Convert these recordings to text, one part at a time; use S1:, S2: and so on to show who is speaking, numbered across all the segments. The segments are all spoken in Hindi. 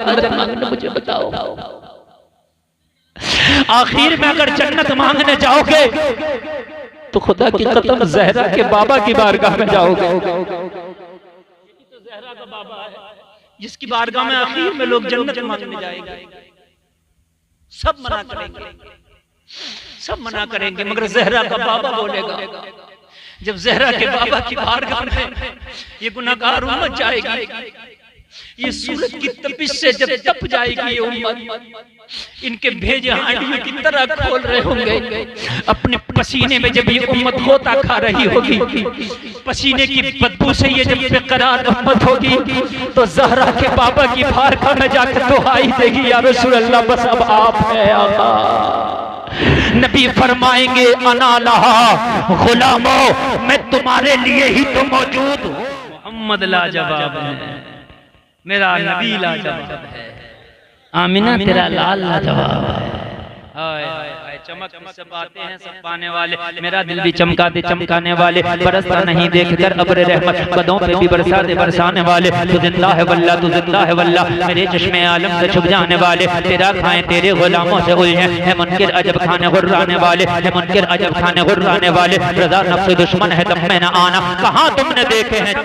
S1: जन्नत मांगने मुझे बताओ। आखिर में अगर जन्नत मांगने जाओगे तो खुदा की कसम ज़हरा के बाबा की बारगाह में जाओगे। तो ज़हरा का बाबा है जिसकी बारगाह में आखिर में लोग जन्नत मांगने जाएंगे। सब मना करेंगे, सब मना करेंगे, मगर ज़हरा का बाबा बोलेगा। जब ज़हरा के बाबा की बारगाह में ये गुनाहगार उम्मत जाएगी, ये सूरज की तपिश से जब तप जाएगी ये उम्मत, इनके भेजे हांडियों की तरह खोल रहे होंगे। अपने पसीने में जब ये उम्मत होता खा रही होगी, पसीने की बदबू से ये जब बेकरार उम्मत होगी, तो ज़हरा के बाबा की बारगाह में जाकर दुआई देगी, या रसूल अल्लाह बस अब आप है आका। नबी फरमाएंगे अना लहा गुलामो, मैं तुम्हारे लिए ही तो मौजूद हूँ। मोहम्मद लाजवाब है, मेरा नबी लाजवाब है, आमिना तेरा लाल लाजवाब है। चमक सब आते हैं सब पाने वाले, मेरा दिल भी चमका दे चमकाने वाले, बरसता नहीं देखकर अब्र रहमत, कदों पे भी बरसा दे बरसाने वाले। तू जिंदा है वल्ला, तू जिंदा है वल्ला, मेरे चश्मे आलम से छुप जाने वाले। तेरा खाएं तेरे गुलामों से उलझे, है मुनकिर अजब खाने गुर्राने वाले, है मुनकिर अजब खाने गुर्राने वाले। रज़ा नफ्स दुश्मन है तब में न आना, कहाँ तुमने देखे हैं।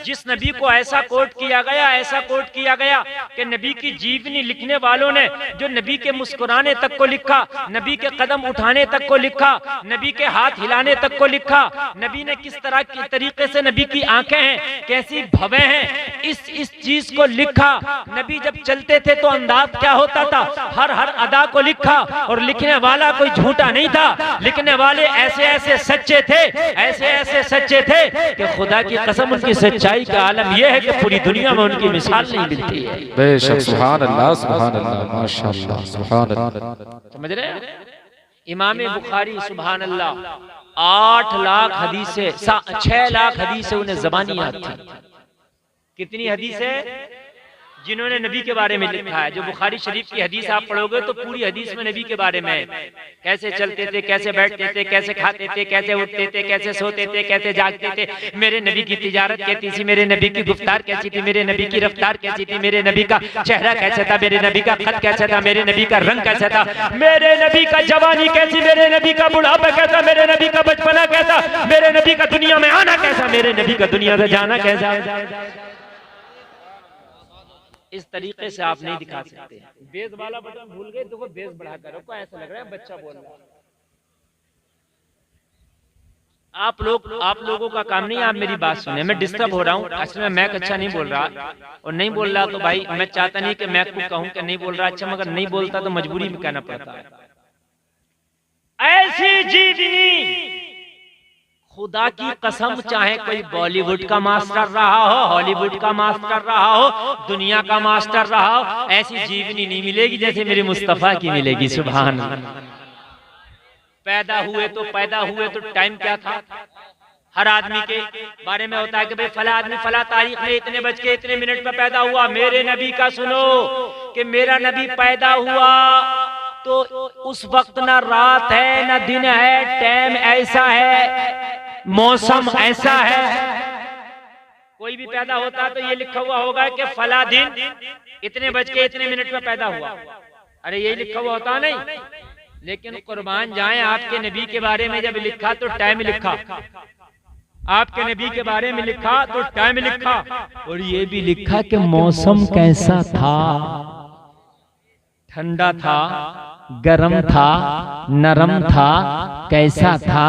S1: जिस नबी को ऐसा कोट किया गया, ऐसा कोट किया गया कि नबी की जीवनी लिखने वालों ने जो नबी के मुस्कुराने तक को लिखा, नबी के कदम उठाने तक को लिखा, नबी के हाथ हिलाने तक को लिखा, नबी ने किस तरह की तरीके से, नबी की आंखें हैं कैसी भवें हैं, इस चीज को लिखा। नबी जब चलते थे तो अंदाज क्या होता था, हर अदा को लिखा। और लिखने वाला कोई झूठा नहीं था, लिखने वाले ऐसे ऐसे सच्चे थे, ऐसे ऐसे सच्चे थे कि खुदा की कसम उनकी सच्चाई का आलम यह है कि पूरी दुनिया में उनकी मिसाल नहीं मिलती है।
S2: बेशक सुभान अल्लाह, सुभान अल्लाह, माशाअल्लाह, सुभान अल्लाह।
S1: समझ रहे हैं? इमाम बुखारी सुभान अल्लाह 8 लाख हदीस से 6 लाख हदीस से उन्हें ज़बानी याद थी। कितनी हदीस है जिन्होंने नबी के बारे में लिखा है। जो बुखारी शरीफ की हदीस आप पढ़ोगे तो पूरी हदीस में नबी के बारे में है, कैसे चलते थे, कैसे बैठते थे, कैसे खाते थे, कैसे उठते थे, कैसे सोते थे, कैसे जागते थे, मेरे नबी की तिजारत कैसी थी, मेरे नबी की गुफ्तार कैसी थी, मेरे नबी की रफ्तार कैसी थी, मेरे नबी का चेहरा कैसा था, मेरे नबी का खत कैसा था, मेरे नबी का रंग कैसा था, मेरे नबी का जवानी कैसी, मेरे नबी का बुढ़ापा कैसा, मेरे नबी का बचपना कैसा, मेरे नबी का दुनिया में आना कैसा, मेरे नबी का दुनिया से जाना कैसा। इस तरीके से आप नहीं दिखा सकते। बेस वाला बटन भूल गए तो वो बेस बढ़ा कर रखो, ऐसा लग रहा है बच्चा बोल रहा है। आप लोगों का काम नहीं, आप मेरी बात सुने। मैं डिस्टर्ब हो रहा हूँ, असल में मैक अच्छा नहीं बोल रहा, और नहीं बोल रहा तो भाई मैं चाहता नहीं कि मैक को कहूँ कि नहीं बोल रहा अच्छा, मगर नहीं बोलता तो मजबूरी में कहना पड़ता है। ऐसी जीवनी खुदा की कसम, चाहे कोई बॉलीवुड का मास्टर रहा हो, हॉलीवुड का मास्टर रहा हो, दुनिया का मास्टर रहा हो, ऐसी जीवनी नहीं मिलेगी जैसे मेरे मुस्तफा की मिलेगी। सुभान अल्लाह। पैदा हुए तो टाइम क्या था, हर आदमी के बारे में होता है कि भाई फला आदमी फला तारीख में इतने बज के इतने मिनट में पैदा हुआ। मेरे नबी का सुनो कि मेरा नबी पैदा हुआ तो उस वक्त ना रात है ना दिन है, टाइम ऐसा है, मौसम ऐसा है। कोई भी पैदा होता तो ये लिखा हुआ होगा कि फला दिन इतने बज के इतने मिनट में पैदा हुआ, अरे यही लिखा हुआ होता नहीं। लेकिन कुर्बान जाएं, आपके नबी के बारे में जब लिखा तो टाइम लिखा, आपके नबी के बारे में लिखा तो टाइम लिखा, और ये भी लिखा कि मौसम कैसा था, ठंडा था, गरम था, नरम था, कैसा था।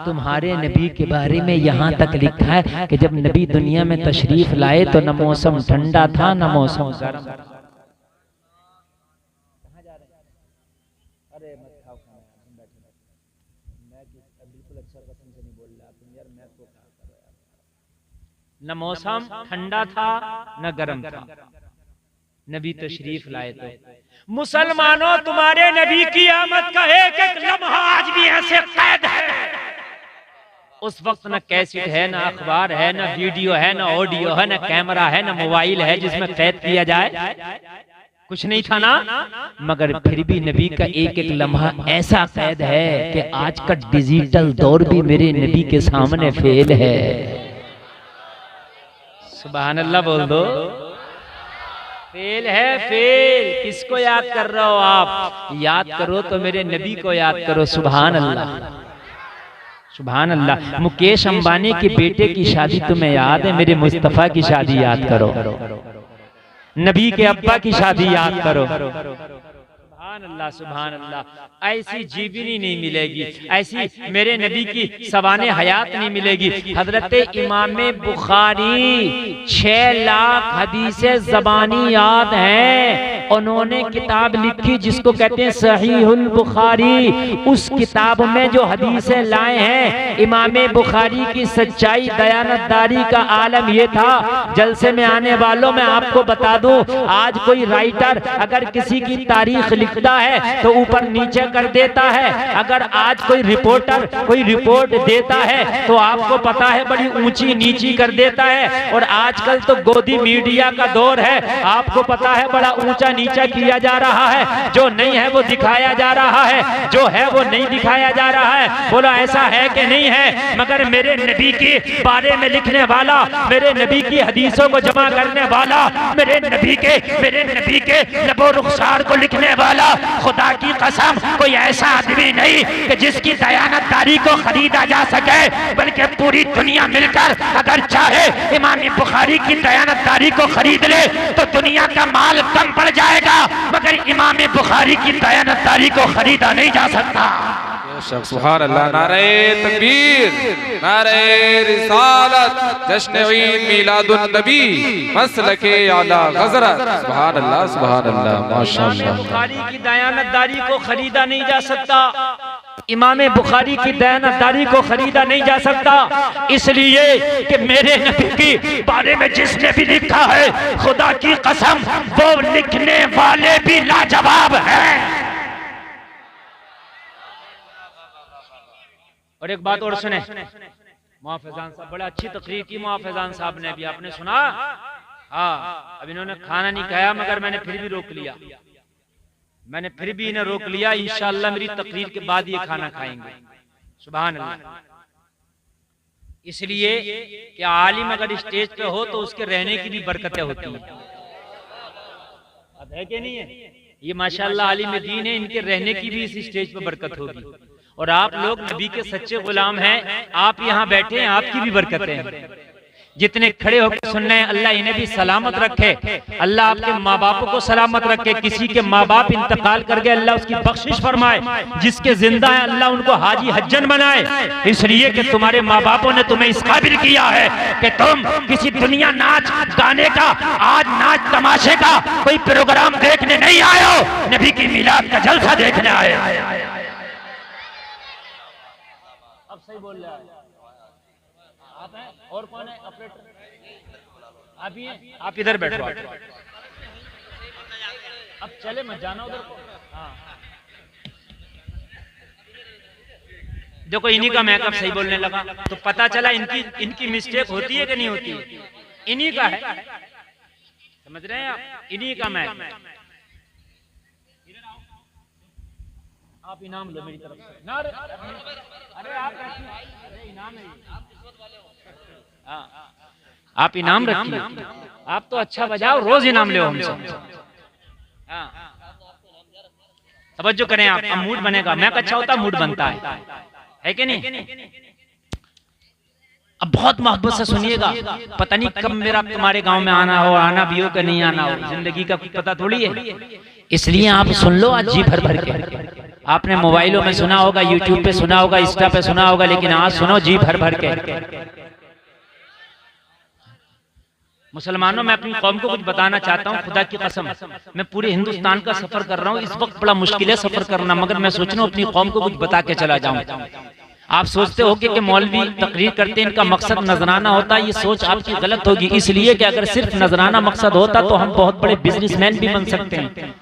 S1: तुम्हारे नबी के बारे में यहाँ तक लिखा है कि जब नबी दुनिया में तशरीफ लाए तो न मौसम ठंडा था न मौसम गरम। अरे मत खाओ खाना, मैं बिल्कुल अच्छा कसम से नहीं बोल रहा तुम यार, मैं तो क्या कर रहा है। न मौसम ठंडा था न गरम था, नबी तशरीफ लाए तो। मुसलमानों, तुम्हारे नबी की आमद का एक एक लम्हा आज भी ऐसे कैद है। उस वक्त न कैसेट है, न अखबार है, न वीडियो है, न ऑडियो है, न कैमरा है, न मोबाइल है जिसमें कैद किया जाए, कुछ नहीं था ना। मगर फिर भी नबी का एक एक लम्हा ऐसा कैद है कि आज का डिजिटल दौर भी मेरे नबी के सामने फेल है। सुभान अल्लाह बोल दो। फेल है फेल। किसको याद कर रहे हो आप? याद करो तो मेरे नबी को याद करो। सुभान अल्लाह सुभान अल्लाह। मुकेश अंबानी के बेटे की शादी तुम्हें याद है? मेरे मुस्तफा की शादी याद करो। नबी के अब्बा की शादी याद करो। सुभान अल्लाह सुभान अल्लाह। ऐसी जीवनी नहीं मिलेगी, ऐसी मेरे नबी की सवाने हयात नहीं मिलेगी। हजरत इमाम बुखारी 6 लाख हदीसें ज़बानी याद हैं। उन्होंने किताब लिखी जिसको कहते हैं सहीहुल बुखारी। उस किताब में जो हदीसें लाए हैं, इमाम बुखारी की सच्चाई दयानतदारी का आलम ये था। जलसे में आने वालों में आपको बता दूं, आज कोई राइटर अगर किसी की तारीख लिखता है तो ऊपर नीचे कर देता है। अगर आज कोई रिपोर्टर कोई रिपोर्ट देता है तो आपको पता है बड़ी ऊंची नीची कर देता है। और आजकल तो गोदी मीडिया का दौर है, आपको पता है बड़ा ऊंचा नीचा किया जा रहा है। जो नहीं है वो दिखाया जा रहा है, जो है वो नहीं दिखाया जा रहा है। बोलो ऐसा है कि नहीं है? मगर मेरे नबी के बारे में लिखने वाला, मेरे नबी की हदीसों को जमा करने वाला, मेरे नबी के लबो रुखसार को लिखने वाला, खुदा की कसम कोई ऐसा आदमी नहीं कि जिसकी दयानतदारी को खरीदा जा सके, बल्कि पूरी दुनिया मिलकर अगर चाहे इमाम बुखारी की दयानतदारी को खरीद ले तो दुनिया का माल कम पड़ जाएगा, मगर इमाम बुखारी की दयानतदारी को खरीदा नहीं जा सकता।
S2: सुभान अल्लाह। नारे तकबीर, नारे रिसालत, जश्न ईद मिलादुन नबी, मसलके आला गजरत। सुभान अल्लाह सुभान अल्लाह माशाअल्लाह।
S1: बुखारी की दयानतदारी को खरीदा नहीं जा सकता, इमाम बुखारी की दयानतदारी को खरीदा नहीं जा सकता, इसलिए कि मेरे नबी के बारे में जिसने भी लिखा है, खुदा की कसम वो लिखने वाले भी लाजवाब हैं। और एक बात और सुने, मुआफ़िज़ान साहब बड़ा अच्छी तकरीर की मुआफ़िज़ान साहब ने भी, आपने सुना? हाँ, अब इन्होंने खाना नहीं खाया मगर मैंने फिर भी रोक लिया, मैंने फिर भी इन्हें रोक लिया। इंशाअल्लाह मेरी तकरीर के बाद ये खाना खाएंगे। सुभान अल्लाह। इसलिए कि आलिम अगर स्टेज पे हो तो उसके रहने की भी बरकतें होती हैं। अब है कि नहीं है? ये माशाअल्लाह आलिम दीन है, इनके रहने की भी इस स्टेज पे बरकत होगी। और आप लोग नबी के सच्चे गुलाम हैं, आप यहाँ बैठे हैं, आपकी भी बरकतें हैं। जितने खड़े होकर सुन रहे हैं, अल्लाह इन्हें भी सलामत रखे, अल्लाह आपके माँ बापों को सलामत रखे। किसी के माँ बाप इंतकाल कर गए, अल्लाह उसकी बख्शिश फरमाए। जिसके जिंदा है अल्लाह उनको हाजी हज्जन बनाए, इसलिए कि तुम्हारे माँ बापों ने तुम्हें इस काबिल किया है कि तुम किसी दुनिया नाच गाने का, आज नाच तमाशे का कोई प्रोग्राम देखने नहीं आए हो, नबी की मिलाद का जलसा देखने आए। अब सही बोल रहा है आप हैं? और कौन है ऑपरेटर? आप ही हैं? आप इधर बैठो। अब चले मत जाना उधर को। हाँ देखो इन्हीं का मैकअप सही बोलने लगा तो पता चला इनकी मिस्टेक होती है कि नहीं होती है? इन्हीं का है, समझ रहे हैं आप? इन्हीं का मैकअप। आप इनाम लो मेरी तरफ से ना। अरे आप अरे इनाम है, आप इनाम रखिए। आप तो अच्छा बजाओ, रोज इनाम ले हमसे। तवज्जो करें आप, अब मूड बनेगा। मैं अच्छा होता मूड बनता है कि नहीं? अब बहुत मोहब्बत से सुनिएगा। पता नहीं कब मेरा तुम्हारे गांव में आना हो, आना भी हो कि नहीं आना हो, जिंदगी का कुछ पता थोड़ी है। इसलिए आप सुन लो आज जी भर भर के। आपने मोबाइलों में सुना होगा, यूट्यूब पे सुना होगा, इंस्टा पे सुना होगा, लेकिन आज सुनो जी भर भर के। मुसलमानों, मैं अपनी कौम को कुछ बताना चाहता हूँ, खुदा की कसम। मैं पूरे हिंदुस्तान का सफर कर रहा हूँ, इस वक्त बड़ा मुश्किल है सफर करना, मगर मैं सोच रहा हूँ अपनी कौम को कुछ बता के चला जाऊँ। आप सोचते हो कि मौलवी तकरीर करते हैं, इनका मकसद नजराना होता है, ये सोच आपकी गलत होगी। इसलिए कि अगर सिर्फ नजराना मकसद होता तो हम बहुत बड़े बिजनेसमैन भी बन सकते हैं।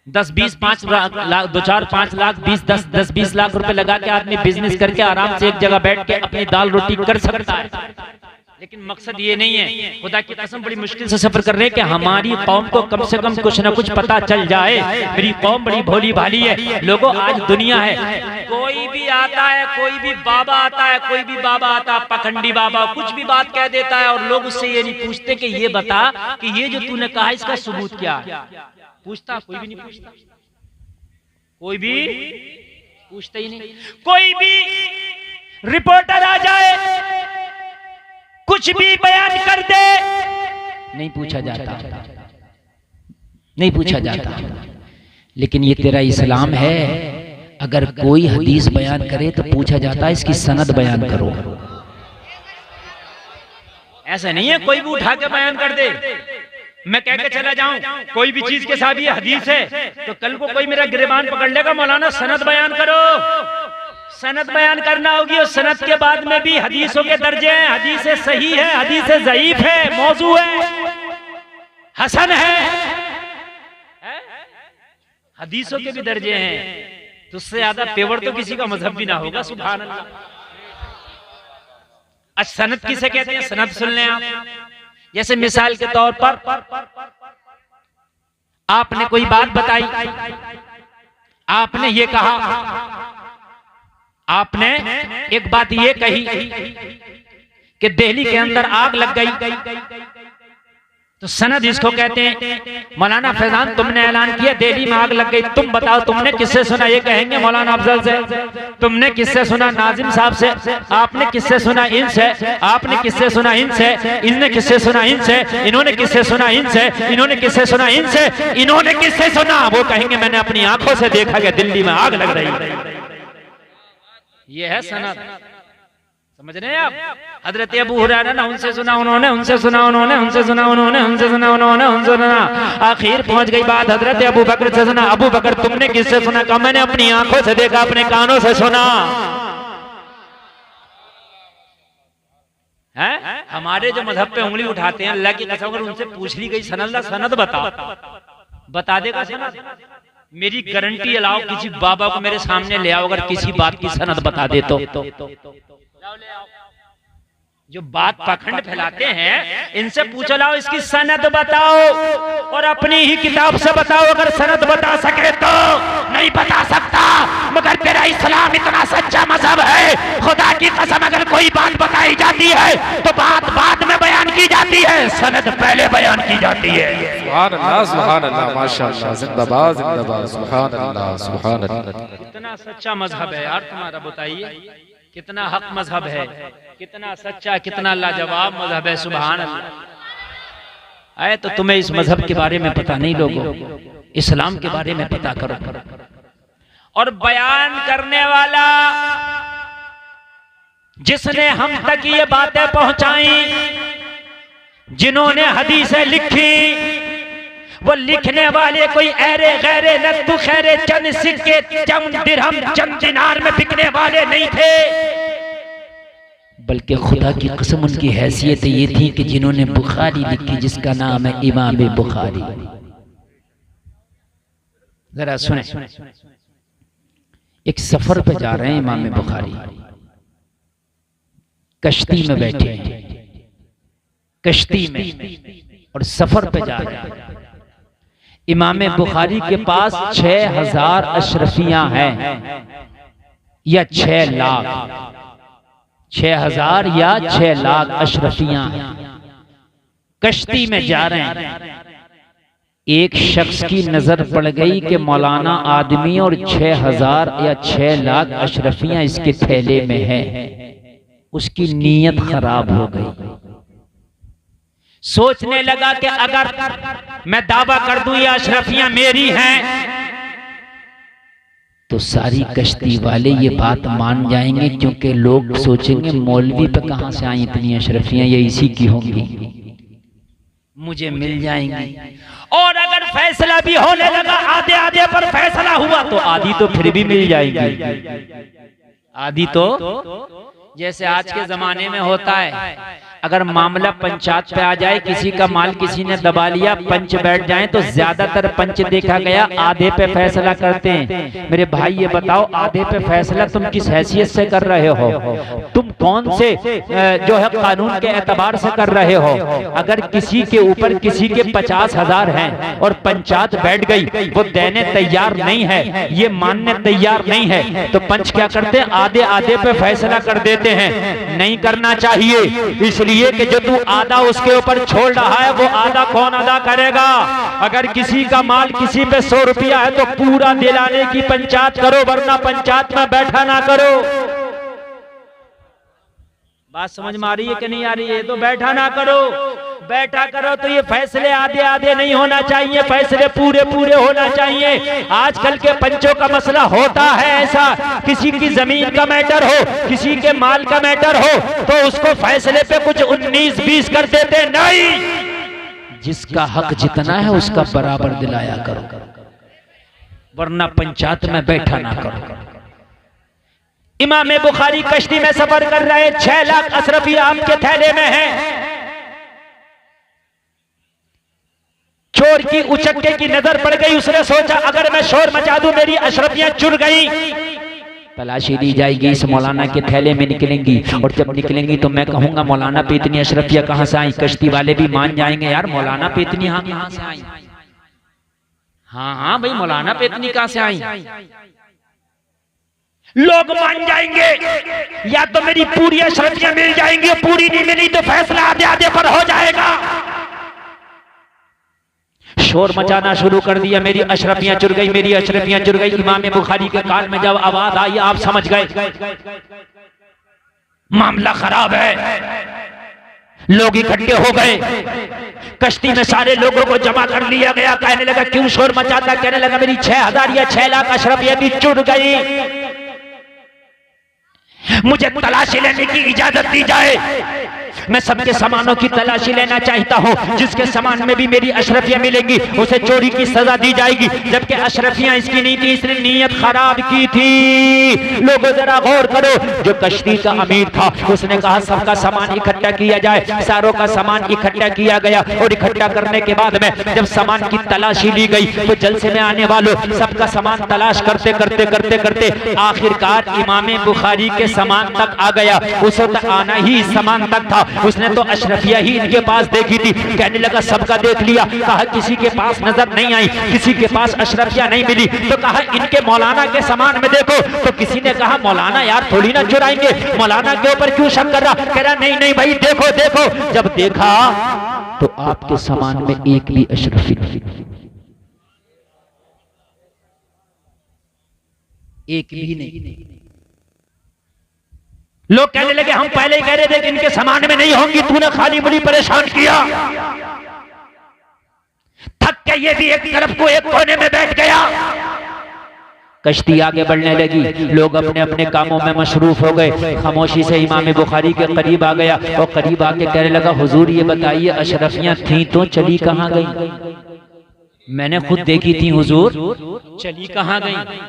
S1: 10-20 5 लाख 2-4-5 लाख 10-20 लाख रुपए लगा के आदमी बिजनेस करके आराम से एक जगह बैठ के अपनी दाल रोटी कर सकता है। लेकिन मकसद ये नहीं है। खुदा की कसम बड़ी मुश्किल से सफर कर रहे हैं कि हमारी कौम को कम से कम कुछ ना कुछ पता चल जाए। मेरी कौम बड़ी भोली भाली है। लोगों, आज दुनिया है, कोई भी आता है, कोई भी बाबा आता है, कोई भी बाबा आता है, पखंडी बाबा कुछ भी बात कह देता है और लोग उससे ये नहीं पूछते कि ये बता कि ये जो तूने कहा इसका सबूत क्या है। पूछता कोई भी नहीं पूछता, कोई भी पूछता ही नहीं। कोई भी रिपोर्टर आ जाए, कुछ भी बयान कर दे, नहीं पूछा जाता, नहीं पूछा जाता। लेकिन ये तेरा इस्लाम है, अगर कोई हदीस बयान करे तो पूछा जाता है इसकी सनद बयान करो। ऐसा नहीं है कोई भी उठा के बयान कर दे, मैं कह के चला जाऊं कोई भी चीज के साथ ये हदीस है तो कल को कोई मेरा गिरबान पकड़ लेगा, मौलाना सनद बयान करो। सनद बयान करना होगी और सनद के बाद में भी हदीसों के दर्जे हैं। हदीस सही है, हदीस ज़ईफ है, मौजू है, हसन है, हदीसों के भी दर्जे हैं। तो उससे ज्यादा पेवर तो किसी का मजहब भी ना होगा। सुभान अल्लाह। अच्छा, सनद किसे कहते हैं? सनद सुन लें आप। जैसे मिसाल के तौर पर आपने कोई बात बताई, आपने ये कहा, आपने एक बात ये कही कि दिल्ली के अंदर आग लग गई, तो सनद इसको कहते हैं। मौलाना फैजान तुमने ऐलान किया दिल्ली में आग लग गई, तुम बताओ तुमने किससे सुना? ये कहेंगे मौलाना अफजल से। तुमने किससे सुना? नाजिम साहब से। आपने किससे सुना? इनसे। आपने किससे सुना? इनसे। इनने किससे सुना? इनसे। इन्होंने किससे सुना? इनसे। इन्होंने किससे सुना? इनसे। इन्होंने किससे सुना? वो कहेंगे मैंने अपनी आंखों से देखा कि दिल्ली में आग लग रही। ये है सनद। समझ रहे हैं आप? हजरत अबू हुरैरा ने उनसे सुना, उन्होंने उनसे सुना, उन्होंने उनसे सुना, उन्होंने उनसे सुना, उन्होंने उनसे सुना। आखिर पहुंच गई बात हजरत अबू बकर से सुना। अबू बकर तुमने किससे सुना? कहा मैंने अपनी आंखों से देखा, अपने कानों से सुना। है हमारे जो मजहब पे उंगली उठाते हैं, अल्लाह की कसम अगर उनसे पूछ ली गई सनद बता देगा सनद। मेरी गारंटी अलाओ, किसी बाबा को मेरे सामने ले आओ, अगर किसी बात की सनद बता दे तो। जो बात पाखंड फैलाते हैं इनसे पूछ लाओ इसकी सनद बताओ, और अपनी ही किताब से बताओ। अगर सनद बता सके तो। नहीं बता सकता, मगर तेरा इस्लाम इतना सच्चा मजहब है, खुदा की कसम अगर कोई बात बताई जाती है तो बात बाद में बयान की जाती है, सनद पहले बयान की जाती है।
S2: सुभान अल्लाह, सुभान अल्लाह, माशाअल्लाह, जिंदाबाद जिंदाबाद, सुभान अल्लाह, सुभान अल्लाह।
S1: कितना सच्चा मजहब है यार तुम्हारा, बताइए कितना हक मजहब है, कितना सच्चा, कितना लाजवाब मजहब है। सुभान अल्लाह। आए तो तुम्हें इस मजहब के बारे में पता नहीं, लोगों इस्लाम के बारे में पता करो। और बयान करने वाला जिसने हम तक ये बातें पहुंचाई, जिन्होंने हदीसें लिखी, वो लिखने वाले कोई ऐरे गैरे लत्तू खैरे चंद सिक्के चंद दिरहम चंद दिनार में बिकने वाले नहीं थे, बल्कि खुदा की कसम उनकी हैसियत ये थी कि जिन्होंने बुखारी लिखी, जिसका नाम है इमाम बुखारी। जरा सुने, एक सफर पे जा रहे हैं इमाम बुखारी, कश्ती में बैठे हैं, कश्ती में, और सफर पे जा रहे हैं। इमाम बुखारी के पास 6000 अशरफियां हैं, या 6 लाख, 6000 या 6 लाख अशरफियां हैं। कश्ती में जा रहे हैं, एक शख्स की नजर पड़ गई कि मौलाना आदमी और 6000 या 6 लाख अशरफियां इसके थैले में है। उसकी नीयत खराब हो गई। सोचने लगा कि अगर मैं दावा कर दूं ये अशरफियां मेरी हैं तो सारी कश्ती वाले ये बात मान जाएंगे, क्योंकि लोग सोचेंगे मौलवी पे कहां से आई इतनी अशरफियां, ये इसी की होंगी, मुझे मिल जाएंगी। और अगर फैसला भी होने लगा, आधे आधे पर फैसला हुआ, तो आधी तो फिर भी मिल जाएगी। आधी तो जैसे आज के जमाने में होता है, अगर मामला पंचायत पे आ जाए, किसी का माल किसी ने दबा लिया, पंच बैठ जाए, तो ज्यादातर पंच देखा गया आधे पे फैसला करते हैं। मेरे भाई ये बताओ, आधे पे फैसला तुम किस हैसियत से कर रहे हो? तुम कौन से जो है कानून के एतबार से कर रहे हो? अगर किसी के ऊपर किसी के 50,000 हैं और पंचायत बैठ गई, वो देने तैयार नहीं है, ये मानने तैयार नहीं है, तो पंच क्या करते हैं? आधे आधे पे फैसला कर देते हैं। नहीं करना चाहिए, इसलिए कि जो तू आधा उसके ऊपर छोड़ रहा है, वो आधा कौन अदा करेगा? अगर किसी का माल किसी पे 100 रुपया है तो पूरा दिलाने की पंचायत करो, वरना पंचायत में बैठा ना करो। बात समझ में आ रही है कि नहीं आ रही है? तो बैठा ना करो। बैठा करो तो ये फैसले आधे आधे नहीं होना चाहिए, फैसले पूरे पूरे होना चाहिए। आजकल के पंचों का मसला होता है ऐसा, किसी की जमीन का मैटर हो, किसी के माल का मैटर हो, तो उसको फैसले पे कुछ 19-20 कर देते। नहीं, जिसका हक जितना है उसका बराबर दिलाया करो, वरना पंचायत में बैठा ना करो। इमाम बुखारी कश्ती में सफर कर रहे, 6 लाख अशरफी आपके थैले में है। चोर की उचक्के की नजर पड़ गई, उसने सोचा अगर मैं शोर मचा दूं मेरी अशरफियां चुर गई। तलाशी दी जाएगी, इस मौलाना के थैले में निकलेंगी, और जब निकलेंगी तो मैं कहूंगा मौलाना पे इतनी अशरफियां कहां से आई? कश्ती वाले भी मान जाएंगे, यार मौलाना पे इतनी हाँ कहां से आई? हाँ भाई, मौलाना पे इतनी कहां से आई? लोग मान जाएंगे, या तो मेरी पूरी अशरफियां मिल जाएंगी, पूरी नहीं मिली तो फैसला आधे आधे पर हो जाएगा। शोर मचाना शुरू कर दिया, मेरी अशरफियां चुर गई, मेरी अशरफियां चुर गई। इमाम बुखारी के कान में जब आवाज आई, आप समझ गए मामला खराब है। लोग इकट्ठे हो गए, कश्ती में सारे लोगों को जमा कर लिया गया। कहने लगा क्यों शोर मचाता? कहने लगा मेरी 6,000 या 6 लाख अशरफियां भी चुर गई, मुझे तलाशी लेने की इजाजत दी जाए। मैं सबके सामानों की तलाशी लेना चाहता हूँ, जिसके सामान में भी मेरी अशरफियां मिलेंगी उसे चोरी की सजा दी जाएगी। जबकि अशरफियां इसकी नहीं थी, इसने नीयत खराब की थी। लोगों जरा गौर करो, जो कश्ती का अमीर था उसने कहा सबका सामान इकट्ठा किया जाए। सारों का सामान इकट्ठा किया गया, और इकट्ठा करने के बाद में जब सामान की तलाशी ली गई तो जलसे में आने वालों सबका सामान तलाश करते करते करते करते आखिरकार इमाम बुखारी के सामान तक आ गया। उस वक्त आना ही सामान तक था, उसने तो अशरफिया ही इनके पास देखी थी। कहने लगा सबका देख लिया, कहा किसी के पास नजर नहीं आई, किसी के पास अशरफिया नहीं मिली, तो कहा इनके मौलाना के सामान में देखो। तो किसी ने कहा मौलाना यार थोड़ी ना चुराएंगे, मौलाना के ऊपर क्यों शक कर रहा? कह रहा नहीं नहीं भाई देखो देखो। जब देखा तो आपके सामान में एक भी अशरफी नहीं, एक भी नहीं। लोग कहने लगे हम पहले ही कह रहे थे कि इनके सामान में नहीं होंगी, तूने खाली मुझे परेशान किया। थक के ये भी एक तरफ को एक कोने में बैठ गया। कश्ती आगे बढ़ने लगी, लोग अपने अपने कामों में मशरूफ हो गए। खामोशी से इमाम बुखारी के करीब आ गया और करीब आके कहने लगा हुजूर ये बताइए अशरफियां थी तो चली कहां गई? मैंने खुद देखी थी हुजूर, चली कहां गई?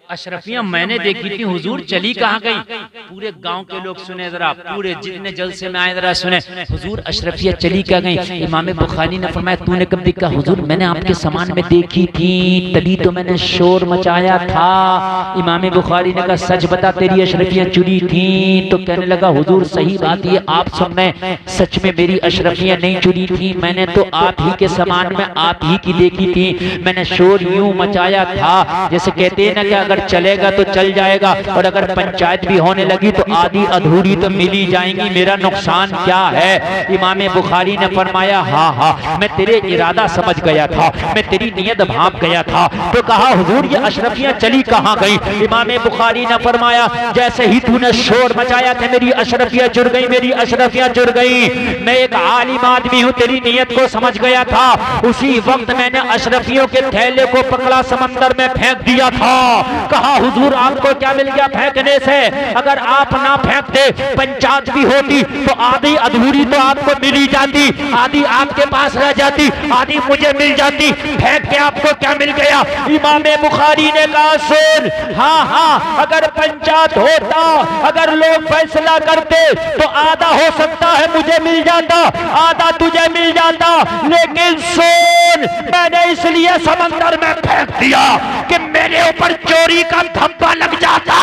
S1: अशरफियां मैंने देखी थी हुजूर, चली कहां गई? पूरे गांव के लोग सुने जरा, पूरे जितने जलसे में आए जरा सुने, हुजूर अशरफियां चली क्या गई? इमाम बुखारी ने फरमाया तूने कब देखा? हुजूर मैंने आपके सामान में देखी थी, तभी तो मैंने शोर मचाया था। इमाम बुखारी ने कहा सच बता तेरी अशरफियां चुरी थी? तो कहने लगा हुजूर सही बात ये आप सुन रहे, सच में मेरी अशरफियां नहीं चुरी थी, मैंने तो आप ही के सामान में आप ही की देखी थी। मैंने शोर यूं मचाया था जैसे कहते हैं ना कि अगर चलेगा तो चल जाएगा, और अगर पंचायत भी होने लगी तो आधी अधूरी तो मिली जाएंगी, मेरा नुकसान क्या है? इमाम बुखारी ने फरमाया हाँ हाँ मैं तेरे इरादा समझ गया था, मैं तेरी नियत भांप गया था। तो कहा हुजूर ये अशरफियां चली कहां गई? इमाम बुखारी ने फरमाया जैसे ही तूने शोर मचाया था मेरी अशरफियां चुर गई, मेरी अशरफियां चुर गई। मैं एक आलिम आदमी हूं, तेरी नियत को समझ गया था। उसी वक्त मैंने अशरफियों के थैले को पकड़ा, समंदर में फेंक दिया था। कहा हुजूर आपको क्या मिल गया फेंकने से? अगर आप ना फेंकते, पंचायत भी होती तो आधी अधूरी तो आपको मिल ही जाती, आधी आपके पास रह जाती, आधी मुझे मिल जाती। फेंक के आपको क्या मिल गया? इमाम बुखारी ने कहा सुन, हाँ हाँ, अगर पंचायत होता, अगर लोग फैसला करते तो आधा हो सकता है मुझे मिल जाता, आधा तुझे मिल जाता, लेकिन सुन, मैंने इसलिए समंदर में फेंक दिया कि मेरे ऊपर चोरी का धब्बा लग जाता।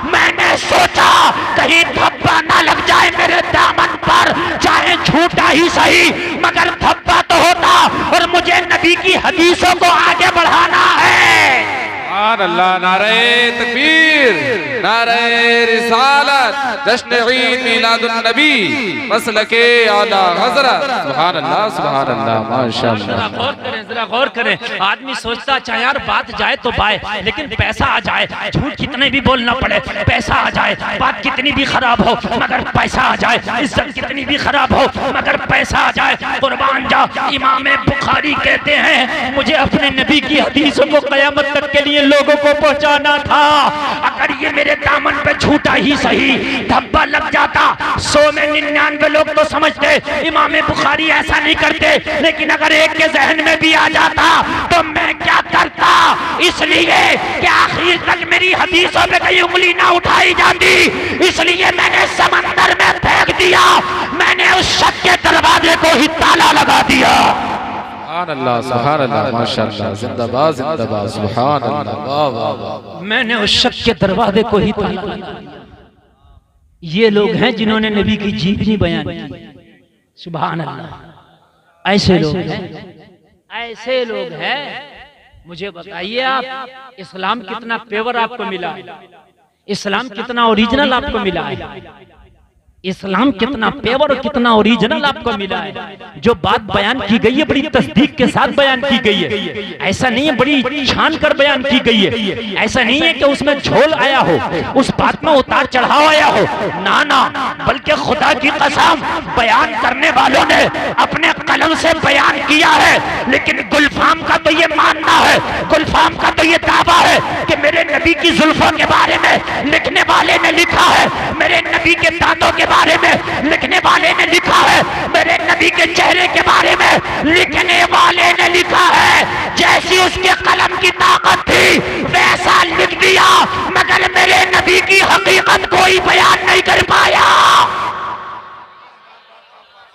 S1: मैंने सोचा कहीं धब्बा ना लग जाए मेरे दामन पर, चाहे झूठा ही सही मगर धब्बा तो होता, और मुझे नबी की हदीसों को आगे बढ़ाना है।
S2: अल्लाह, नारे तकबीर, नारे रिसालत, जश्न ईद मिलादुन नबी, मसलके आला हज़रत। सुभान अल्लाह, सुभान अल्लाह, माशाअल्लाह।
S1: जरा गौर करें, आदमी सोचता चाहे यार बात जाए तो बाय, लेकिन पैसा आ जाए, झूठ कितने भी बोलना पड़े, पैसा आ जाए, बात कितनी भी खराब हो मगर पैसा आ जाए, इज्जत कितनी भी खराब हो मगर पैसा आ जाए। कुर्बान जा, इमाम बुखारी कहते हैं मुझे अपने नबी की हदीसों को क़यामत तक के लिए लोगों को पहुंचाना था। अगर ये मेरे दामन पे झूठा ही सही धब्बा लग जाता, 100 में 99 लोग तो समझते इमाम बुखारी ऐसा नहीं करते, लेकिन अगर एक के जहन में भी आ जाता तो मैं क्या करता? इसलिए कि आखिर तक मेरी हदीसों पे कहीं उंगली ना उठाई जाती, इसलिए मैंने समंदर में फेंक दिया, मैंने उस शक के दरवाजे को ही ताला लगा दिया।
S2: सुभान अल्लाह, सुभान अल्लाह, माशाअल्लाह, जिंदाबाद जिंदाबाद, सुभान अल्लाह, वाह वाह वाह।
S1: मैंने उस शक के दरवाजे को ही ताला लगा दिया। ये लोग हैं जिन्होंने नबी की जीवनी बयान की। सुभान अल्लाह, ऐसे लोग हैं, ऐसे लोग हैं। मुझे बताइए आप, इस्लाम कितना पेवर आपको मिला है? इस्लाम कितना ओरिजिनल आपको मिला है? इस्लाम कितना पेवर और कितना ओरिजिनल आपको मिला है? जो बात बयान की गई है बड़ी तस्दीक के साथ बयान की गई है, ऐसा नहीं है बड़ी छान कर बयान की गई है, ऐसा नहीं है कि उसमें झोल आया हो, उस बात में उतार चढ़ाव आया हो, ना ना, बल्कि खुदा की कसम बयान करने वालों ने अपने कलम से बयान किया है। लेकिन गुलफाम का तो ये मानना है, गुलफाम का तो ये दावा है कि मेरे नबी की जुल्फों के बारे में लिखने वाले ने लिखा है, मेरे नबी के दांतों के बारे में लिखने वाले ने लिखा है, मेरे नबी के चेहरे के बारे में लिखने वाले ने लिखा है। जैसी उसके कलम की ताकत थी वैसा लिख दिया, मगर मेरे नबी की हकीकत कोई बयान नहीं कर पाया।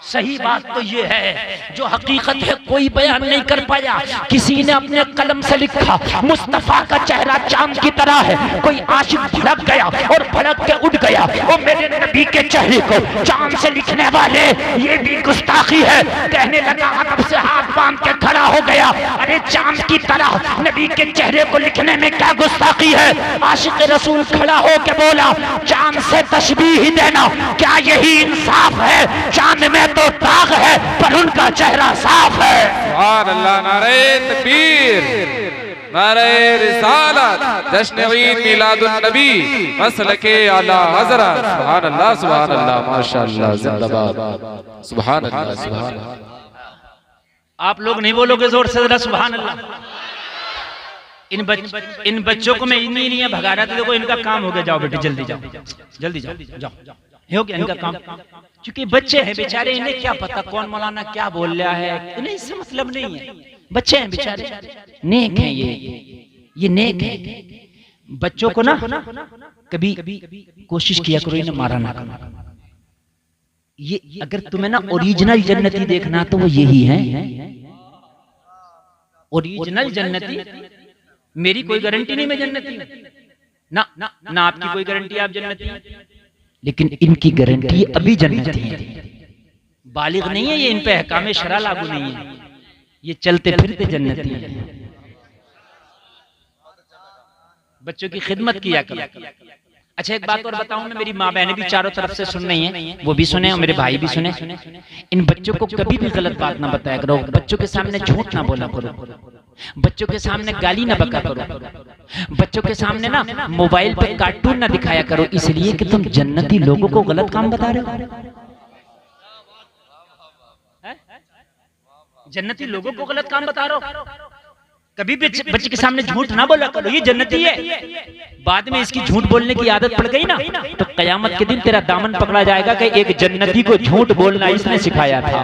S1: सही बात तो ये है, जो हकीकत है कोई बयान नहीं कर पाया। किसी ने अपने कलम से लिखा मुस्तफा का चेहरा चांद की तरह है, कोई आशिक भड़क गया और भड़क के उड़ गया, वो मेरे नबी के चेहरे को चांद से लिखने वाले, ये भी गुस्ताखी है। कहने लगा, अदब से हाथ बांध के खड़ा हो गया, अरे चांद की तरह नबी के चेहरे को लिखने में क्या गुस्ताखी है? आशिक रसूल खड़ा हो के बोला, चांद से तशबीह ही देना क्या यही इंसाफ है? चांद में तो दाग है पर उनका चेहरा साफ है।
S2: सुभान अल्लाह, नारे तकबीर, नारे रिसालत, जश्न ईद मिलादुन नबी, मसलके आला हज़रत। सुभान अल्लाह, सुभान अल्लाह, माशाअल्लाह, जिंदाबाद, सुभान अल्लाह, सुभान अल्लाह।
S1: आप लोग नहीं बोलोगे जोर से जरा सुभान अल्लाह? इन बच्चों को मैं इन्हीं भगा रहा था। देखो इनका काम हो गया, जाओ बेटे जल्दी जाओ, जल्दी जाओ, जाओ हो गया इनका काम। क्योंकि बच्चे हैं बेचारे, इन्हें क्या पता कौन मौलाना क्या बोल रहा है, इन्हें इससे मतलब नहीं है। बच्चे हैं बेचारे, नेक हैं ये नेक है। बच्चों को ना कभी कोशिश किया करो इन्हें मारा ना करो। ये अगर तुम्हें ना ओरिजिनल जन्नती देखना तो वो यही है, ओरिजिनल जन्नती। मेरी कोई गारंटी नहीं मैं जन्नती ना, ना आपकी कोई गारंटी आप जन्नती, लेकिन इनकी गारंटी अभी जन्नती है। बालिग नहीं है ये, इन पे अहकाम शरा लागू नहीं है, ये चलते फिरते जन्नती है। बच्चों की खिदमत किया करो। अच्छा एक बात और बताऊं मैं, मेरी माँ बहनें भी चारों तरफ से सुन रही हैं, वो भी सुने और मेरे भाई भी सुने। इन बच्चों को कभी भी गलत बात ना बताया करो, बच्चों के सामने झूठ ना बोला करो, बच्चों के सामने गाली ना बका करो, बच्चों के सामने ना मोबाइल पे कार्टून ना दिखाया करो, इसलिए कि तुम जन्नती लोगों को गलत काम बता रहे हो। जन्नती लोगों को गलत काम बता रहे हो। कभी भी बच्चे के सामने झूठ ना बोला करो, ये जन्नती है। बाद में इसकी झूठ बोलने की आदत पड़ गई ना, तो कयामत के दिन तेरा दामन पकड़ा जाएगा कि एक जन्नती को झूठ बोलना इसने सिखाया था।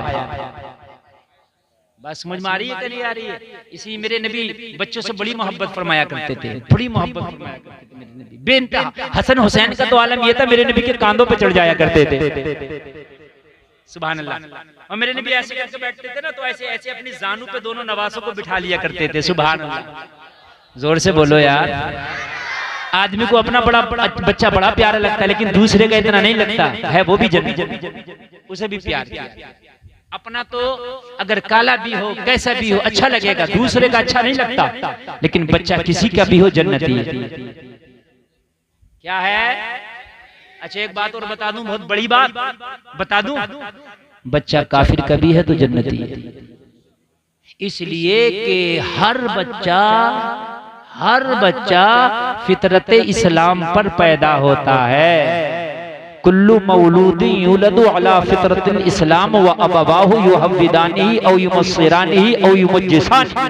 S1: बस समझ में आ रही है कि नहीं आ रही है? इसी मेरे नबी बच्चों से बड़ी मोहब्बत फरमाया करते थे, बड़ी मोहब्बत फरमाया करते थे मेरे नबी बेइंतहा। हसन हुसैन का तो आलम ये था, मेरे नबी के कांधों पे चढ़ जाया करते थे। सुभान अल्लाह। और मेरे नबी ऐसे करके बैठते थे ना, तो ऐसे ऐसे अपनी जानू पे दोनों नवासों को बिठा लिया करते थे। सुभान अल्लाह। जोर से बोलो यार। आदमी को अपना बड़ा बच्चा बड़ा प्यारा लगता है, लेकिन दूसरे का इतना नहीं लगता है, वो भी जन्नत, उसे भी प्यार किया। अपना तो अगर काला भी हो, कैसा भी हो, अच्छा लगेगा, दूसरे का अच्छा नहीं लगता, लेकिन बच्चा किसी का भी हो जन्नती क्या है। अच्छा एक बात और बता दूं, बहुत बड़ी बात बता दूं, बच्चा काफिर का भी है तो जन्नती है। इसलिए कि हर बच्चा फितरत इस्लाम पर पैदा होता है। कुल्लु मौलूदिन युलदु अला फितरतिल इस्लाम व अबवाहु युहव्विदानिही औ युमस्सिरानिही औ युमज्जिसानिही।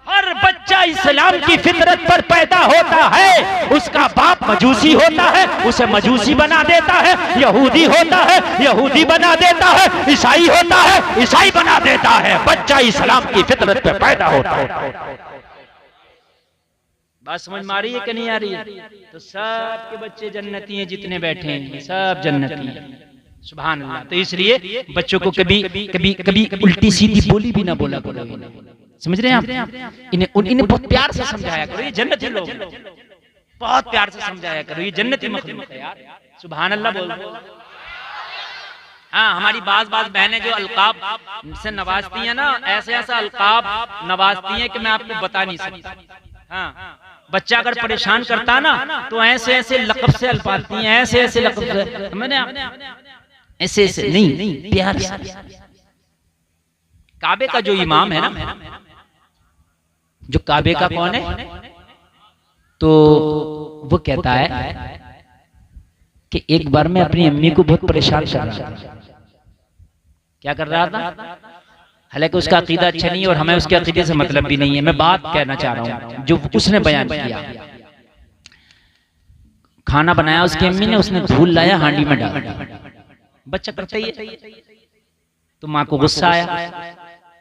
S1: हर बच्चा इस्लाम की फितरत पर पैदा होता है। उसका बाप मजूसी होता है, उसे मजूसी बना देता है। यहूदी होता है, यहूदी बना देता है। ईसाई होता है, ईसाई बना देता है। बच्चा इस्लाम की फितरत पर पैदा होता है। बात समझ में आ रही है कि नहीं आ रही है? तो सब के बच्चे जन्नती हैं, जितने बैठे हैं सब जन्नती हैं। सुभान अल्लाह। तो इसलिए बच्चों को कभी कभी कभी उल्टी सीधी बोली भी ना बोला करो। समझ रहे हैं आप? इन्हें बहुत प्यार से समझाया करो, ये जन्नती लोग, बहुत प्यार से समझाया करो, ये जन्नती मखलूक है यार। सुभान अल्लाह बोल। हाँ, हमारी बाज बहनें जो अलकाब से नवाजती हैं ना, ऐसे ऐसा अलकाब नवाजती हैं कि मैं आपको बता नहीं सकता। हाँ, बच्चा अगर परेशान करता ना, तो ऐसे ऐसे लक़ब से अल्फाजती हैं, ऐसे ऐसे लक़ब से, मैंने ऐसे ऐसे नहीं, प्यार से। काबे का जो इमाम है ना, जो काबे का कौन है, तो वो कहता है कि एक बार मैं अपनी अम्मी को बहुत परेशान कर रहा था। क्या कर रहा था? हालांकि उसका अकीदा अच्छा नहीं है और हमें उसके अकीदे से मतलब भी नहीं है। मैं बात कहना चाह रहा हूँ जो उसने बयान किया। खाना बनाया उसकी अम्मी ने, उसने धूल लाया हांडी में डाल, बच्चा करता ही है। तो माँ को गुस्सा आया,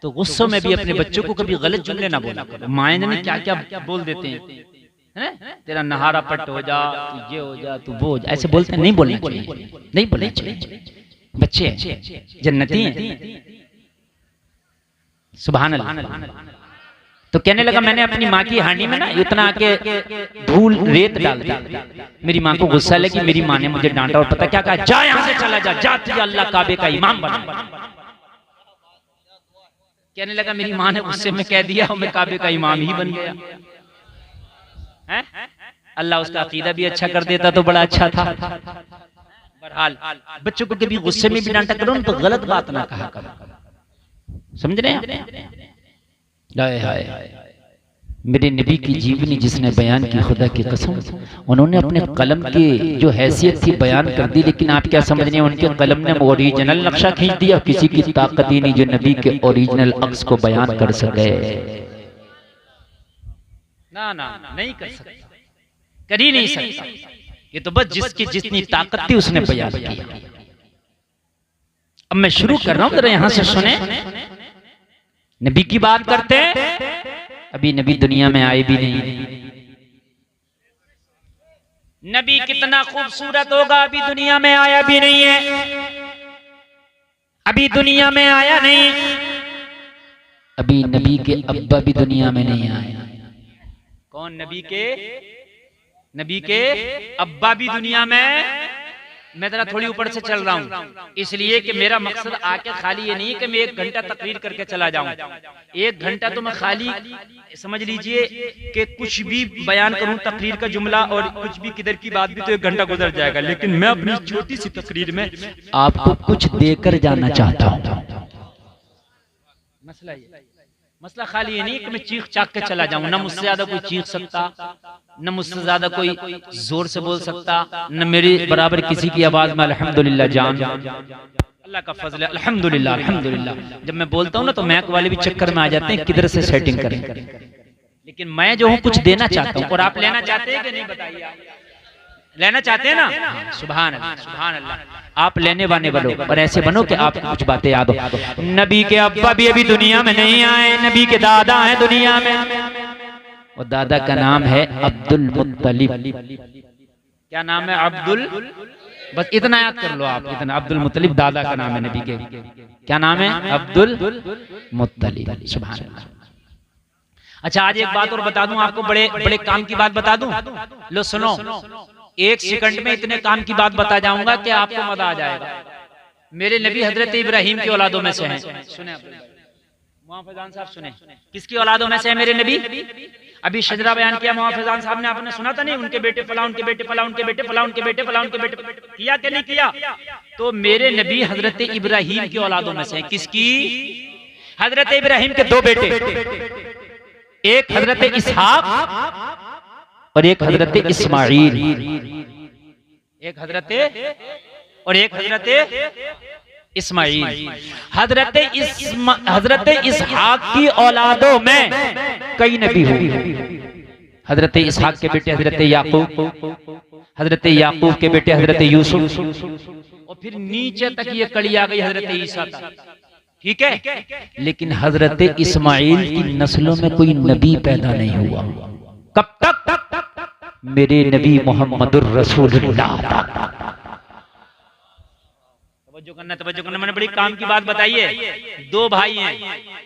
S1: तो गुस्सों में भी अपने बच्चों को कभी गलत जुमले ना बोला करो। माएँ ने क्या क्या बोल देते हैं, तेरा नहारा पट हो जा, तू ये हो जा, तू वो हो जा, ऐसे बोलते नहीं बोलना चाहिए, नहीं बोलना चाहिए। बच्चे जन्नती हैं। सुभान अल्लाह। तो कहने लगा मैंने अपनी माँ की हांडी में ना इतना आके धूल रेत डाल दी। मेरी माँ को गुस्सा लगी, मेरी माँ ने मुझे डांटा और पता क्या कहा, जा यहाँ से चला जा, जा तुझे अल्लाह काबे का इमाम बना। कहने लगा मेरी माँ ने गुस्से में कह दिया और मैं काबे का इमाम ही बन गया। है अल्लाह उसका अकीदा भी अच्छा कर देता तो बड़ा अच्छा था। बहरहाल बच्चों को कभी गुस्से में भी डांटा करो ना, तो गलत बात ना कहा करो। समझ रहे हैं? मेरे नबी की जीवनी जिसने बयान की, खुदा की कसम, उन्होंने अपने कलम की जो हैसियत थी बयान कर दी, लेकिन आप क्या समझ रहे हैं, उनके कलम ने ओरिजिनल नक्शा खींच दिया। किसी की ताकत ही नहीं जो नबी के ओरिजिनल अक्स को बयान कर सके। ना ना नहीं कर सकता, कर ही नहीं सकता। ये तो बस जिसकी जितनी ताकत थी उसने बयान किया। अब मैं शुरू कर रहा हूं, जरा यहां से सुने। नबी की बात करते हैं, अभी नबी दुनिया में आए भी नहीं। नबी कितना खूबसूरत होगा, अभी दुनिया में आया भी नहीं है। अभी दुनिया में आया नहीं, अभी नबी के अब्बा भी दुनिया में नहीं आया। कौन? नबी के अब्बा भी दुनिया में। मैं जरा थोड़ी ऊपर से चल रहा हूँ, इसलिए कि मेरा मकसद आके खाली ये नहीं कि मैं 1 घंटा तकरीर करके चला जाऊं। 1 घंटा तो मैं खाली समझ लीजिए कि कुछ भी बयान करूं, तकरीर का जुमला और कुछ भी किधर की बात भी, तो 1 घंटा गुजर जाएगा। लेकिन मैं अपनी छोटी सी तकरीर में आपको कुछ देकर जाना चाहता हूँ। मसला खाली ये नहीं कि मैं चीख चाक के चला जाऊं। न मुझसे ज्यादा कोई चीख सकता, न मुझसे ज्यादा कोई जोर से बोल सकता, न मेरी बराबर किसी की आवाज में अल्हम्दुलिल्लाह जान अल्लाह का फजल है, अल्हम्दुलिल्लाह अल्हम्दुलिल्लाह। जब मैं बोलता हूँ ना तो मैक वाले भी चक्कर में आ जाते हैं किधर से सेटिंग करें, लेकिन मैं जो हूँ कुछ देना चाहता हूँ। और आप लेना चाहते हैं कि नहीं बताइए? आप लेना चाहते हैं ना? सुभान अल्लाह सुभान अल्लाह। आप लेने वाले बनो और ऐसे बनो कि आपको कुछ बातें याद हो। नबी के अब्बा भी अभी दुनिया में नहीं आए, नबी के दादा हैं दुनिया में। और दादा का नाम है अब्दुल मुत्तलिब। क्या नाम है? अब्दुल। बस इतना याद कर लो आप, इतना। अब्दुल मुत्तलिब दादा का नाम है नबी के। क्या नाम है? अब्दुल मुत्तलिब। सुभान अल्लाह। अच्छा, आज एक बात और बता दूं आपको, बड़े बड़े काम की बात बता दूं। लो सुनो, 1 सेकंड में इतने काम की बात बता जाऊंगा कि आपको मजा आ जाएगा। मेरे नबी हजरत इब्राहिम की औलादों में से हैं। सुने मुआफ़िज़ान साहब, सुने किसकी औलादों में से है मेरे नबी? अभी शजरा बयान किया मुआफ़िज़ान साहब ने, आपने सुना था नहीं? उनके बेटे फला, उनके बेटे फला, उनके बेटे फला, उनके बेटे फला, उनके बेटे किया कि नहीं किया? तो मेरे नबी हजरत इब्राहिम की औलादों में से हैं। किसकी? हजरत इब्राहिम के 2 बेटे, एक हजरत इसहाक और एक हजरत इस्माइल। एक हजरत और एक हजरत इस्माइल। हजरत इसहाक की औलादों में कई नबी हुए। हजरत इसहाक के बेटे हजरत याकूब, हजरत याकूब के बेटे हजरत यूसुफ, और फिर नीचे तक ये कड़ी आ गई हजरत ईसा तक। ठीक है, लेकिन हजरत इस्माइल की नस्लों में कोई नबी पैदा नहीं हुआ। कब तक? मेरे नबी मोहम्मदुर रसूलुल्लाह। तवज्जो करना, मैंने बड़ी काम की बात बताई है। 2 भाई हैं,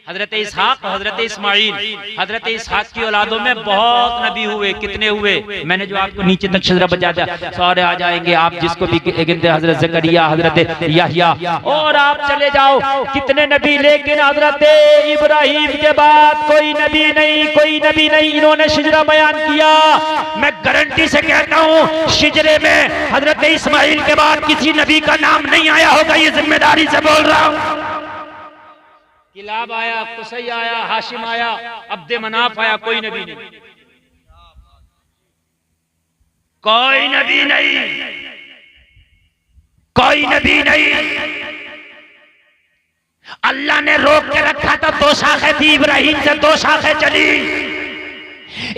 S1: हजरत इसहाक और हजरत इस्माइल। हजरत इसहाक की औलादों में बहुत नबी हुए। कितने हुए? मैंने जो आपको नीचे तक शजरा बजा दिया, सारे आ जाएंगे। आप जिसको भी गिनते, हजरत ज़करिया, हजरत याहया, और आप चले जाओ कितने नबी। लेकिन हजरत इब्राहिम के बाद कोई नबी नहीं, कोई नबी नहीं। इन्होंने शजरा बयान किया। मैं गारंटी से कहता हूँ शजरे में हजरत इस्माइल के बाद किसी नबी का नाम नहीं आया होगा। ये जिम्मेदारी से बोल रहा हूं। किलाब आया, कुसै आया, हाशिम आया, अब्दे मनाफ आया, कोई नबी नहीं, कोई नबी नहीं, कोई नबी नहीं। अल्लाह ने रोक के रखा था। 2 शाखें थी इब्राहिम से, 2 शाखें चली।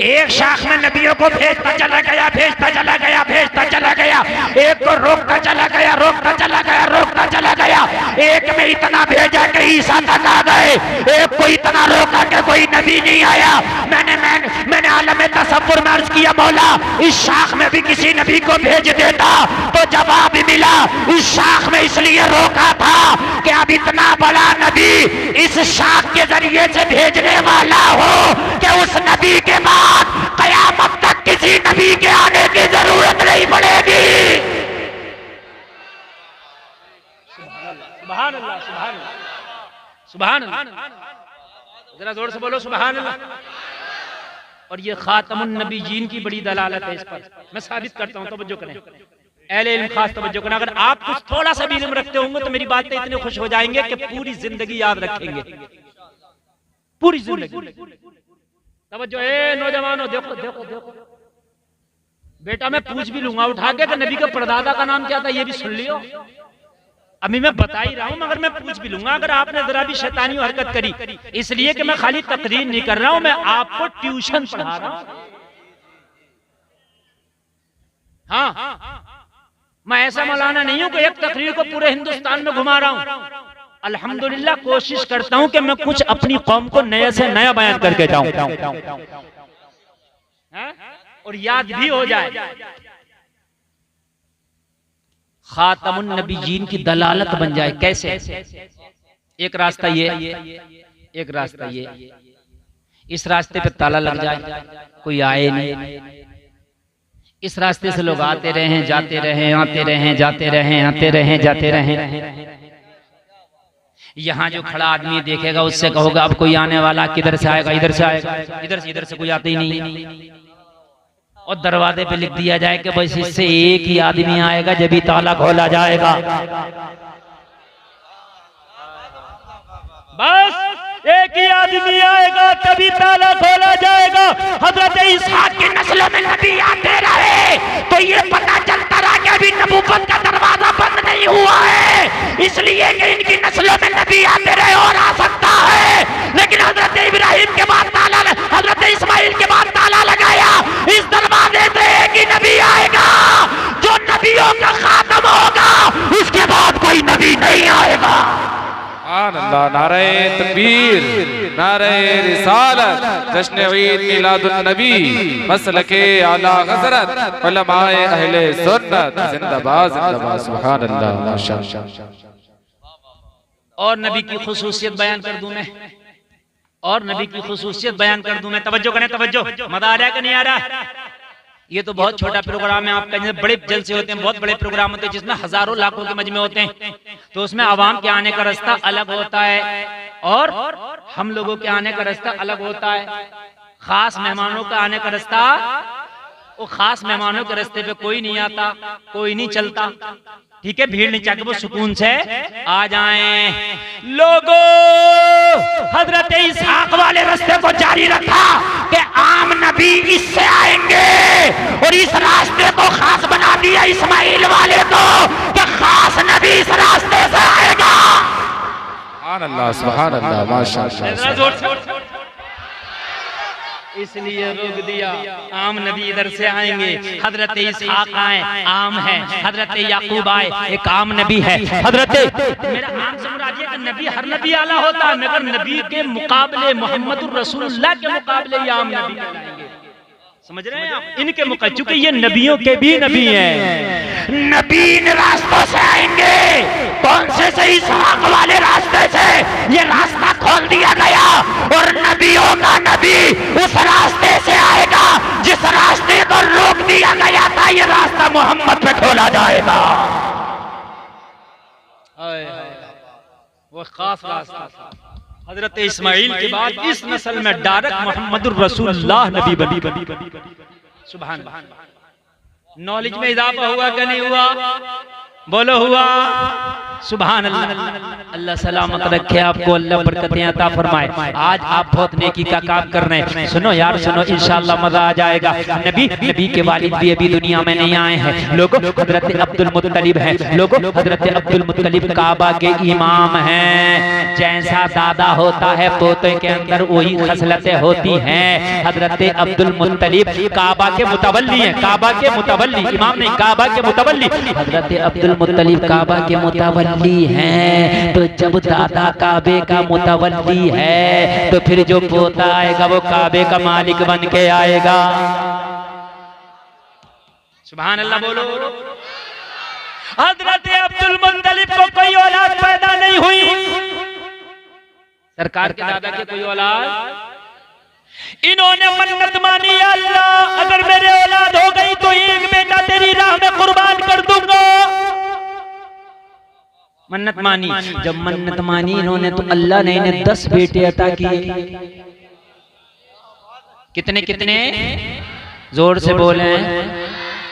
S1: एक शाख में नबियों को भेजता चला गया, भेजता चला गया, भेजता चला गया। एक को रोकता चला गया, रोकता चला गया, रोकता चला गया। एक में इतना भेजा कि ईसा तक आ गए। एक को इतना रोका कि कोई नबी नहीं आया। मैंने आलम तसव्वुर में अर्ज किया, मौला इस शाख में भी किसी नबी को भेज देता तो जवाब मिला, इस शाख में इसलिए रोका था कि अब इतना बड़ा नबी इस शाख के जरिए से भेजने वाला हो कि उस नबी के बाद कयामत तक किसी नबी के आने की जरूरत नहीं पड़ेगी। सुभान अल्लाह, सुभान अल्लाह, सुभान अल्लाह। जरा जोर से बोलो सुभान अल्लाह। और ये खातमुन नबीयीन की बड़ी दलालत है। इस पर मैं साबित करता हूं, तवज्जो करें अहले इल्म, खास तवज्जो करना। अगर आप कुछ थोड़ा सा भी इल्म रखते होंगे तो मेरी बातें इतने खुश हो जाएंगे कि पूरी जिंदगी याद रखेंगे, पूरी जिंदगी। तवज्जो है नौजवानों, देखो देखो देखो। बेटा मैं पूछ भी लूंगा उठा के कि नबी के परदादा का नाम क्या था, ये भी सुन लियो। अभी मैं बता ही रहा हूं मगर मैं पूछ भी लूंगा अगर आपने जरा भी शैतानी हरकत करी। इसलिए कि मैं खाली तकरीर नहीं कर रहा हूं, मैं आपको ट्यूशन पढ़ा रहा हूं। हाँ, मैं ऐसा मौलाना नहीं हूं कि एक तकरीर को पूरे हिंदुस्तान में घुमा रहा हूं। अल्हम्दुलिल्लाह कोशिश करता हूं कि मैं कुछ अपनी कौम को नए से नया बयान करके जाऊं और याद भी हो जाए। खातमुन नबीयीन की दलालत बन जाए। कैसे? एक रास्ता ये, एक रास्ता ये। इस रास्ते पे ताला लग जाए, कोई आए नहीं। इस रास्ते से लोग आते रहे, जाते रहे, आते रहे, जाते रहे, आते रहे, जाते रहे। यहाँ जो खड़ा आदमी देखेगा उससे कहोगा अब कोई आने वाला, किधर से आएगा? इधर से आएगा। इधर से कोई आता ही नहीं। और दरवाजे पे लिख दिया जाए कि बस इससे एक ही आदमी आएगा जब भी ताला खोला जाएगा। बस एक ही आदमी आएगा तभी ताला खोला जाएगा। हजरत इसहाक की नस्लों में नबी आते रहे तो ये पता चलता रहा कि अभी नबूवत का दरवाजा बंद नहीं हुआ है, इसलिए कि
S2: नारे रिसालत जश्न ईद मिलादुन नबी मसलके आला हजरत उलमाए अहले सुन्नत जिंदाबाद जिंदाबाद सुभान अल्लाह माशाअल्लाह।
S1: और नबी की खुसूसियत बयान कर दूं मैं, और नबी की खुसूसियत बयान कर दूं मैं। तवज्जो करें, तवज्जो। मजा आ रहा है कि नहीं आ रहा? ये तो बहुत छोटा प्रोग्राम है आपका। जैसे बड़े जलसे होते हैं, बहुत बड़े प्रोग्राम होते हैं जिसमें हजारों लाखों के मजमे होते हैं, तो उसमें आवाम के आने का रास्ता अलग होता है और हम लोगों के आने का रास्ता अलग होता है। खास मेहमानों का आने का रास्ता, वो खास मेहमानों के रास्ते पे कोई नहीं आता, कोई नहीं चलता, ठीक है। भीड़ नहीं चाहिए, वो सुकून से आ जाएं। लोगों, हजरत इसहाक वाले रास्ते को जारी रखा कि आम नबी इससे आएंगे, और इस रास्ते को खास बना दिया इस्माइल वाले को कि खास नबी इस रास्ते से आएगा।
S2: सुभान अल्लाह सुभान अल्लाह माशाअल्लाह।
S1: इसलिए रोक दिया, आम नबी इधर से आएंगे। हजरत इसहाक आए, आम है। हजरत याकूब आए, एक आम नबी है। हजरत मेरा आम से मुराद ये कि नबी हर नबी आला होता है, मगर नबी के मुकाबले मोहम्मदुर रसूलुल्लाह के मुकाबले ये आम नबी कहलाएंगे। समझ रहे हैं आप? इनके मुकाबले, चूंकि ये नबियों के भी नबी हैं, नबी इन रास्तों से आएंगे। कौन से इसहाक वाले रास्ते से ये रास्ता खोल दिया गया, और नबियों का नबी उस रास्ते से आएगा जिस रास्ते को रोक दिया गया था। ये रास्ता मोहम्मद पे खोला जाएगा। वो खास रास्ता था। हजरत इस्माइल के बाद इस नस्ल में डायरेक्ट मोहम्मदुर रसूलुल्लाह नबी बनी। सुभान अल्लाह। नॉलेज में इजाफा हुआ कि नहीं हुआ? बोलो हुआ। सुभान अल्लाह। अल्लाह सलामत रखे आपको, अल्लाह बरकतें अता फरमाए। आज आप बहुत नेकी का काम कर रहे हैं। सुनो यार सुनो, इंशाअल्लाह मजा आ जाएगा। नबी के वालिद भी अभी दुनिया में नहीं आए हैं। लोगों, हजरत अब्दुल मुत्तलिब हैं। लोगों, हजरत अब्दुल मुत्तलिब काबा के इमाम हैं। जैसा दादा होता है पोते के अंदर वही खसलतें होती हैं। हजरत अब्दुल मुत्तलिब काबा के मुतवल्ली हैं। काबा के मुतवल्ली, इमाम नहीं, काबा के मुतवल्ली। हजरत अब्दुल मुत्तलिब काबा के मुतवल्ली हैं। तो जब दादा काबे का मुतवल्ली है, तो फिर जो पोता आएगा वो काबे का मालिक बन के आएगा। सुभान अल्लाह बोलो। हजरत अब्दुल मुत्तलिब को कोई औलाद पैदा नहीं हुई। सरकार के दादा के कोई औलाद, इन्होंने मन्नत मानी, अल्लाह अगर मेरे औलाद हो गई तो एक बेटा तेरी राह में कुर्बान कर दूंगा। मन्नत मानी। जब मन्नत मानी इन्होंने, तो अल्लाह ने इन्हें 10 बेटे अता किए। कितने कितने? जोर से बोले।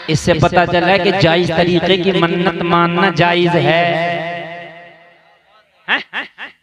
S1: इससे पता चला है कि जायज तरीके की मन्नत मानना जायज है।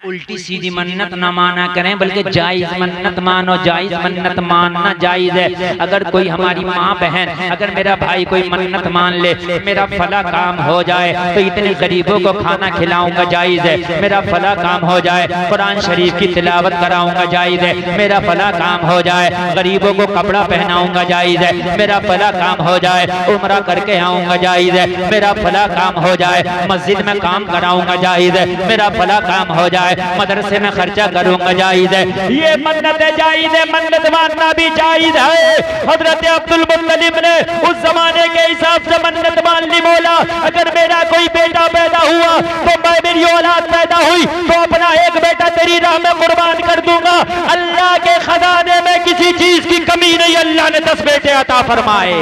S1: उल्टी सीधी मन्नत ना माना करें, बल्कि जायज मन्नत मानो। जायज मन्नत मानना जायज है। अगर कोई हमारी माँ बहन, अगर मेरा भाई कोई मन्नत मान ले, मेरा फला काम हो जाए तो इतने गरीबों को खाना खिलाऊंगा, जायज है। मेरा फला काम हो जाए, कुरान शरीफ की तिलावत कराऊंगा, जायज है। मेरा फला काम हो जाए, गरीबों को कपड़ा पहनाऊंगा, जायज है। मेरा फला काम हो जाए, उम्रा करके आऊंगा, जायज है। मेरा फला काम हो जाए, मस्जिद में काम कराऊंगा, जायज है। मेरा फला काम हो जाए, मदरसे में खर्चा करूंगा, जायज है। ये मन्नत जायज है, मन्नत मानना भी जायज है। हजरत अब्दुल मुत्तलिब ने उस जमाने के हिसाब से मन्नत मान ली। बोला अगर मेरा कोई बेटा पैदा हुआ तो मैं, मेरी औलाद पैदा हुई तो अपना एक बेटा तेरी राह में कुर्बान कर दूंगा। अल्लाह के खजाने में किसी चीज की कमी नहीं, अल्लाह ने 10 बेटे अता फरमाए।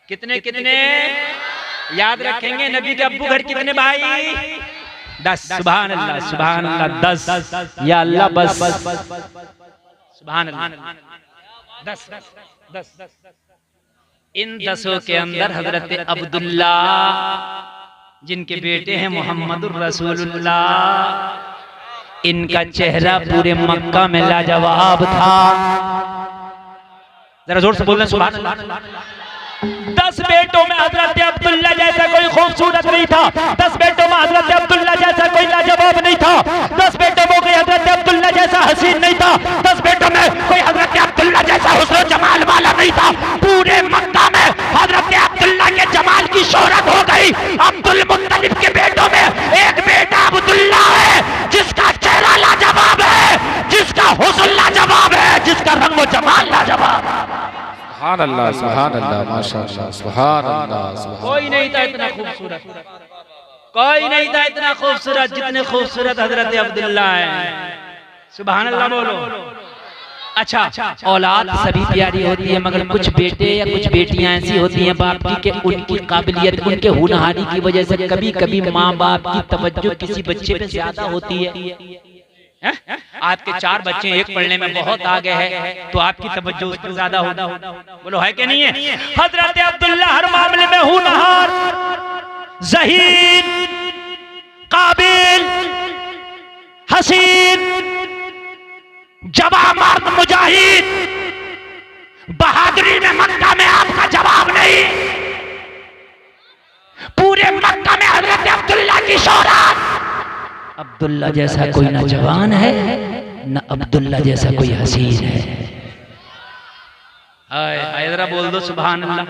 S1: कितने कितने याद रखेंगे? नबी के अब्बू घर कितने भाई? 10। सुभान अल्लाह सुभान अल्लाह। 10 या अल्लाह बस। सुभान अल्लाह। 10। इन 10 के अंदर हजरत अब्दुल्ला, जिनके बेटे हैं मोहम्मदुर रसूलुल्लाह, इनका चेहरा पूरे मक्का में लाजवाब था। जरा जोर से बोलना सुभान अल्लाह। 10 बेटों में हजरत अब्दुल्ला जैसा कोई खूबसूरत नहीं था। 10 बेटों में हजरत अब्दुल्ला जैसा कोई लाजवाब नहीं था। 10 बेटों में कोई हजरत अब्दुल्ला जैसा हसीन नहीं था। 10 बेटों में कोई हजरत अब्दुल्ला जैसा हुस्न जमाल वाला नहीं था। पूरे मक्का में हजरत अब्दुल्ला के जमाल की शोहरत हो गई। अब्दुल मुत्तलिब के बेटों में एक बेटा अब्दुल्ला है जिसका चेहरा लाजवाब है। उसका रंग व जमाल लाजवाब।
S2: सुभान अल्लाह, सुभान अल्लाह, माशाअल्लाह, सुभान अल्लाह।
S1: कोई नहीं था इतना खूबसूरत, कोई नहीं था इतना खूबसूरत जितने खूबसूरत हजरत अब्दुल्ला है। सुभान अल्लाह बोलो। अच्छा, औलाद सभी प्यारी होती है, मगर कुछ बेटे या कुछ बेटियां ऐसी होती हैं बाप की कि उनकी काबिलियत, उनके हुनहारी की वजह से कभी कभी माँ बाप की तवज्जो किसी बच्चे पे ज्यादा होती है। आपके 4 बच्चे, एक पढ़ने में बहुत आगे है तो आपकी तवज्जो उस पर ज्यादा होगा। बोलो है कि नहीं है? हजरत अब्दुल्ला हर मामले में हुनहार, ज़हीन, काबिल, हसीन, जवाब मर्द, मुजाहिद, बहादुरी में मक्का में आपका जवाब नहीं। पूरे मक्का में हजरत अब्दुल्ला की शोहरत। अब्दुल्ला जैसा कोई न जवान है, न अब्दुल्ला जैसा कोई हसीन है। जरा बोल दो सुभान अल्लाह।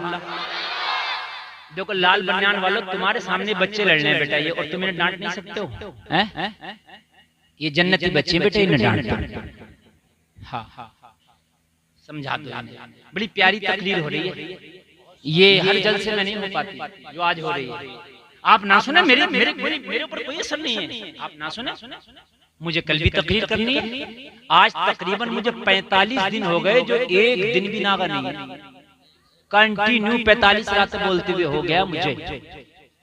S1: देखो लाल बनियान वालों, तुम्हारे सामने बच्चे लड़ने बेटा ये, और तुम इन्हें डांट नहीं सकते हो। ये जन्नती बच्चे बेटा, इन्हें डांट। हाँ, समझा दो। बड़ी प्यारी तकरीर हो रही है, ये हर जलसे में नहीं हो पाती जो आज हो रही है। आप ना सुने, मेरे ऊपर कोई असर नहीं है। आप ना सुने, मुझे कल भी तकरीर करनी है। आज तकरीबन मुझे 45 दिन हो गए जो एक दिन भी नागा नहीं है। कंटिन्यू 45 रातें बोलते हुए हो गया मुझे,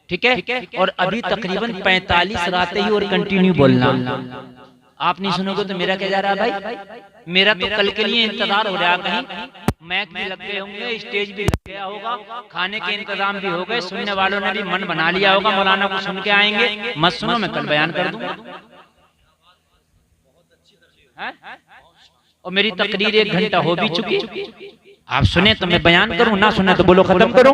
S1: ठीक है। और अभी तकरीबन 45 रातें ही और कंटिन्यू बोलना। आप नहीं सुनोगे तो मेरा क्या जा रहा है भाई? मेरा तो कल के लिए इंतजार हो रहा है। कहीं मैक भी लग गए होंगे, स्टेज भी लग गया होगा, खाने के इंतजाम भी हो गए, सुनने वालों ने भी मन बना लिया होगा मौलाना को सुन के आएंगे। मत सुनो, मैं कल बयान कर दूंगा। और मेरी तकरीर 1 घंटा हो भी चुकी। आप सुने तो मैं बयान करूं, ना सुने तो बोलो खत्म करो।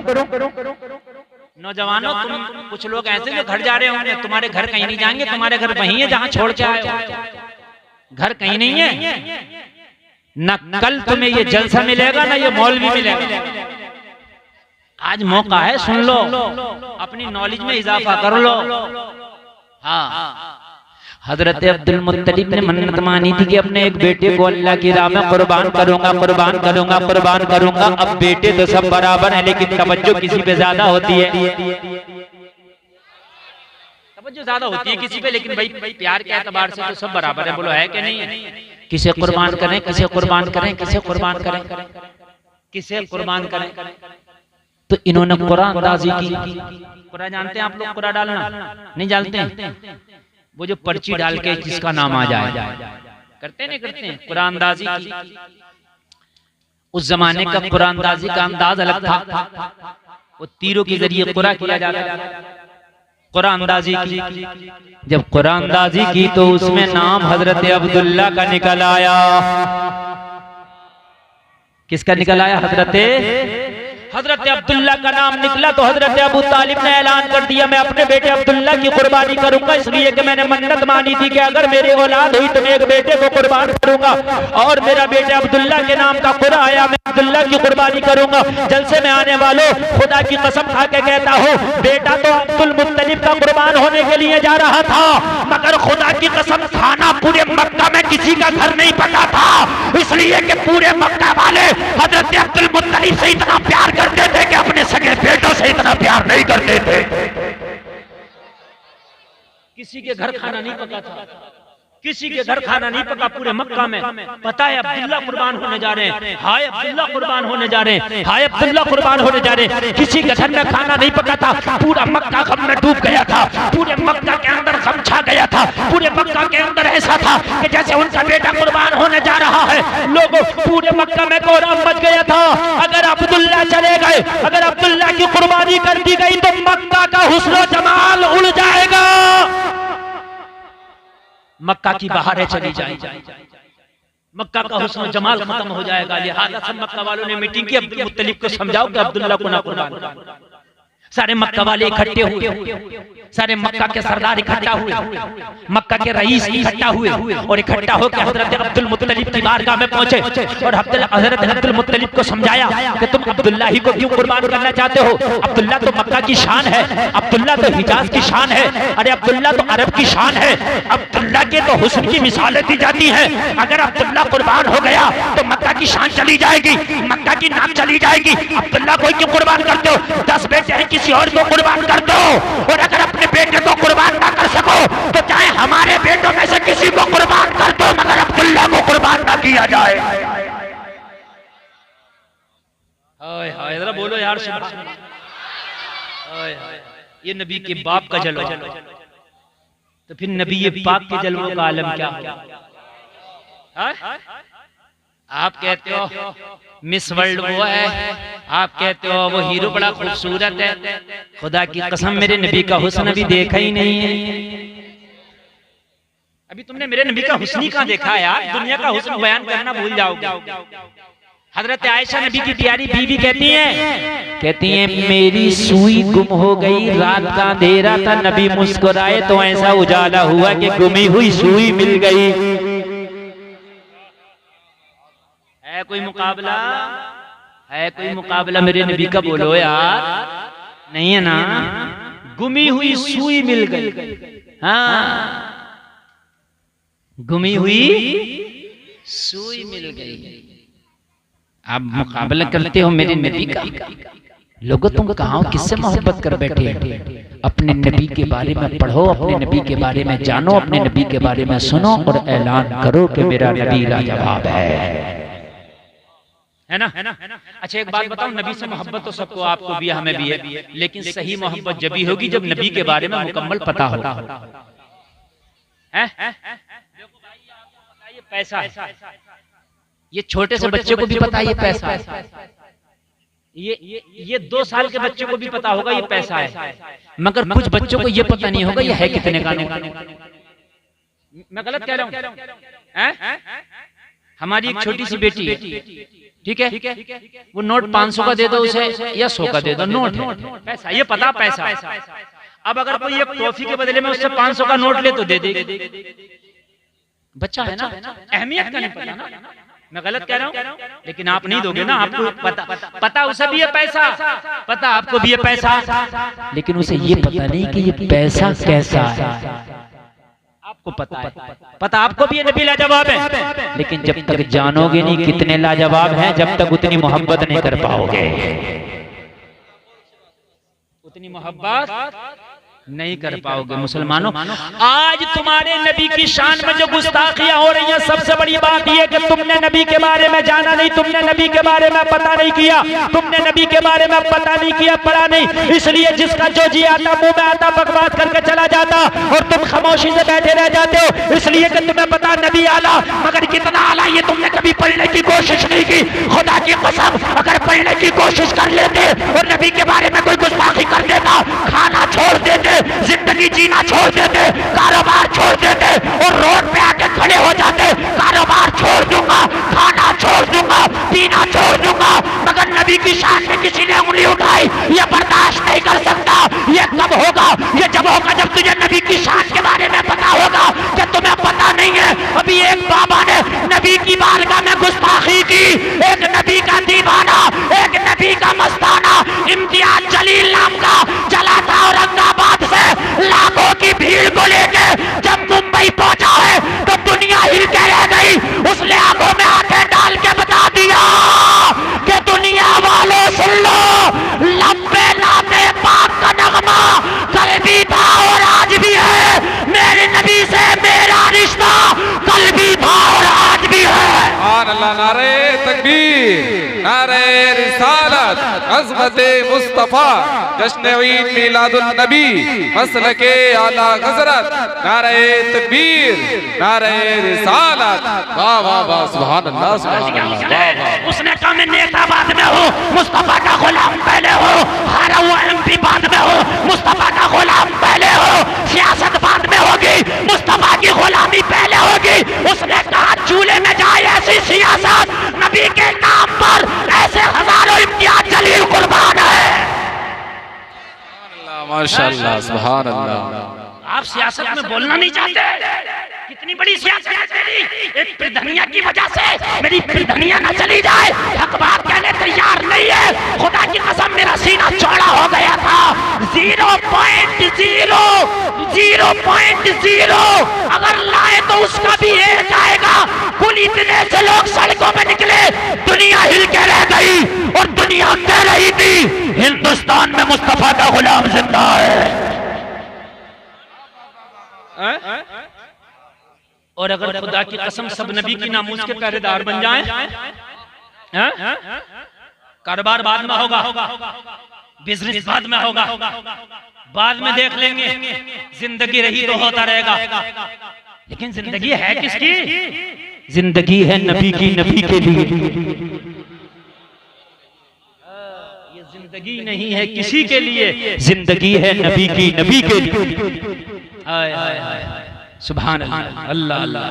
S1: नौजवानों, तुम कुछ लोग ऐसे जो घर जा रहे होंगे, तुम्हारे घर कहीं नहीं जाएंगे, तुम्हारे घर वहीं है जहां छोड़ के आए हो। घर कहीं नहीं है। न कल तुम्हें ये जलसा मिलेगा, ना ये मौलवी मिलेगा। आज मौका है, सुन लो, अपनी नॉलेज में इजाफा कर लो। हाँ, हजरत अब्दुल मुत्तलिब ने मन्नत मानी थी कि अपने एक बेटे को अल्लाह की राह में कुर्बान करूंगा, कुर्बान करूंगा, कुर्बान करूंगा। अब बेटे तो सब बराबर है, लेकिन तवज्जो किसी पे ज्यादा होती है। तवज्जो ज्यादा होती है किसी पे, लेकिन भाई प्यार के एतबार से तो सब बराबर है। बोलो है कि नहीं है? किसे कुर्बान करें, किसे कुर्बान करें, किसे कुर्बान करें, किसे कुर्बान करें? तो इन्होंने कुरान अंदाजी की। कुरान जानते हैं आप लोग? कुरान डालना नहीं जानते? वो जो पर्ची डाल के जिसका नाम आ जाए, करते नहीं करते हैं? कुरान अंदाजी की। उस जमाने का कुरान अंदाजी का अंदाज अलग था। वो तीरों के जरिए कुरान किया जाता था। कुरान अंदाजी की। जब कुरान अंदाजी की तो उसमें नाम हजरत अब्दुल्ला का निकल आया। किसका निकल आया? हजरत अब्दुल्ला का नाम निकला तो हजरत अबू तालिब ने ऐलान कर दिया, मैं अपने बेटे अब्दुल्ला की कुर्बानी करूंगा, इसलिए कि मैंने मन्नत मानी थी कि अगर मेरी औलाद हुई तो मैं एक बेटे को कुर्बान करूंगा। और मेरा बेटे अब्दुल्ला के नाम का कुरा आया, मैं अब्दुल्ला की कुर्बानी करूंगा। जलसे में आने वालों, खुदा की कसम खा के कहता हूँ, बेटा तो अब्दुल मुत्तलिब का कुर्बान होने के लिए जा रहा था, मगर खुदा की कसम खाना पूरे मक्का में किसी का घर नहीं पता था, इसलिए कि पूरे मक्का वाले हजरत अब्दुल मुत्तलिब से इतना प्यार करते थे कि अपने सगे बेटों से इतना प्यार नहीं करते थे। किसी के घर खाना नहीं पका था, किसी के घर खाना नहीं पका पूरे मक्का में। पता है अब्दुल्ला कुर्बान होने जा रहे हैं, हाय अब्दुल्ला कुर्बान होने जा रहे हैं, हाय अब्दुल्ला कुर्बान होने जा रहे हैं। किसी के घर में खाना नहीं पका था, पूरा मक्का गम में डूब गया था, पूरे मक्का के अंदर गम छा गया था। पूरे मक्का के अंदर ऐसा था कि जैसे उनका बेटा कुर्बान होने जा रहा है, लोगों पूरे मक्का में कोहराम मच गया था। अगर अब्दुल्ला चले गए, अगर अब्दुल्ला की कुर्बानी कर दी गई तो मक्का का हुस्न जमाल उड़ जाएगा, मक्का की बहारें चली जाएंगी, मक्का का हुस्न जमाल खत्म हो जाएगा। लिहाजा सब मक्का वालों ने मीटिंग की, अब्दुल मुत्तलिब को समझाओ कि अब्दुल्ला को ना कुर्बान करो। सारे मक्का वाले इकट्ठे हुए, सारे मक्का के सरदार इकट्ठा हुए, मक्का के रईस इकट्ठा हुए और इकट्ठा होकर हजरत अब्दुल मुत्तलिब की बारगाह में पहुंचे और हजरत अब्दुल मुत्तलिब को समझाया कि तुम अब्दुल्ला ही को क्यों कुर्बान करना चाहते हो? अब्दुल्ला तो मक्का की शान है, अब्दुल्ला तो हिजाज की शान है, अरे अब्दुल्ला तो अरब की शान है, अब्दुल्ला के तो हुस्न की मिसालें दी जाती हैं। अगर अब्दुल्ला कुर्बान हो गया तो मक्का की शान चली जाएगी, मक्का की नाम चली जाएगी। अब्दुल्ला को क्यों कुर्बान करते हो? 10 बेटे हैं, किसी और को कुर्बान कर दो। और अगर अपने बेटे को कुर्बान ना कर सको तो चाहे हमारे बेटों में से किसी को कुर्बान कर दो, मगर अब्दुल्ला को कुर्बान ना किया जाए। हाय जरा बोलो यार, ये नबी के बाप का जलवा, तो फिर नबी ये पाक के जलवों का आलम क्या है? आप कहते हो मिस वर्ल्ड वो है, आप कहते हो वो हीरो बड़ा खूबसूरत है। खुदा की कसम मेरे नबी का हुस्न अभी देखा ही नहीं है। अभी तुमने मेरे नबी का हुस्न ही कहाँ देखा है यार? दुनिया का हुस्न बयान करना भूल जाओगे। हजरत आयशा नबी की प्यारी बीवी कहती हैं मेरी सुई गुम हो गई, रात का अंधेरा था, नबी मुस्कुराए तो ऐसा उजाला हुआ कि गुमी हुई सुई मिल गई। है कोई मुकाबला? है कोई मुकाबला मेरे नबी का? बोलो यार, नहीं है ना? गुमी हुई सुई मिल गई। हाँ, गुमी हुई सुई मिल गई। आप मुकाबला करते हो मेरे नबी का। लोगों तुम कहाँ किससे मोहब्बत कर बैठे? अपने नबी के बारे में पढ़ो, अपने नबी के बारे में जानो, अपने नबी के बारे में सुनो और ऐलान करो कि मेरा नबी लाजवाब है ना? अच्छा एक बात बताओ, नबी से मोहब्बत तो सबको, आपको भी हमें भी है, लेकिन सही मोहब्बत जब भी होगी जब नबी के बारे में मुकम्मल पता होगा। ये पैसा है, ये छोटे से बच्चे को भी पता है ये पैसा है, ये 2 साल के बच्चे को भी पता होगा ये पैसा है, मगर कुछ बच्चों को ये पता नहीं होगा ये है कितने का। मैं गलत कह रहा हूँ? हमारी एक छोटी सी बेटी, ठीक है, वो नोट 500 का दे दो उसे या 100 का दे दो, नोट है, पैसा, ये पता पैसा। अब अगर कोई एक टॉफी के बदले में उससे 500 का नोट ले तो दे दे। बच्चा है ना, अहमियत का नहीं पता ना। मैं गलत कह रहा हूँ? लेकिन आप नहीं दोगे ना, आपको पता उसे भी ये पैसा, पता आपको भी ये पैसा, लेकिन उसे ये पता नहीं कि ये पैसा कैसा है। आपको पता है, पता आपको भी ये नबी लाजवाब है, लेकिन जब तक जानोगे नहीं कितने लाजवाब हैं, जब तक उतनी मोहब्बत नहीं कर पाओगे। उतनी मोहब्बत नहीं कर पाओगे। मुसलमानों, आज तुम्हारे नबी की शान में जो गुस्ताखियां हो रही हैं, सबसे बड़ी बात यह कि तुमने नबी के बारे में जाना नहीं, तुमने नबी के बारे में पता नहीं किया, तुमने नबी के बारे में पता नहीं किया, पढ़ा नहीं, इसलिए जिसका जो जी आता मुंह में आता बकवास करके चला जाता और तुम खामोशी से बैठे रह जाते हो, इसलिए कि तुम्हें पता नबी आला, मगर कितना आला ये तुमने कभी पढ़ने की कोशिश नहीं की। खुदा की कसम, अगर पढ़ने की कोशिश कर लेते और नबी के बारे में कोई गुस्ताखी कर देता, खाना छोड़ देते, जिंदगी जीना छोड़ देते, कारोबार छोड़ देते और रोड पे आके खड़े हो जाते, कारोबार छोड़ दूंगा, खाना छोड़ दूंगा, पीना छोड़ दूंगा, मगर नबी की शान में किसी ने उंगली उठाई, ये बर्दाश्त नहीं कर सकता। ये कब होगा? ये जब होगा जब तुझे नबी की शान के बारे में पता होगा कि तुम्हें पता नहीं है। अभी एक बाबा ने नबी की बारगाह में गुस्ताखी की, एक नबी का दीवाना, एक नबी का मस्ताना इम्तियाज जलील नाम का चला था औरंगाबाद से लाखों की भीड़ को लेके जब मुंबई पहुंचा है तो दुनिया हिल के रह गई। उसने आंखों में आंखें डाल के बता दिया कि दुनिया वालों सुन लो, लंबे नामे पाक का नगमा कल भी था और आज भी है, मेरे नबी से मेरा रिश्ता कल भी था और आज भी है।
S2: अल्लाह, नारे तकबीर, नारे रिसालत, अज़मते मुस्तफा, जश्न ईद मिलादुन नबी, मसलके आला हज़रत, नारे तकबीर, नारे रिसालत। वाह वाह वाह, सुभान अल्लाह, सुभान अल्लाह।
S1: उसने कहा मैं नेता बाद में हूँ, मुस्तफा का गुलाम पहले हो, हारा हुआ एमपी बाद में हो, मुस्तफा का गुलाम पहले हो, सियासत बाद में होगी, मुस्तफा की गुलामी पहले होगी। उसने कहा चूल्हे में जाए ऐसी सियासत, नबी के नाम पर ऐसे हजारों इम्तियाज जलील कुर्बान है।
S2: माशाअल्लाह, सुभान अल्लाह।
S1: आप सियासत में बोलना नहीं चाहते? कितनी बड़ी सियासत है तेरी, एक प्रधनिया की वजह से मेरी प्रधनिया न चली जाए, हक बात कहने तैयार नहीं है। खुदा की कसम मेरा सीना चौड़ा हो गया था। 0.0 अगर लाए तो उसका भी एक आएगा। कुल इतने से लोग सड़कों में निकले, दुनिया कह रही थी हिंदुस्तान में मुस्तफा का गुलाम जिंदा है। और अगर खुदा की कसम सब नबी की नामूस के पहरेदार बन जाएं, कारोबार बाद में होगा, बिजनेस बाद में होगा, बाद में देख लेंगे, जिंदगी रही तो होता रहेगा। लेकिन जिंदगी है किसकी? जिंदगी है नबी की, नबी के लिए। ये जिंदगी नहीं है किसी के लिए, जिंदगी है नबी की, नबी के लिए। सुभान अल्लाह, अल्लाह अल्लाह।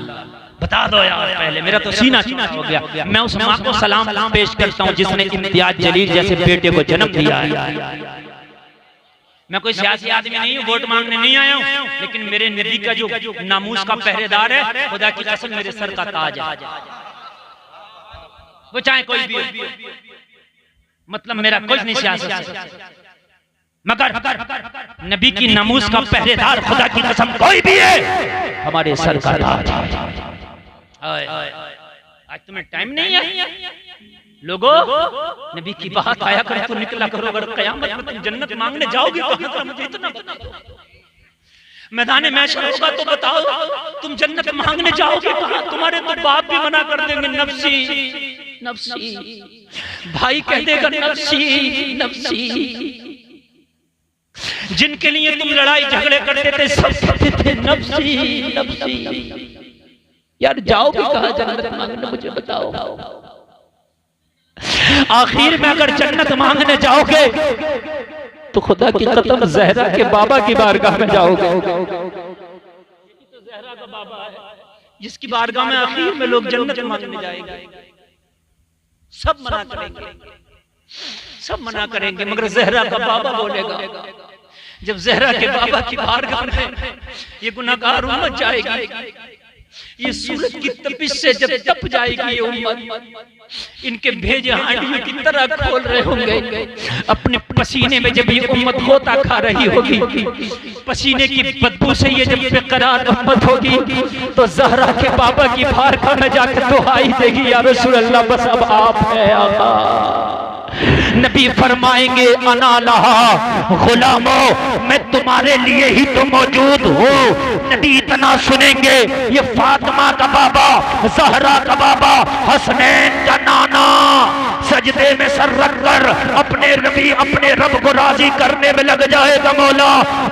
S1: बता दो यार, पहले मेरा तो सीना चीना हो गया। मैं उस माँ को सलाम पेश करता हूँ जिसने इम्तियाज जलील जैसे बेटे को जन्म दिया है। मैं कोई सियासी आदमी नहीं हूँ, वोट मांगने नहीं आया हूँ, लेकिन मेरे नबी का जो नामूस का पहरेदार है, खुदा की कसम मेरे सर का ताज है, वो चाहे कोई भी हो। मतलब मेरा कुछ नहीं सियासत, मगर नबी की नामूस का पहरेदार खुदा की कसम कोई भी है, हमारे सर का ताज है। आज तुम्हें टाइम नहीं है लोगों, नबी की बात आया कर तो निकला करो। अगर कयामत में तुम जन्नत मांगने जाओगे तो मुझे इतना बता दो, मैदान महशर होगा तो बताओ तुम जन्नत मांगने जाओगे कहां? तुम्हारे तो बाप भी मना कर देंगे, नफ्सी नफ्सी, भाई कह देगा नफ्सी नफ्सी। जिनके लिए तुम लड़ाई झगड़े करते थे सब कहते थे नफ्सी नफ्सी। यार जाओगे कहां जन्नत मांगने, मुझे बताओ। आखिर में अगर जन्नत मांगने जाओगे तो खुदा की कसम ज़हरा के बाबा की बारगाह में जाओगे। तो ज़हरा का बाबा है जिसकी बारगाह में आखिर में लोग जन्नत मांगने जाएंगे। सब मना करेंगे, सब मना करेंगे, मगर ज़हरा का बाबा बोलेगा। जब ज़हरा के बाबा की बारगाह में ये गुनाहगार उम्मत जाएगी, ये सूरज की तपिश से जब तप जाएगी ये उम्मत, इनके भेजे हांडियों की तरह खोल रहे होंगे अपने पसीने में। जब ये उम्मत होता खा रही होगी, पसीने की बदबू से ये जब बेकरार उम्मत होगी, तो ज़हरा के बाबा की बारगाह में जाकर दुआई देगी, या रसूल अल्लाह बस अब आप है आका। नबी फरमाएंगे अना लहा गुलामो, मैं तुम्हारे लिए ही तो मौजूद हूँ। नबी इतना सुनेंगे, ये फातिमा का बाबा, ज़हरा का बाबा, हसनैन का नाना सजदे में सर रखकर अपने नबी अपने रब को राजी करने में लग जाएगा। मौला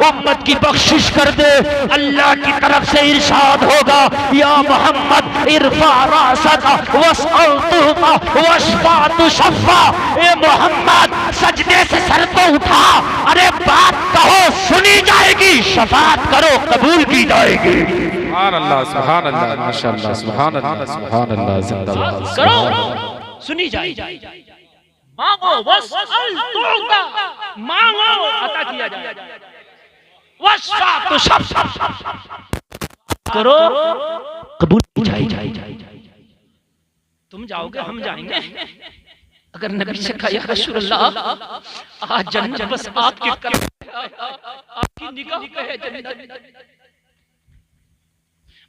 S1: उम्मत की बख्शिश कर दे। अल्लाह की तरफ से इरशाद होगा, या मोहम्मद इरफा रासका वस्अलतुका वशफा तुशफ़ा। ए मोहम्मद सजदे से सर तो उठा, अरे बात कहो सुनी जाएगी, शफाअत करो कबूल की जाएगी।
S2: सुभान अल्लाह, सुभान अल्लाह, माशाअल्लाह, सुभान अल्लाह, सुभान अल्लाह, जिंदाबाद।
S1: करो सुनी जाएगी। मांगो वस्अलतुका, मांगो अता किया जाएगा, वशफा तुशफ़ा करो कबूल की जाएगी। तुम जाओगे हम जाएंगे। अगर नबी से कहा या रसूल अल्लाह आज जन्नत बस आपके कदम, आपकी निगाह पे है जन्नत।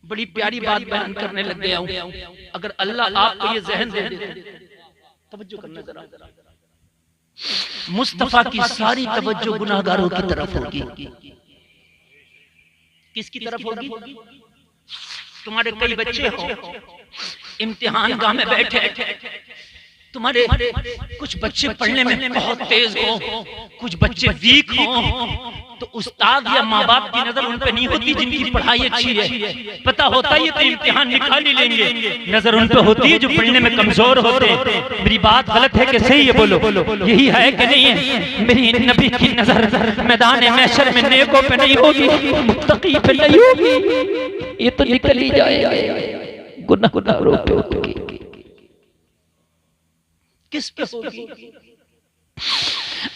S1: बड़ी प्यारी बात बयान करने लग गया हूं। अगर अल्लाह आपको ये ज़हन दे दे, तवज्जो करना जरा, मुस्तफा की सारी तवज्जो गुनाहगारों की तरफ होगी। किसकी तरफ होगी? तुम्हारे कई बच्चे हो इम्तिहान गाह में बैठे, तुम्हारे कुछ बच्चे पढ़ने में बहुत तेज हो, कुछ बच्चे वीक हो, तो उस्ताद या माँ बाप की नजर उन पे नहीं होती जिनकी पढ़ाई अच्छी है। पता होता है ये तो इम्तिहान निकाल ही लेंगे, नजर उन पे होती है जो पढ़ने में कमजोर होते हैं। मेरी बात गलत है कि सही है? बोलो यही है कि नहीं है? मेरी नबी की नजर मैदान महशर में नेकों पे नहीं होगी, मुत्तकी पे नहीं होगी, ये तो निकल ही जाएगा, गुनाहगारों पे होगी। किस पे होगी?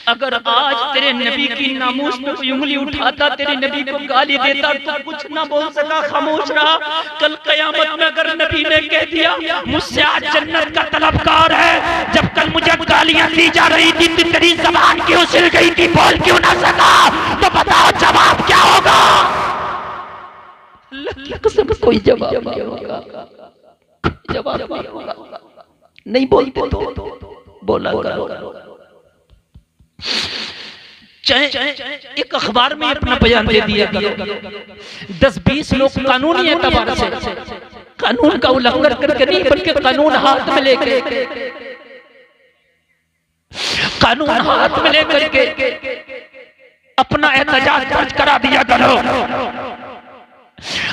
S1: अगर आज तेरे नबी की नामूस पे कोई उंगली उठाता, तेरे नबी को गाली देता, तो कुछ ना बोल सका, खामोश रहा। कल कयामत में अगर नबी ने कह दिया मुझसे आज जन्नत का तलबगार है, जब कल मुझे गालियां दी जा रही थी तो तेरी ज़बान क्यों सिल गई थी, बोल क्यों ना सका, तो बताओ जवाब क्या होगा? कोई जवाब नहीं होगा, जवाब नहीं होगा। नहीं बोलते तो बोला करो। चाहे एक अखबार में अपना बयान दे दिया करो, 10-20 लोग कानूनी एतबार से कानून का उल्लंघन करके नहीं, बल्कि कानून हाथ में लेके अपना एहतजाज दर्ज करा दिया करो।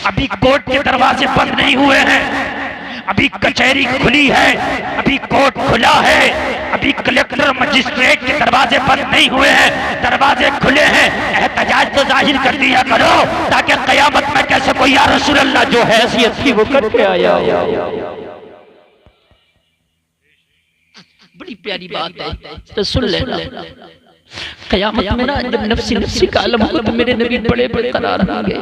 S1: अभी कोर्ट के दरवाजे बंद नहीं हुए हैं, अभी कचहरी खुली है, अभी कोर्ट खुला है, अभी कलेक्टर मजिस्ट्रेट के दरवाजे बंद नहीं हुए हैं, दरवाजे खुले हैं। एहतजाज तो जाहिर कर दिया करो ताकि कयामत में कैसे कोई या रसूल अल्लाह जो हैसियत थी वो करके आया। बड़ी प्यारी बात है, तो सुन लेना। कयामत में ना जब नफ्सी नफ्सी का आलम होगा तो मेरे नबी बड़े बड़े करार होंगे।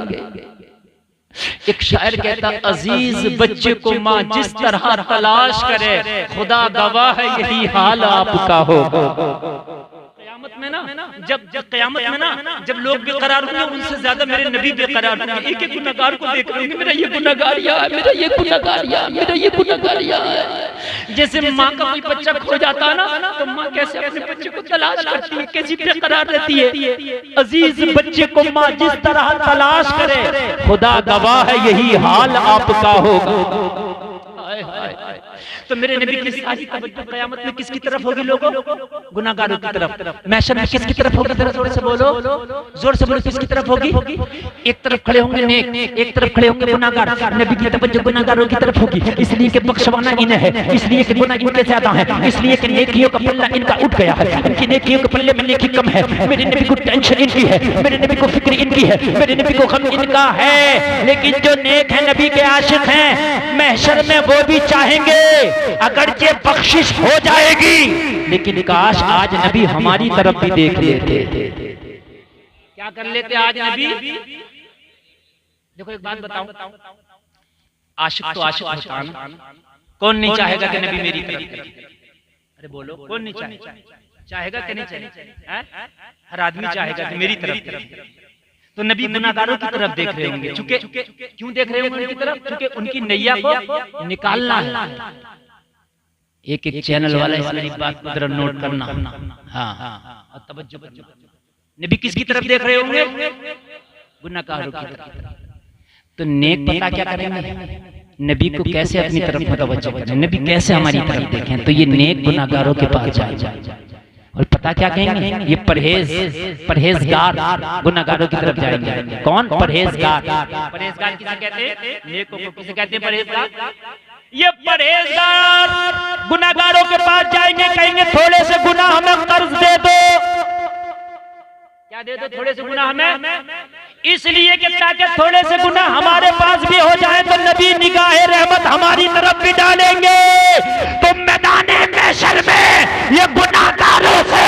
S1: एक शायर कहता, अजीज बच्चे को माँ जिस तरह तलाश करे, खुदा गवाह है यही हाल आपका हो। कयामत में ना कयामत में ना जब लोग बेकरार होंगे उनसे ज्यादा मेरे नबी बेकरार होंगे। एक एक गुनहगार को देख रहे होंगे, मेरा ये गुनहगार यहाँ है, मेरा ये गुनहगार यहाँ है, मेरा ये गुनहगार यहाँ है। जैसे माँ का कोई बच्चा खो जाता है ना, तो माँ कैसे अपने बच्चे को तलाश करती है, कैसी बेकरार रहती है। अजीज बच्चे को माँ जिस तरह तलाश करे, खुदा गवाह है यही हाल आपका होगा। तो मेरे नबी की सारी तवज्जो कयामत में किसकी तरफ होगी लोगों? गुनाहगारों की तरफ। महशर में किसकी तरफ होगी? जोर से बोलो, जोर से बोलो, किसकी तरफ होगी? एक तरफ खड़े होंगे नेक, एक तरफ खड़े होंगे गुनाहगार। नबी की तवज्जो गुनाहगारों की तरफ होगी, इसलिए कि बख्शवाना इन्हें है, इसलिए कि गुनाह इनके ज्यादा है, इसलिए कि नेकियों का पल्ला इनका उठ गया है, इनकी नेकियों के पल्ले में नेकी कम है। मेरे नबी को टेंशन इनकी है, मेरे नबी को फिक्र इनकी है, मेरे नबी को गम इनका है। लेकिन जो नेक है, नबी के आशिक हैं, महशर में वो भी चाहेंगे अगरचे बख्शिश हो जाएगी, लेकिन काश आज नबी हमारी तरफ भी देख लेते। क्या कर लेते आज नबी? देखो एक बात बताऊं, आशिक तो आशिक होता है, कौन नहीं चाहेगा कि नबी मेरी तरफ देखे? अरे बोलो, कौन नहीं चाहेगा कि नहीं चाहेगा? हर आदमी चाहेगा कि मेरी तरफ। तो नबी गुनाहगारों की तरफ देख रहे होंगे, चूंकि क्यों देख रहे होंगे उनकी तरफ? क्योंकि उनकी नैया को निकालना है। एक एक चैनल वाला इस बात को जरा नोट करना। हाँ, और तवज्जो करना। नबी किसकी तरफ देख रहे होंगे? गुनाहगारों की तरफ। तो नेक पता क्या करेंगे? नबी को कैसे अपनी तरफ तवज्जो करें, नबी कैसे हमारी तरफ देखें? तो ये नेक गुनाहगारों के पास जाए और पता क्या कहेंगे? ये परहेजगार गुनाहगारों की तरफ जाएंगे। कौन? परहेजगार। परहेजगार किसे कहते हैं? नेकों को किसे कहते हैं? परहेजगार। ये परहेजगार गुनाहगारों के पास जाएंगे, कहेंगे थोड़े से गुनाह हमें कर्ज दे दो। क्या दे दो? थोड़े से गुनाह हमें, इसलिए कि ताकि थोड़े से गुनाह हमारे पास भी हो जाए तो नबी निगाहे रहमत हमारी तरफ भी डालेंगे। तो मैदाने महशर में ये गुनाहगारों से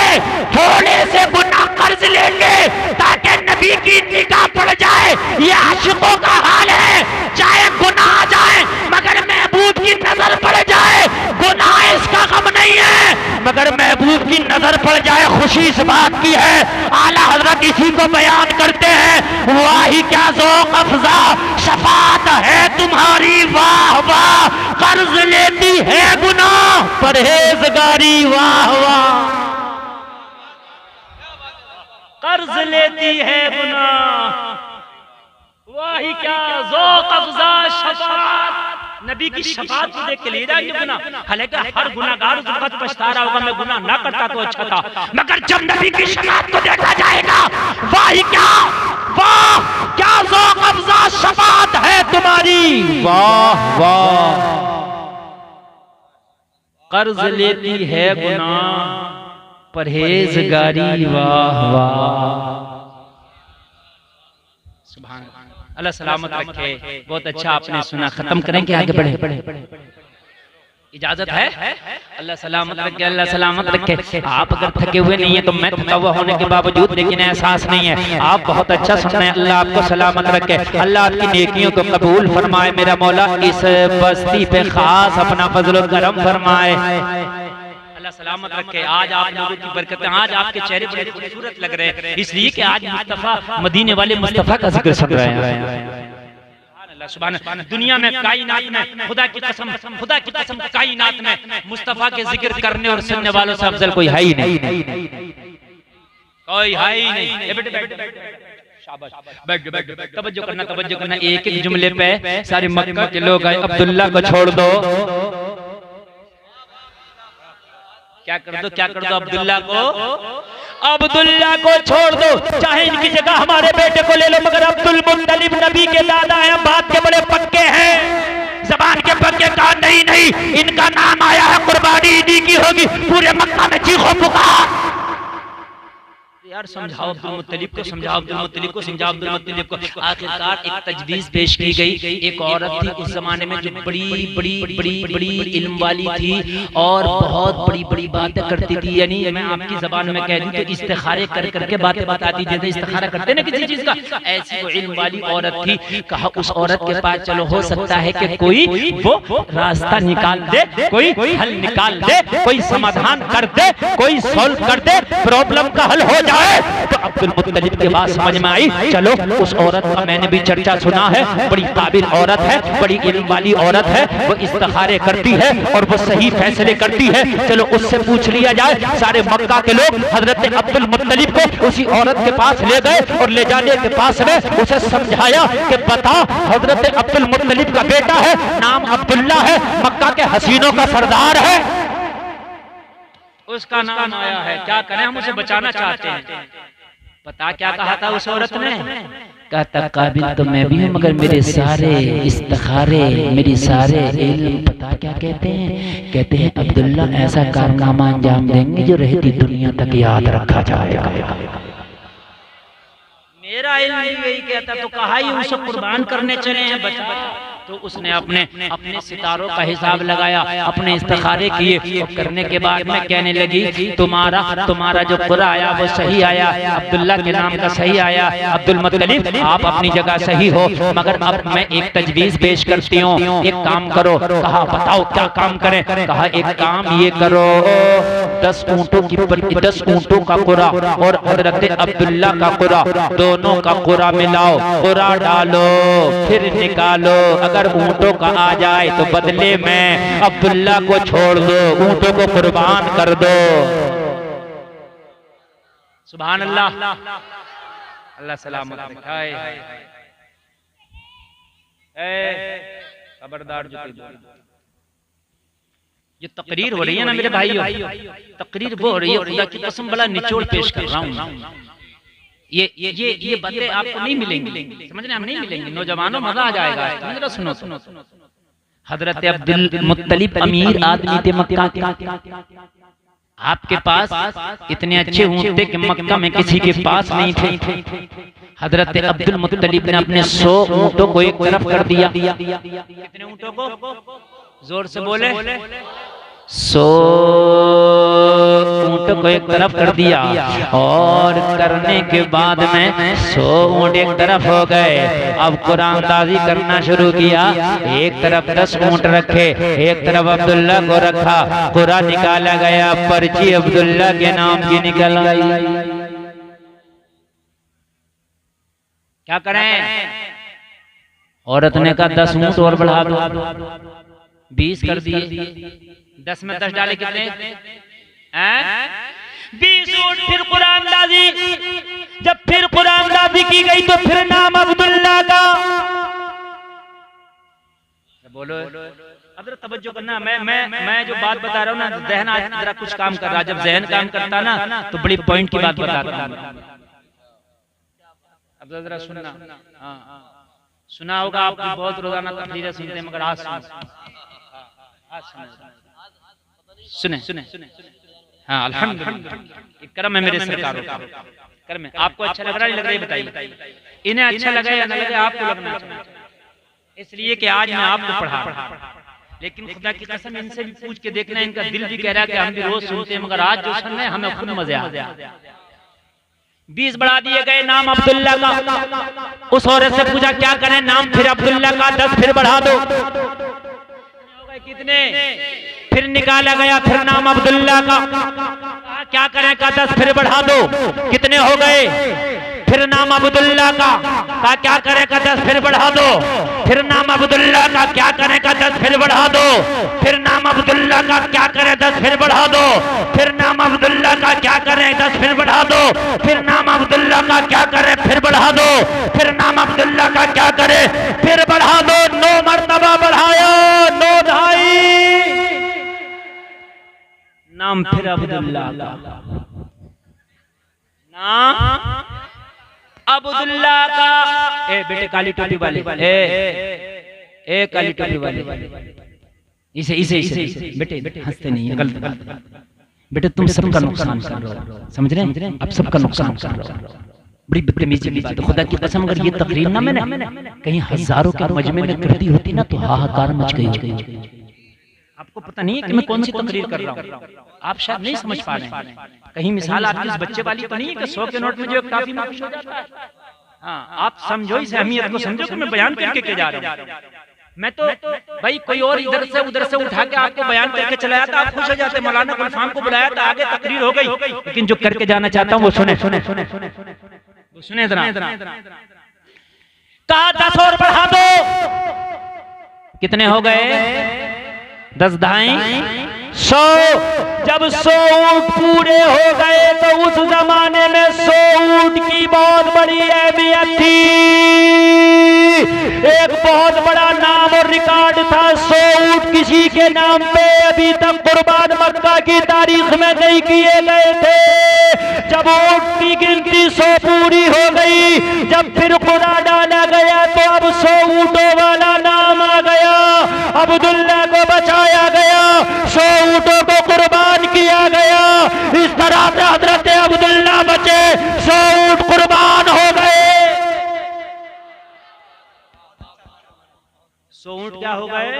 S1: थोड़े से गुनाह कर्ज लेंगे ताकि नबी की निगाह पड़ जाए। ये आशिकों का हाल है, चाहे गुनाह आ जाए मगर महबूब की नजर पड़ जाए, गुनाह इसका गम नहीं है, मगर महबूब की नजर पड़ जाए खुशी इस बात की है। आला हजरत इसी को बयान करते हैं, वाही क्या ज़ौक़ अफ़ज़ा शफ़ाअत है तुम्हारी, वाह वाह कर्ज लेती है गुनाह परहेजगारी, वाह वाह कर्ज लेती है गुनाह, वाही क्या ज़ौक़ अफ़ज़ा शफ़ाअत। नबी की शफाअत को देख के ले जाएंगे गुनाह। हालांकि हर गुनाहगार उस वक्त पछता रहा होगा, मैं गुनाह ना करता तो अच्छा था, मगर जब नबी की शफाअत को देखा जाएगा, वाह क्या ज़ौक़ अफ़ज़ा शफाअत है तुम्हारी, वाह वाह कर्ज लेती है गुनाह परहेजगारी, वाह वाह। सुभान अल्लाह सलामत रखे। बहुत अच्छा आपने सुना, खत्म करें कि आगे बढ़े? इजाजत है? अल्लाह सलामत रखे, अल्लाह सलामत रखे। आप अगर थके हुए नहीं है तो मैं थका हुआ होने के बावजूद लेकिन एहसास नहीं है, आप बहुत अच्छा सुन रहे हैं। अल्लाह आपको सलामत रखे, अल्लाह आपकी नेकियों को कबूल फरमाए। मेरा मौला इस बस्ती पे खास अपना फजल करम फरमाए, अल्लाह सलामत रखे। आज आप लोगों की बरकतें, आज आपके चेहरे बड़े खूबसूरत लग रहे हैं, इसलिए कि आज मुस्तफा मदीने वाले मुस्तफा का जिक्र सुन रहे हैं। सुभान अल्लाह। दुनिया में कायनात में खुदा की कसम कायनात में मुस्तफा के जिक्र करने और सुनने वालों से अफजल कोई है ही नहीं। कोई है ही नहीं। ए बेटे बैठ शाबाश, बैठ बैठ, तवज्जो करना, एक एक जुमले पे सारे मक्का के लोग आए। अब्दुल्ला को छोड़ दो, क्या कर दो अब्दुल्ला को छोड़ दो, चाहे इनकी जगह हमारे बेटे को ले लो, मगर अब्दुल मुत्तलिब नबी के दादा हैं, बात के बड़े पक्के हैं, जबान के पक्के। कहा नहीं, इनका नाम आया है, कुर्बानी इन्हीं की होगी। पूरे मक्का में चीखो पुकार। यार समझाओ अब्दुल मुत्तलिब को, समझाओ अब्दुल मुत्तलिब को। आखिरकार एक तजवीज पेश की गई। एक औरत थी उस जमाने में जो बड़ी इल्म वाली थी और बहुत बड़ी बातें करती थी। यानी मैं आपकी जबान में कह दूं तो इस्तिखारे करके बातें बताती, जैसे इस्तिखारा करते ना किसी चीज का, ऐसी वो इल्म वाली औरत थी। कहा उस औरत के पास चलो, हो सकता है कि कोई वो रास्ता निकाल दे, कोई हल निकाल दे, कोई समाधान कर दे, कोई सॉल्व कर दे, प्रॉब्लम का हल हो जाए। तो अब्दुल मुत्तलिब के बात समझ में आई। चलो उस औरत का मैंने भी चर्चा सुना है, बड़ी काबिल औरत है, बड़ी इल्म वाली औरत है, वो इस्तिखारे करती है और वो सही फैसले करती है। चलो उससे पूछ लिया जाए। सारे मक्का के लोग हजरत अब्दुल मुत्तलिब को उसी औरत के पास ले गए और ले जाने के पास में उसे समझाया कि बता, हजरत अब्दुल मुत्तलिब का बेटा है, नाम अब्दुल्ला है, मक्का के हसीनों का सरदार है, उसका नाम आया है, क्या करें, हम उसे बचाना चाहते हैं। पता क्या कहा था उस औरत ने? कहता काबिल तो मैं भी हूँ, मगर मेरे सारे इस्तिखारे, मेरी सारे इल्म पता क्या कहते हैं? कहते हैं अब्दुल्ला ऐसा कारनामा अंजाम देंगे जो रहती दुनिया तक याद रखा जाएगा। मेरा इल्म यही कहता, तो कहा ही उसे कुर्बान करने चले हैं बचा। तो उसने अपने सितारों का हिसाब लगाया, अपने इस्तिखारे किए, करने के बाद में कहने लगी तुम्हारा जो कुरा आया वो सही आया, अब्दुल्ला के नाम का सही आया। अब्दुल मुत्तलिब आप अपनी जगह सही हो, मगर अब मैं एक तजवीज पेश करती हूँ, एक काम करो। कहा बताओ क्या काम करें? कहा एक काम ये करो, 10 ऊंटों का कुरा और हजरत अब्दुल्ला का कुरा, दोनों का कुरा मिलाओ, कुरा डालो, फिर निकालो। अगर ऊंटों का आ जाए तो बदले में अब्दुल्ला को छोड़ दो, ऊंटों को कुर्बान कर दो। सुभान अल्लाह, अल्लाह सलामत रखे। खबरदार ये तकरीर हो रही है ना मेरे भाइयों, तकरीर वो हो रही है, खुदा की कसम बड़ा निचोड़ पेश कर रहा हूँ। ये बातें आपको नहीं मिलेंगी, समझ रहे, हम नहीं मिलेंगे। नौजवानों मजा आ जाएगा। सुनो हजरत अब्दुल मुत्तलिब अमीर आदमी थे मक्का के। आपके पास इतने अच्छे ऊंट थे कि मक्का में किसी के पास नहीं थे। हजरत अब्दुल मुत्तलिब ने अपने 100 ऊंटों को एक तरफ कर दिया। कितने ऊंटों को? जोर से बोले। 100 ऊंटों को एक तरफ कर दिया और करने के बाद में 100 ऊंट एक तरफ हो गए। अब कुरान ताज़ी करना शुरू किया। एक तरफ 10 ऊंट रखे, एक तरफ अब्दुल्ला को रखा। कुरान निकाला गया, पर्ची अब्दुल्ला के नाम की निकल आई। क्या करें? औरत ने कहा 10 ऊंट और बढ़ा दो, 20 कर दिए। 10 में 10 डाले कितने? 20 ऊंट। फिर कुरानदाजी, जब फिर कुरानदाजी की गई तो फिर नाम अब्दुल्ला का। बोलो अब तवज्जो करना, मैं जो बात बता रहा हूँ ना, जहन आज जरा कुछ काम कर रहा। जब जहन काम करता ना तो बड़ी पॉइंट की बात बताता हूँ। अब जरा सुनना। सुना होगा आपकी बहुत रोजाना तकरीरें सुनते हैं, मगर आज सुने। हाँ अल्हम्दुलिल्लाह, करम है मेरे सरकारों का, करम है। आपको अच्छा लग रहा है, लग रहा है बताइए। इन्हें अच्छा लगे या न लगे, आपको लगना चाहिए, इसलिए कि आज मैं आपको पढ़ा। लेकिन खुदा की कसम इनसे भी पूछ के देखना, इनका दिल भी कह रहा है कि हम भी रोज सुनते हैं, मगर आज जो सुन रहे हैं हमें खुद मजे आ गया। 20 बढ़ा दिए गए, नाम अब्दुल्ला का। उस औरत से पूछा क्या करें? नाम फिर अब्दुल्ला का 10 फिर बढ़ा दो। कितने? फिर निकाला गया, फिर नाम अब्दुल्ला का। क्या करें? का 10 फिर बढ़ा दो। कितने हो गए? फिर नाम अब्दुल्ला का। क्या करें? का 10 फिर बढ़ा दो। फिर नाम अब्दुल्ला का। क्या करें? का 10 फिर बढ़ा दो। फिर नाम अब्दुल्ला का। क्या करें? 10 फिर बढ़ा दो। फिर नाम अब्दुल्ला का। क्या करें? 10 फिर बढ़ा दो। फिर नाम अब्दुल्ला का क्या करे, फिर बढ़ा दो, फिर नाम अब्दुल्ला का क्या करे, फिर बढ़ा दो, 9 मर्तबा बढ़ाया, 9 ढाई, नाम फिर अब्दुल्ला का, नाम अब्दुल्ला का। ए बेटे काली टोपी वाले, ए काली टोपी वाले, इसे इसे इसे बेटे हंसते नहीं है, गलत बेटे, तुम सबका नुकसान कर रहे हो, समझ रहे हैं, आप सबका नुकसान कर रहे हो, बड़ी बदतमीजी की बात है। खुदा की कसम अगर ये तकरीर ना मैंने कहीं हजारों के मजमे में कर दी होती ना तो हाहाकार मच गई। आपको पता नहीं है कि मैं कौन सी तकरीर कर रहा हूँ, आप शायद नहीं समझ पा रहे हैं। कहीं मिसाल आपकी उस बच्चे वाली तो नहीं है कि 100 के नोट में जो काफी में खुश हो जाता है। हाँ, आप समझो इस अहमियत को, समझो कि मैं बयान करके के जा रहा हूँ। मैं तो भाई कोई और इधर से उधर से उठा के आपको बयान करके चलाया था, आप खुश हो जाते। मौलाना गुलफाम को बुलाया था, आगे तकरीर हो गई, लेकिन जो करके जाना चाहता हूँ वो सुने इधर। कहा 10 और बढ़ा दो, कितने हो गए, 10 ढाई 100। जब 100 ऊंट पूरे हो गए तो उस जमाने में 100 ऊंट की बहुत बड़ी अहमियत थी, एक बहुत बड़ा नाम और रिकॉर्ड था। 100 ऊंट किसी के नाम पे अभी तक कुर्बान मक्का की तारीख में नहीं किए गए थे। जब ऊंट की गिनती 100 पूरी हो गई, जब फिर खुदा डाला गया तो अब 100 ऊंटों वाला नाम आ गया, अब्दुल्ला को बचाया गया, 100 ऊंटों को कुर्बान किया गया। इस तरह से हजरत अब्दुल्ला बचे, 100 ऊंट कुर्बान हो गए। 100 ऊंट क्या हो गए?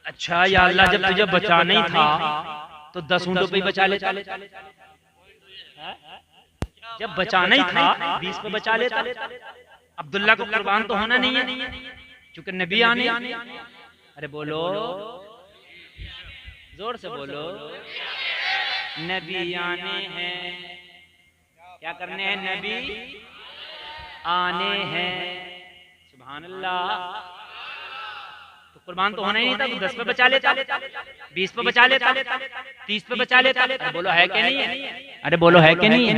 S1: अच्छा या अल्लाह, जब तुझे बचाना ही था तो 10 ऊंटों पे ही बचा लेता। जब बचाना ही था 20 पे बचा लेता। अब्दुल्ला को कुर्बान तो होना नहीं है क्योंकि नबी आने। अरे बोलो, जोर से बोलो, नबी आने हैं। क्या करने हैं? नबी आने हैं। सुभान अल्लाह। तो कुर्बान तो होना ही नहीं था, तो 10 पे बचा लेता, 20 पे बचा लेता, 30 पे बचा लेता। अरे बोलो है कि नहीं है? अरे बोलो है कि नहीं है?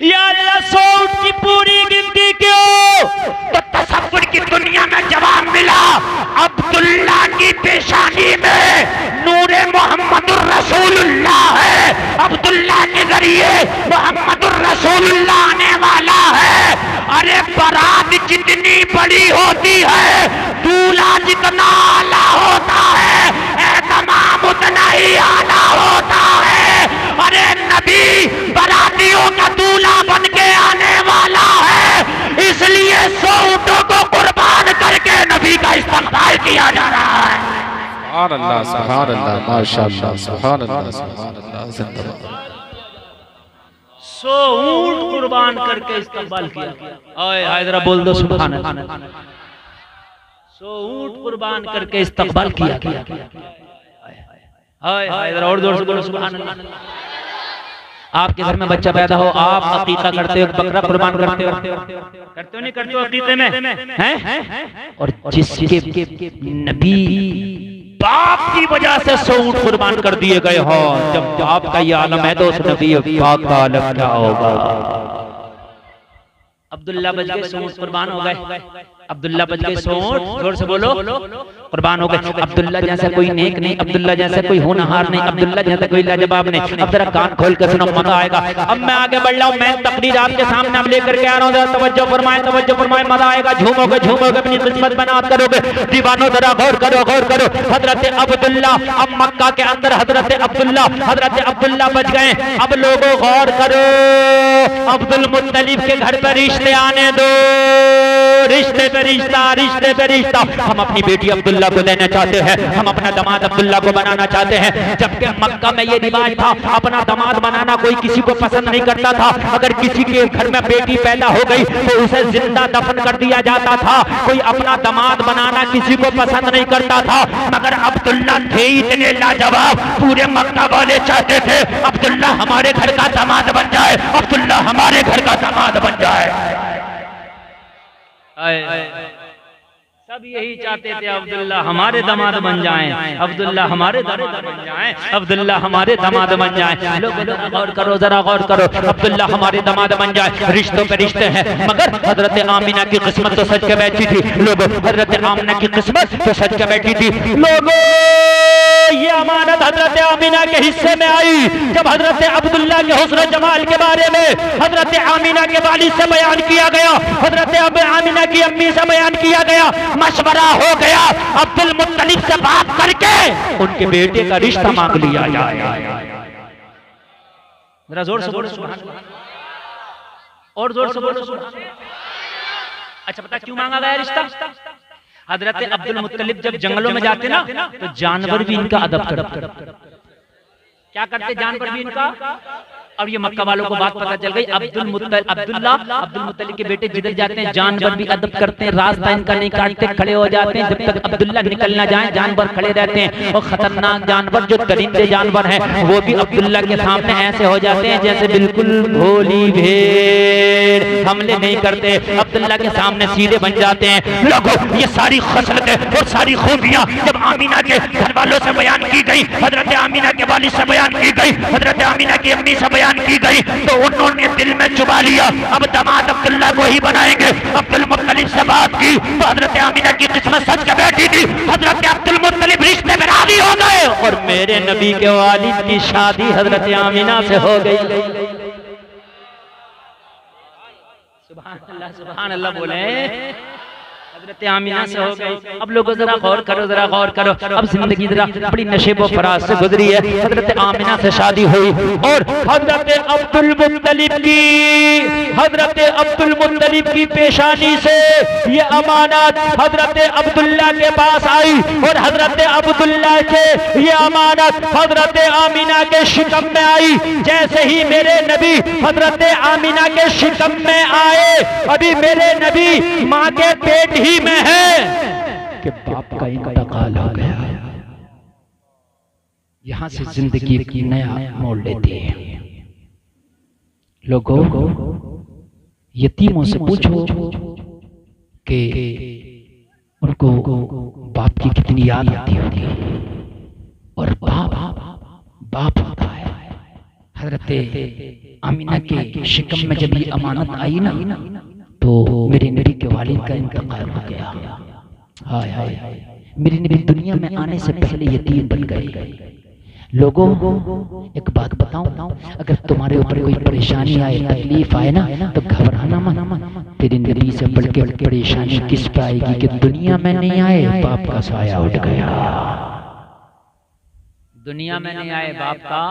S1: यार 100 की पूरी गिनती क्यों? तो तसव्वुर की दुनिया में जवाब मिला, अब्दुल्ला की पेशानी में नूरे मोहम्मदुर रसूलुल्लाह है। अब्दुल्ला के जरिए मोहम्मदुर रसूलुल्लाह आने वाला है। अरे बारात जितनी बड़ी होती है, दूल्हा जितना आला होता है, एहतमाम उतना ही आला होता है। अरे नबी बारातियों का दूल्हा बन के आने वाला है, इसलिए 100 ऊंटों को कुर्बान करके नबी का इस्तकबाल किया जा रहा है।
S2: सुभान अल्लाह, सुभान अल्लाह, माशाअल्लाह, सुभान अल्लाह, सुभान अल्लाह, जिंदाबाद।
S1: 100 ऊंट कुर्बान करके इस्तकबाल किया। ओए हैदरा बोल दो सुभान अल्लाह। 100 ऊंट कुर्बान करके इस्तकबाल किया। हाय हैदरा और जोर से बोलो सुभान अल्लाह। आपके घर में बच्चा पैदा हो, आप अकीका करते हो, बकरा कुर्बान करते हो नहीं करते हो अकीके में हैं? और जिसके नबी बाप की वजह से 100 ऊंट कुर्बान कर दिए गए हो, जब आपका ये आलम है तो उस नबी पाक का आलम क्या होगा? अब्दुल्ला बच गए, 100 ऊंट कुर्बान हो गए। अब्दुल्ला बच गए, 100 ऊंट, जोर से बोलो, कुर्बान हो गए। अब्दुल्ला जैसा कोई नेक नहीं, अब्दुल्ला जैसा कोई होनहार नहीं, अब्दुल्ला जैसा कोई लाजवाब नहीं। अब जरा कान खोल कर सुनो, मजा आएगा। अब मैं आगे बढ़ रहा हूँ, मैं तकरीर आपके सामने अब लेकर के आ रहा हूँ। तवज्जो फरमाए, तवज्जो फरमाए, मजा आएगा। झूमोगे झूमोगे, अपनी किस्मत बनात करोगे। दीवानो जरा गौर करो, गौर करो। हजरत अब्दुल्ला, अब मक्का के अंदर हजरत अब्दुल्ला बच गए। अब लोगों गौर करो, अब्दुल मुत्तलिब के घर पर रिश्ते आने दो, रिश्ते पे रिश्ता, रिश्ते पे रिश्ता। हम अपनी बेटी अब्दुल्ला को देना चाहते हैं, हम अपना दामाद अब्दुल्ला को बनाना चाहते हैं। जबकि मक्का में ये रिवाज था, अपना दामाद बनाना कोई किसी को पसंद नहीं करता था। अगर किसी के घर में बेटी पैदा हो गई तो उसे जिंदा दफन कर दिया जाता था। कोई अपना दामाद बनाना किसी को पसंद नहीं करता था। मगर अब्दुल्ला थे इतने लाजवाब, पूरे मक्का वाले चाहते थे अब्दुल्ला हमारे घर का दामाद बन जाए, अब्दुल्ला हमारे घर का दामाद बन जाए। सब यही चाहते थे अब्दुल्ला हमारे दामाद बन जाएं, अब्दुल्ला हमारे दामाद बन जाएं, अब्दुल्ला हमारे दामाद बन जाएं। लोग गौर करो, जरा गौर करो, अब्दुल्ला हमारे दामाद बन जाए। रिश्तों पे रिश्ते हैं, मगर हजरत आमिना की किस्मत तो सच के बैठी थी। लोगों, हजरत आमिना की किस्मत तो सच के बैठी थी। लोगों, ये अमानत हजरत आमिना के हिस्से में आई जब हजरत अब्दुल्ला के हुस्न जमाल के बारे में हजरत आमिना के वालिद से बयान किया गया, हजरत आमिना की अम्मी से बयान किया गया। मशवरा हो गया, अब्दुल मुत्तलिब से बात करके उनके बेटे का रिश्ता मांग लिया जाए। जरा जोर से बोलो सुभान अल्लाह, और जोर से बोलो सुभान अल्लाह। अच्छा, पता क्यों मांगा गया रिश्ता? हजरत अब्दुल मुत्तलिब जब जंगलों में जाते ना तो जानवर भी इनका अदब करते। क्या करते जानवर भी इनका? अब ये मक्का वालों को बात पता चल गई। अब्दुल मुत्तलिब के बेटे जिधर जाते हैं जानवर भी अदब करते हैं, रास्ता इनका नहीं काटते, खड़े हो जाते हैं। जब तक अब्दुल्ला निकल ना जाए जानवर खड़े रहते हैं। और खतरनाक जानवर जो दरिंदे जानवर हैं वो भी अब्दुल्ला के सामने ऐसे हो जाते हैं जैसे बिल्कुल भोली भेड़, हमले नहीं करते, अब्दुल्ला के सामने सीधे बन जाते हैं। लोगों, ये सारी खसलतें और सारी खूबियां जब आमिना के घर वालों से बयान की गई, हजरत आमिना के वालिद से बयान की गई, हजरत आमिना की अम्मी से बयान की गई, तो उन्होंने दिल में चुबा लिया अब दामाद अब्दुल्ला को ही बनाएंगे। अब्दुल मुत्तलिब से बात की तो हजरत आमिना की किस्मत सच के बैठी थी। हजरत अब्दुल मुत्तलिब रिश्ते में राजी हो गए और मेरे नबी के वालिद की शादी हजरत आमिना से हो गई। सुभान अल्लाह बोले, हजरत आमिना से हो गई। अब लोगों जरा गौर करो, जरा गौर करो। अब जिंदगी जरा बड़ी नशेब व फराज से गुजरी है। हजरत आमिना से शादी हुई और हजरत अब्दुल मुत्तलिब की पेशानी से ये अमानत हजरत अब्दुल्ला के पास आई और हजरत अब्दुल्ला के ये अमानत हजरत आमिना के शिकम में आई। जैसे ही मेरे नबी हजरत आमिना के शिकम में आए, अभी मेरे नबी माँ के पेट ही में है कि बाप का इंतकाल हो गया। यहां से जिंदगी की नया मोड़ लेती है। लोगों, यतीमों से पूछो कि उनको बाप की कितनी याद आती होगी। और बाप होता है। हजरत आमिना के शिकम में जब ये अमानत आई ना तो मेरे नबी के वालिद का इंतकाल हो गया। हाय हाय, मेरे नबी दुनिया में आने से पहले यतीम बन गए। लोगों, एक बात बताऊं, अगर तुम्हारे ऊपर कोई परेशानी आए, तकलीफ आए ना तो घबराना मत। तेरे नबी से बढ़ के परेशानी किस पे आएगी कि दुनिया में नहीं आए, बाप का साया उठ गया। दुनिया में नहीं आए बाप का,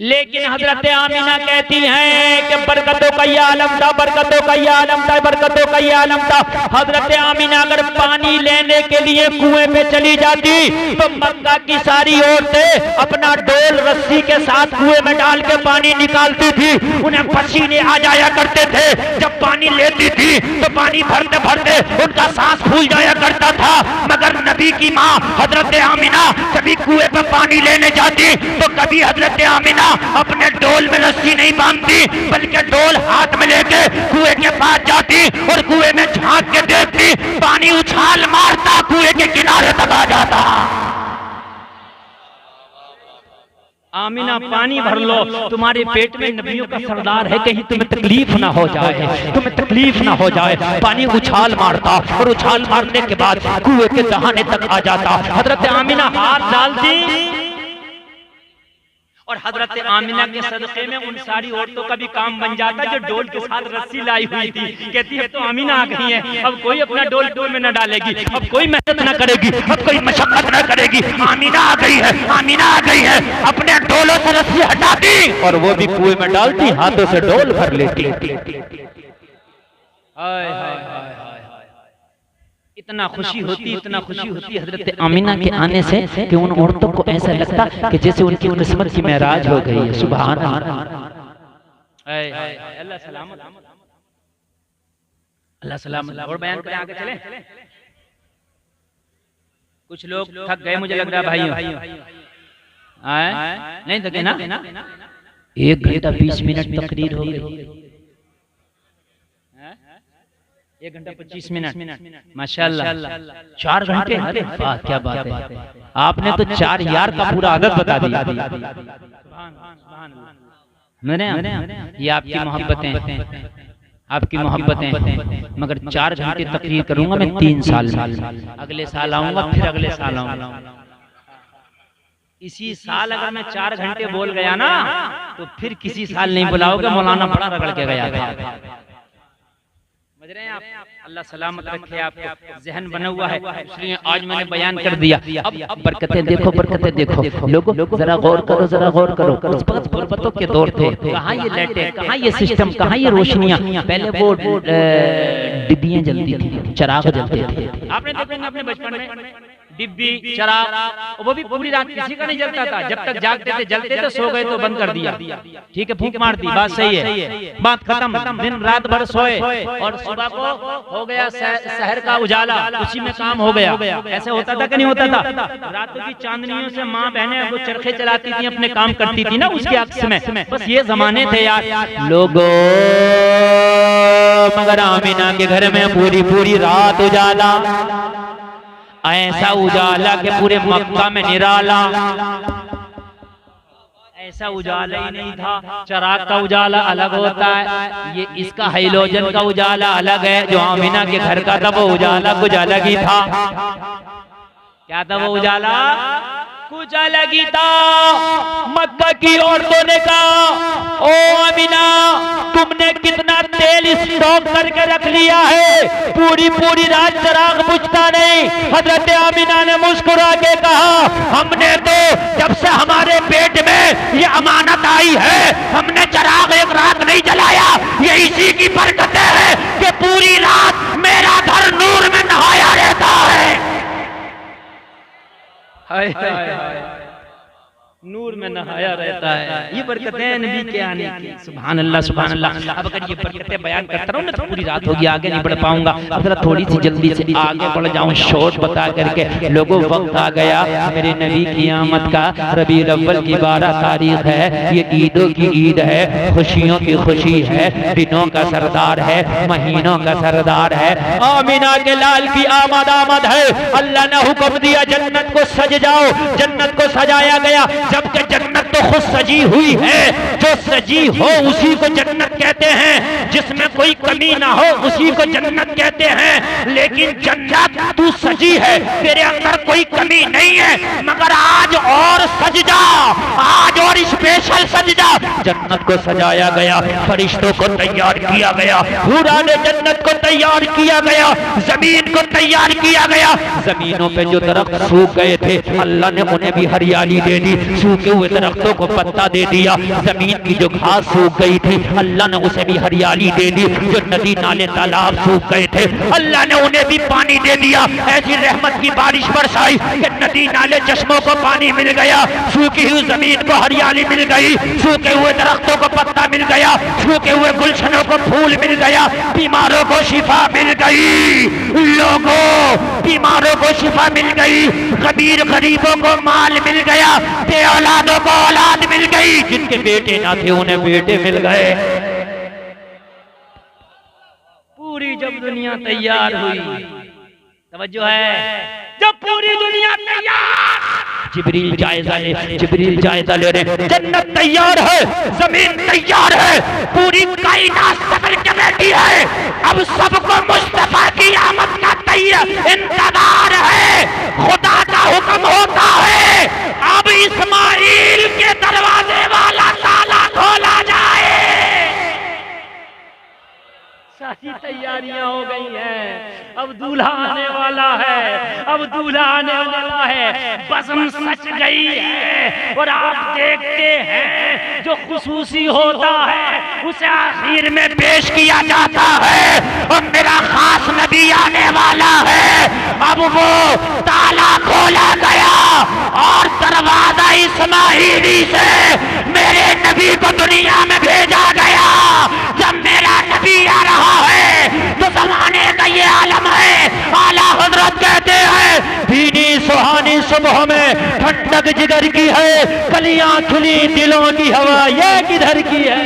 S1: लेकिन हजरत आमिना कहती हैं कि बरकतों का ये आलम था, बरकतों का ये आलम था, बरकतों का ये आलम था। हजरत आमिना अगर पानी लेने के लिए कुएं पे चली जाती तो मक्का की सारी औरतें अपना डोल रस्सी के साथ कुएं में डाल के पानी निकालती थी। उन्हें पसीने आ जाया करते थे। जब पानी लेती थी तो पानी भरते भरते उनका सांस फूल जाया करता था। मगर नबी की माँ हजरत आमिना कभी कुएं पे पानी लेने जाती तो कभी हजरत आमिना अपने डोल में रस्सी नहीं बांधती, बल्कि डोल हाथ में लेके कुएं के पास जाती और कुएं में झांक के देखती, पानी उछाल मारता कुएं के किनारे तक आ जाता। आमिना, पानी भर लो, तुम्हारे पेट में नबियों का सरदार है, कहीं तुम्हें तकलीफ ना हो जाए, तुम्हें तकलीफ ना हो जाए। पानी उछाल मारता और उछाल मारने के बाद कुएं के दहाने तक आ जाता। हजरत आमिना हाथ डालती और हजरत आमिना के सदक़े में उन सारी औरतों का भी काम बन जाता जो डोल के साथ रस्सी लाई हुई थी। कहती है तो आमिना आ गई है, अब कोई अपना डोल में न डालेगी, अब कोई मेहनत न करेगी, अब कोई मशक्कत न करेगी। आमिना आ गई है, आमिना आ गई है, अपने डोलों से रस्सी हटाती और वो भी कुएं में डालती, हाथों से डोल भर लेती। इतना खुशी होती, इतना खुशी होती हजरत आमिना के आने से कि उन औरतों को ऐसा लगता कि जैसे उनकी किस्मत की मेराज हो गई है। सुभान अल्लाह, अल्लाह सलामत, अल्लाह सलामत। और बयान करें, आगे चले। कुछ लोग थक गए मुझे लग रहा है भाइयों, नहीं थके ना? 1 घंटा 20 मिनट तकरीर हो गई। 1 घंटा 25 मिनट माशाल्लाह 4 घंटे, अरे वाह क्या बात है। आपने तो 4 यार का पूरा आदत बता दिया। मैंने ये आपकी मोहब्बतें, आपकी मोहब्बतें, मगर 4 घंटे तकरीर करूंगा मैं 3 साल में, अगले साल आऊंगा, फिर अगले साल आऊंगा। इसी साल अगर मैं 4 घंटे बोल गया ना तो फिर किसी साल नहीं बुलाओगे, मौलाना बड़ा रगड़ के गया था। समझ रहे हैं आप? अल्लाह सलामत रखे आपको, जहन बना हुआ है, इसलिए आज मैंने बयान कर दिया। अब बरकतें देखो, बरकतें देखो लोगों, जरा गौर करो, जरा गौर करो। उस वक्त गुर्बतों के दौर थे, कहाँ ये लाइटें, कहाँ ये सिस्टम, कहाँ ये रोशनियाँ। पहले वो डिब्बियाँ जलती थी, चिराग जलते थे। आपने देखेंगे अपने बचपन में डिब्बी, चिराग, वो भी पूरी रात किसी का नहीं जलता था। जब तक जागते थे जलते थे, सो गए तो बंद कर दिया, ठीक है, फूंक मार दी, बात सही है, बात खत्म। दिन रात भर सोए और सुबह को हो गया शहर का उजाला, उसी में काम हो गया। ऐसे होता था कि नहीं होता था? रातों की चांदनियों से माँ बहनें वो चरखे चलाती थी, अपने काम करती थी ना उसके अक्स में। बस ये जमाने थे यार लोगों। मगर आमिना के घर में पूरी पूरी रात उजाला, ऐसा उजाला के पूरे मक्का में निराला। ऐसा उजाला ही नहीं था। चिराग का उजाला अलग होता है, ये इसका हाइलोजन का उजाला अलग है। जो आमिना के घर का था वो उजाला कुछ अलग ही था। क्या था वो उजाला? कुछ अलग ही था। मक्का की औरतों ने कहा, ओ आमिना तुमने कितना तेल स्टॉक करके रख लिया है, पूरी पूरी रात चिराग बुझता नहीं। हजरत आमिना ने मुस्कुरा के कहा, हमने तो जब से हमारे पेट में ये अमानत आई है, हमने चिराग एक रात नहीं जलाया। ये इसी की बरकत है कि पूरी रात मेरा घर नूर में नहाया रहता है। हाय हाय, नूर में नहाया रहता है। ये बरकतें नबी के आने की। सुभान अल्लाह, सुभान अल्लाह। अब अगर ये बरकतें बयान करता रहूं ना तो पूरी रात होगी, आगे नहीं बढ़ पाऊंगा। अब जरा थोड़ी सी जल्दी से आगे बढ़ जाऊं, शॉर्ट बता करके। लोगों वक्त आ गया मेरे नबी की आमद का। रबीउल अव्वल की 12 तारीख है, ये ईदों की ईद है, खुशियों की खुशी है, दिनों का सरदार है, महीनों का सरदार है। आमिना के लाल की आमद है। अल्लाह ने हुक्म दिया जन्नत को सज जाओ, जन्नत को सजाया गया। जबकि जन्नत तो खुद सजी हुई है, जो सजी हो उसी को जन्नत कहते हैं, जिसमें कोई कमी ना हो उसी को जन्नत कहते हैं। लेकिन जन्नत तू सजी है, तेरे अंदर कोई कमी नहीं है, मगर आज और सज जा, आज और स्पेशल सज जा। जन्नत को सजाया गया, फरिश्तों को तैयार किया गया, हुराने जन्नत को तैयार किया गया, जमीन को तैयार किया गया। जमीनों पे जो दरख्त सूख गए थे अल्लाह ने उन्हें भी हरियाली दे दी, सूखे हुए दरख्तों को पत्ता दे दिया। जमीन की जो घास सूख गई थी अल्लाह ने उसे भी हरियाली दे दी। जो नदी नाले तालाब सूख गए थे अल्लाह ने उन्हें भी पानी दे दिया। ऐसी रहमत की बारिश बरसाई कि नदी नाले चश्मों को पानी मिल गया, सूखी हुई जमीन को हरियाली मिल गई, सूखे हुए दरख्तों को पत्ता मिल गया, सूखे हुए गुलशनों को फूल मिल गया, बीमारों को शिफा मिल गई। लोगों, बीमारों को शिफा मिल गई, गरीब गरीबों को माल मिल गया, औलादों को औलाद मिल गई, जिनके बेटे ना थे उन्हें बेटे मिल गए। पूरी जब दुनिया तैयार हुई, तवज्जो है, जब पूरी दुनिया तैयार, जिब्रील जायजा ले रहे, जन्नत तैयार है, जमीन तैयार है, पूरी कायनात सबर के बैठी है। अब सबको मुस्तफा की आमद का इंतजार है। खुदा का हुक्म होता है, अब इस्माइल के दरवाजे वाला ताला खोला जाए। सारी तैयारियां हो गई हैं, अब दूल्हा आने वाला है, अब दूल्हा आने वाला है, बज़म सच गई है। और आप देखते हैं जो खुसूसी होता है उसे आखिर में पेश किया जाता है, और मेरा खास नबी आने वाला है। अब वो ताला खोला गया और दरवाजा इस्माइली से मेरे नबी को दुनिया में भेजा गया। जब मेरा नबी आ रहा है तो जमाने का ये आलम है। आला हजरत कहते हैं, भीनी सुहानी सुबह में ठंडक जिगर की है, कलियां खिली दिलों की हवा ये किधर की है।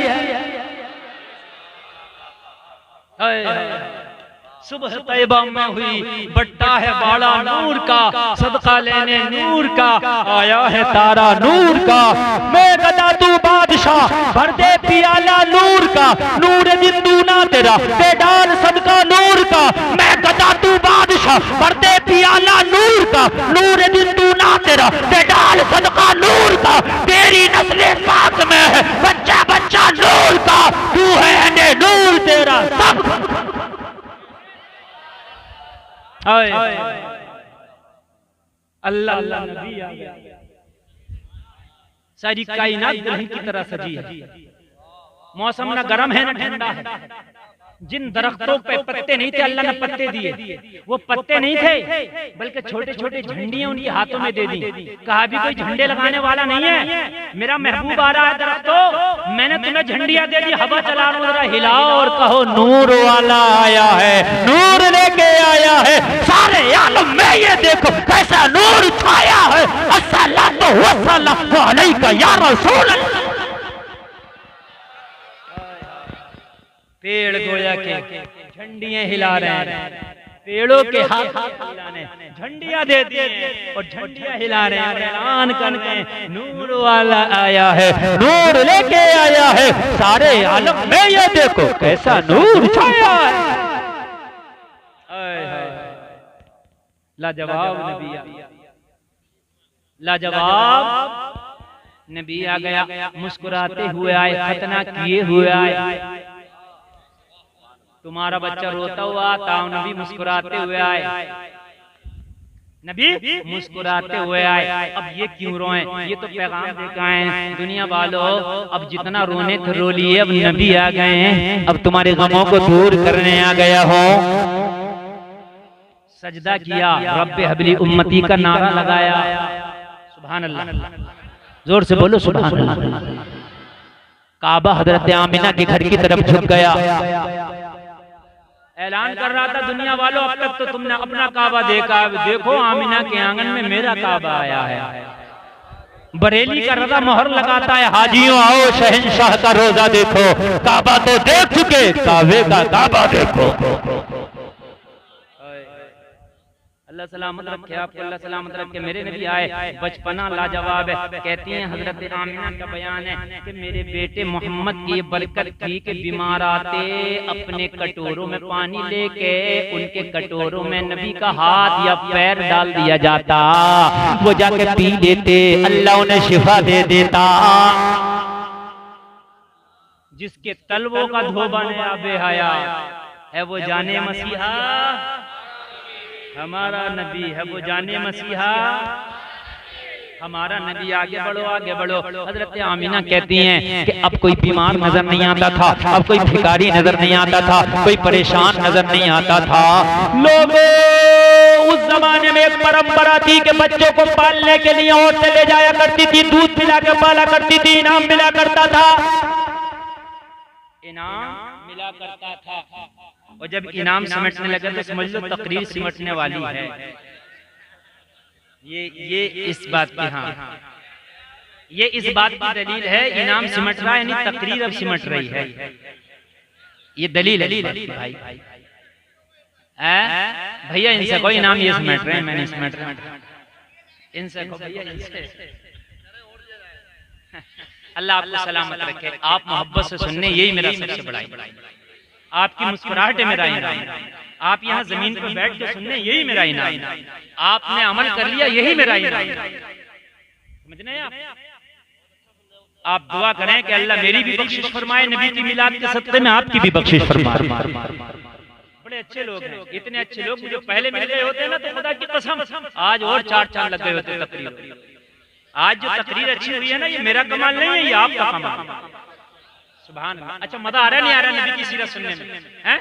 S1: सुबह तैयबा में हुई बट्टा है बाड़ा नूर का, सदका लेने नूर का, आया है तारा नूर का। मैं गदा तू बादशाह भर दे पियाला नूर का, नूर दिन दूना तेरा दे डाल सदका नूर का। मैं गदा तू बादशाह भर दे पियाला नूर का, नूर दिन दूना तेरा दे डाल सदका नूर का। तेरी नस्ले पाक में है बच्चा बच्चा नूर का, तू है नूर तेरा सब। अल्लाह अल्लाह नबी आ गया। सारी कायनात दुल्हन की तरह सजी है। मौसम ना गर्म है ना ठंडा है। जिन दरख्तों पे पत्ते नहीं थे अल्लाह ने पत्ते दिए, वो पत्ते नहीं थे बल्कि छोटे छोटे झंडियां उनके हाथों में दे दी। कहा भी कोई झंडे लगाने वाला नहीं है, मेरा महबूब आ रहा है दरख्तों, मैंने तुम्हें झंडियां दे दी, हवा चला लो, जरा हिलाओ और कहो नूर वाला आया है, नूर लेके आया है सारे आलम में, ये देखो कैसा नूर छाया है। अस्सलातु वस्सलामु अलैका या रसूल अल्लाह। पेड़ गोया के झंडियां हिला रहे हैं, पेड़ों के हाथ हिलाने झंडियां दे दी और झंडियां हिला रहे हैं, ऐलान करके नूर वाला आया है, नूर लेके आया है सारे आलम में, ये देखो कैसा नूर छाया है। लाजवाब नबी आ गया, लाजवाब नबी आ गया, मुस्कुराते हुए आए, खतना किए हुए आए। तुम्हारा बच्चा रोता हुआ आता, नबी मुस्कुराते हुए आए, नबी मुस्कुराते हुए आए। अब ये क्यों रोए, ये तो पैगाम देकर आए दुनिया वालों, अब जितना रोने थे रो लिए, अब नबी आ गए हैं, अब तुम्हारे गमों को दूर करने आ गया हो। सजदा किया, रब्बे हबली उम्मती का नारा लगाया, सुभान अल्लाह, जोर से बोलो सुभान अल्लाह। काबा हजरत आमिना के घर की तरफ झुक गया, ऐलान कर रहा था दुनिया वालों, अब तक तो तुमने अपना काबा देखा, देखो आमिना के आंगन में मेरा काबा आया है। बरेली का रजा मोहर लगाता है, हाजियों आओ शहंशाह का रोजा देखो, काबा तो देख चुके, काबे का काबा देखो। अल्लाह सलामत रखे आपको, अल्लाह सलामत रखे। मेरे नबी आए, बचपना लाजवाब है। कहती हैं हजरत आमिना का बयान है कि मेरे बेटे मोहम्मद की बरकत थी कि बीमार आते अपने कटोरों में पानी लेके उनके कटोरों में नबी का हाथ या पैर डाल दिया जाता, वो जाके पी लेते, अल्लाह उन्हें शिफा दे देता। जिसके तलवों का धोबा नया बेहया है वो जाने मसीहा, हमारा नबी है वो जाने मसीहा, हमारा नबी। आगे बढ़ो आगे बढ़ो। हजरत आमिना कहती हैं कि अब कोई बीमार नजर नहीं आता था, अब कोई भिखारी नजर नहीं आता था, कोई परेशान नजर नहीं आता था। लोगों उस जमाने में एक परंपरा थी कि बच्चों को पालने के लिए औरतें ले जाया करती थी, दूध पिला कर पाला करती थी, इनाम मिला करता था, इनाम मिला करता था। और जब इनाम सिमटने लगे तो समझ लो तकरीर सिमटने वाली है। ये इस बात की, हाँ ये इस बात की दलील है, इनाम सिमट रहा है, यानी तकरीर अब सिमट रही है, ये दलील है भाई। भैया इनसे कोई इनाम ये सिमट रहे हैं, मैं नहीं सिमट रहा, इनसे भैया इनसे। अल्लाह आपको सलामत रखे। आप मोहब्बत से सुनने, यही मेरा सबसे बड़ा इनाम, आपकी मुस्कुराहट मेरा इनाम, आप यहाँ जमीन पर बैठ के सुनने, यही मेरा इनाम, आपने अमल कर लिया, यही मेरा इनाम। समझने आप दुआ करें कि अल्लाह मेरी भी बख्शिश फरमाए, नबी की मिलाद के सदक़े में आपकी भी बख्शिश फरमाए। बड़े अच्छे लोग हैं, इतने अच्छे लोग मुझे पहले मिल गए होते ना तो खुदा की कसम आज और 4 चांद लग गए होते तकरीर। आज जो तकरीर अच्छी हुई है ना, ये मेरा कमाल नहीं है, ये आपका कमाल। सुभान अल्लाह। अच्छा मजा आ रहा नहीं आ रहा नबी की सीरत सुनने में? हैं?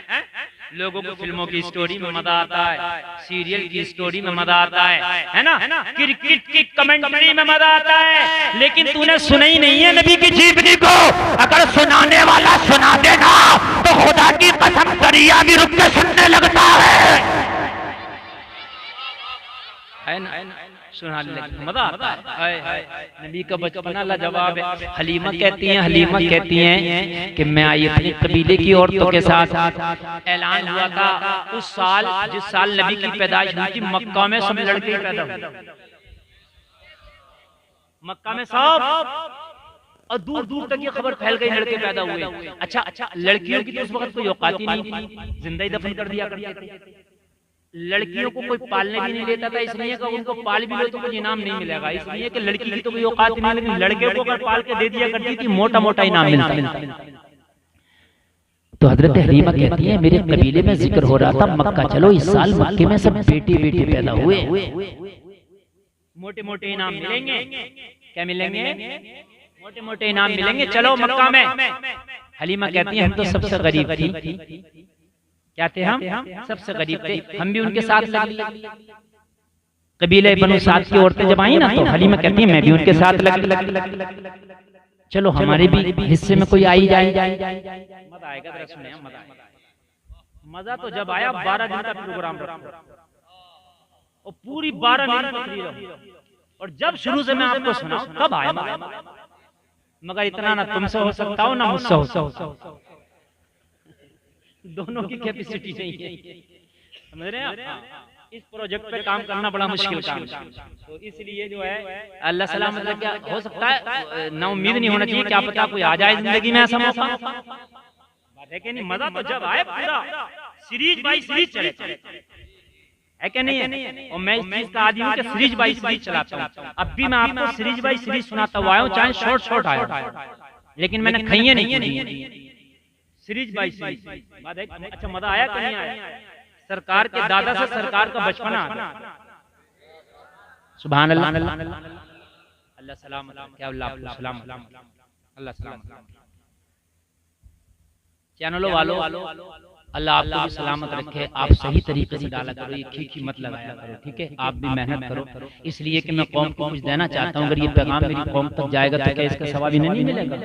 S1: लोगों को फिल्मों की स्टोरी में मजा आता है, सीरियल की स्टोरी में मजा आता है ना, क्रिकेट की कमेंट्री में मजा आता है, लेकिन तूने सुना ही नहीं है नबी की जीवनी को। अगर सुनाने वाला सुना देना तो खुदा की कसम दरिया भी रुक के सुनने लगता है ना। सुनाने लगी, मजा आता है। नबी का बचपना लाजवाब है। हलीमा कहती हैं कि मैं आई अपने कबीले की औरतों के साथ। ऐलान हुआ था उस साल जिस साल नबी की पैदाइश हुई थी, मक्का में सब लड़के पैदा हुए, मक्का में सब, और दूर दूर तक ये खबर फैल गई लड़के पैदा हुए। अच्छा, लड़कियों की तो उस वक्त कोई औकात ही नहीं थी, जिंदा ही दफन कर दिया करते थे। लड़कियों को कोई पालने भी नहीं लेता था, इसलिए कि उनको पाल भी लो तो कोई इनाम नहीं मिलेगा, इसलिए कि लड़की की तो कोई औकात नहीं, लेकिन लड़के को अगर पाल के दे दिया करती थी मोटा मोटा इनाम मिलता। तो हजरत हलीमा कहती है मेरे कबीले में जिक्र हो रहा था मक्का चलो, इस साल मक्के में सब बेटी बेटी पैदा हुए, मोटे मोटे इनाम मिलेंगे। क्या मिलेंगे? मोटे मोटे इनाम मिलेंगे, चलो मक्का में। हलीमा कहती है हम तो सबसे गरीब थी। क्या थे हम? सबसे गरीब थे, हम भी उनके साथ लग लिए। कबीले बनु साद की औरतें जब आई ना तो हलीमा कहती है मैं भी उनके साथ लग, चलो हमारे भी हिस्से में कोई आई जाए। मजा आएगा, जरा सुनिए, मजा तो जब आया 12 दिन का प्रोग्राम रखा और पूरी 12 दिन तकरीर, और जब शुरू से मैं आपको सुनाऊं कब आया, मगर इतना ना तुमसे हो सकता हो ना मुझसे हो सकता हो, दोनों की कैपेसिटी नहीं है, समझ रहे हैं आप? इस प्रोजेक्ट पे काम करना बड़ा मुश्किल काम है, तो इसलिए जो है अल्लाह सलामत रखे। क्या हो सकता है ना, उम्मीद नहीं होना चाहिए, क्या पता कोई आ जाए जिंदगी में ऐसा मौका, बात है कि नहीं? मजा तो जब आए पूरा सीरीज बाई सीरीज चले, है कि नहीं है? और मैं इस चीज का आदी हूँ कि सीरीज बाई सीरीज चलाता हूँ। अब भी मैं आपको सीरीज बाई सीरीज सुनाता हुआ आया हूँ, चाहे शॉर्ट शॉर्ट आया, लेकिन मैंने खइए नहीं सुनी, सीरीज बाई सीरीज। अच्छा मजा आया कि नहीं आया? सरकार के दादा से सरकार का बचपना, सुभान अल्लाह, अल्लाह सलाम, क्या अल्लाह सलाम, अल्लाह सलाम। चैनलों वालों अल्लाह आपको भी सलामत रखे, आप सही तरीके से डाला करो, ये खींची मत लगाया करो, ठीक है? आप भी मेहनत करो, इसलिए कि मैं कौम को कुछ देना चाहता हूँ। अगर ये पैगाम मेरी कौम तक जाएगा तो क्या इसका सवाब इन्हें नहीं मिलेगा?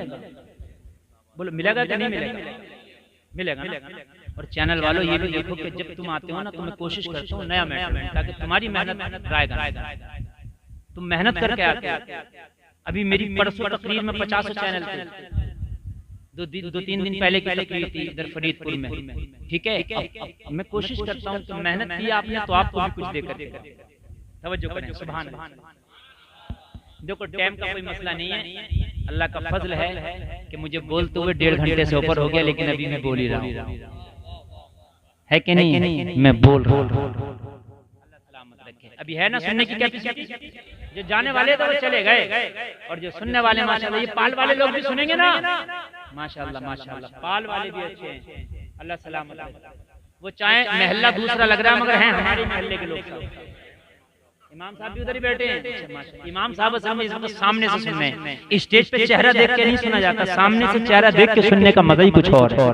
S1: बोलो मिलेगा कि नहीं मिलेगा? मिलेगा। और चैनल वालों ये भी देखो कि जब तुम आते हो ना तो मैं कोशिश करता हूँ नया मैटर, ताकि तुम्हारी मेहनत रायगा, तुम मेहनत करके आते हो। अभी मेरी परसों तकरीर में 50 चैनल थे, दो तीन दिन पहले की तकरीर थी इधर फरीदपुर में, ठीक है? अब मैं कोशिश करता हूँ, तो मेहनत की आपने तो आपको भी कुछ देकर तवज्जो करें, सुभान अल्लाह। देखो टाइम का कोई मसला नहीं है, अल्लाह का फजल है कि मुझे बोलते हुए 1.5 घंटे से ऊपर हो गया, लेकिन अभी मैं बोल ही रहा हूँ, है कि नहीं? मैं बोल रहा हूँ, अल्लाह सलामत रखे। अभी है ना सुनने की कैपेसिटी? जो जाने वाले थे वो चले गए, और जो सुनने वाले माशाल्लाह, ये पाल वाले लोग भी सुनेंगे ना, माशाल्लाह माशाल्लाह, पाल वाले भी अच्छे हैं, अल्लाह सलामत रखे। वो चाहे महल्ला दूसरा लग रहा है मगर हैं हमारे महल्ले के लोग। इमाम साहब भी उधर ही बैठे हैं। इमाम साहब सामने से सुनने हैं, स्टेज पे चेहरा देख के नहीं सुना जाता, सामने से चेहरा देख के सुनने का मजा ही कुछ और है।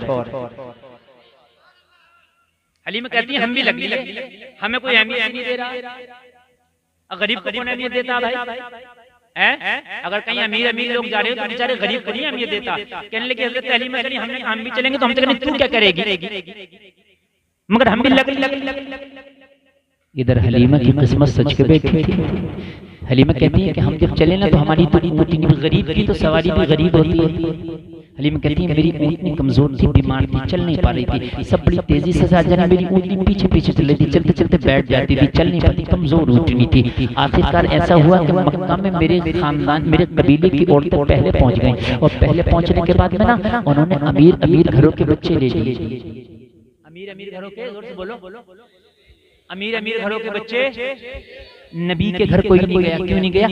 S1: हलीमा कहती है हम भी लगी, हमें कोई अहमियत नहीं दे रहा। गरीब को कौन अहमियत देता भाई? अगर कहीं अमीर लोग जा रहे हो तो बेचारे गरीब को नहीं अहमियत देता। कहने लगे हजरत हलीमा कहीं हम भी चलेंगे तो हम तो तू क्या करेगी, मगर हम भी लग। इधर हलीमा की किस्मत सच के बैठी थी। हलीमा कहती है कि हम जब चले ना तो हमारी तो गरीब की तो सवारी भी गरीब होती है। हलीमा कहती है मेरी ऊँटनी कमजोर थी, बीमार थी, चल नहीं पा रही थी, सब बड़ी तेजी से साजना मेरी ऊँटनी पीछे पीछे चल रही थी, चलते चलते बैठ जाती थी, चल नहीं पाती, कमजोर ऊँटनी थी। आखिरकार ऐसा हुआ कि मक्का में मेरे खानदान, मेरे कबीले की औरतें पहले पहुंच गई, और पहले पहुंचने के बाद में ना उन्होंने अमीर घरों के बच्चे ले लिए। अमीर घरों के, जोर से बोलो, अमीर घरों के बच्चे। नबी के घर कोई नहीं गया, क्यों नहीं गया?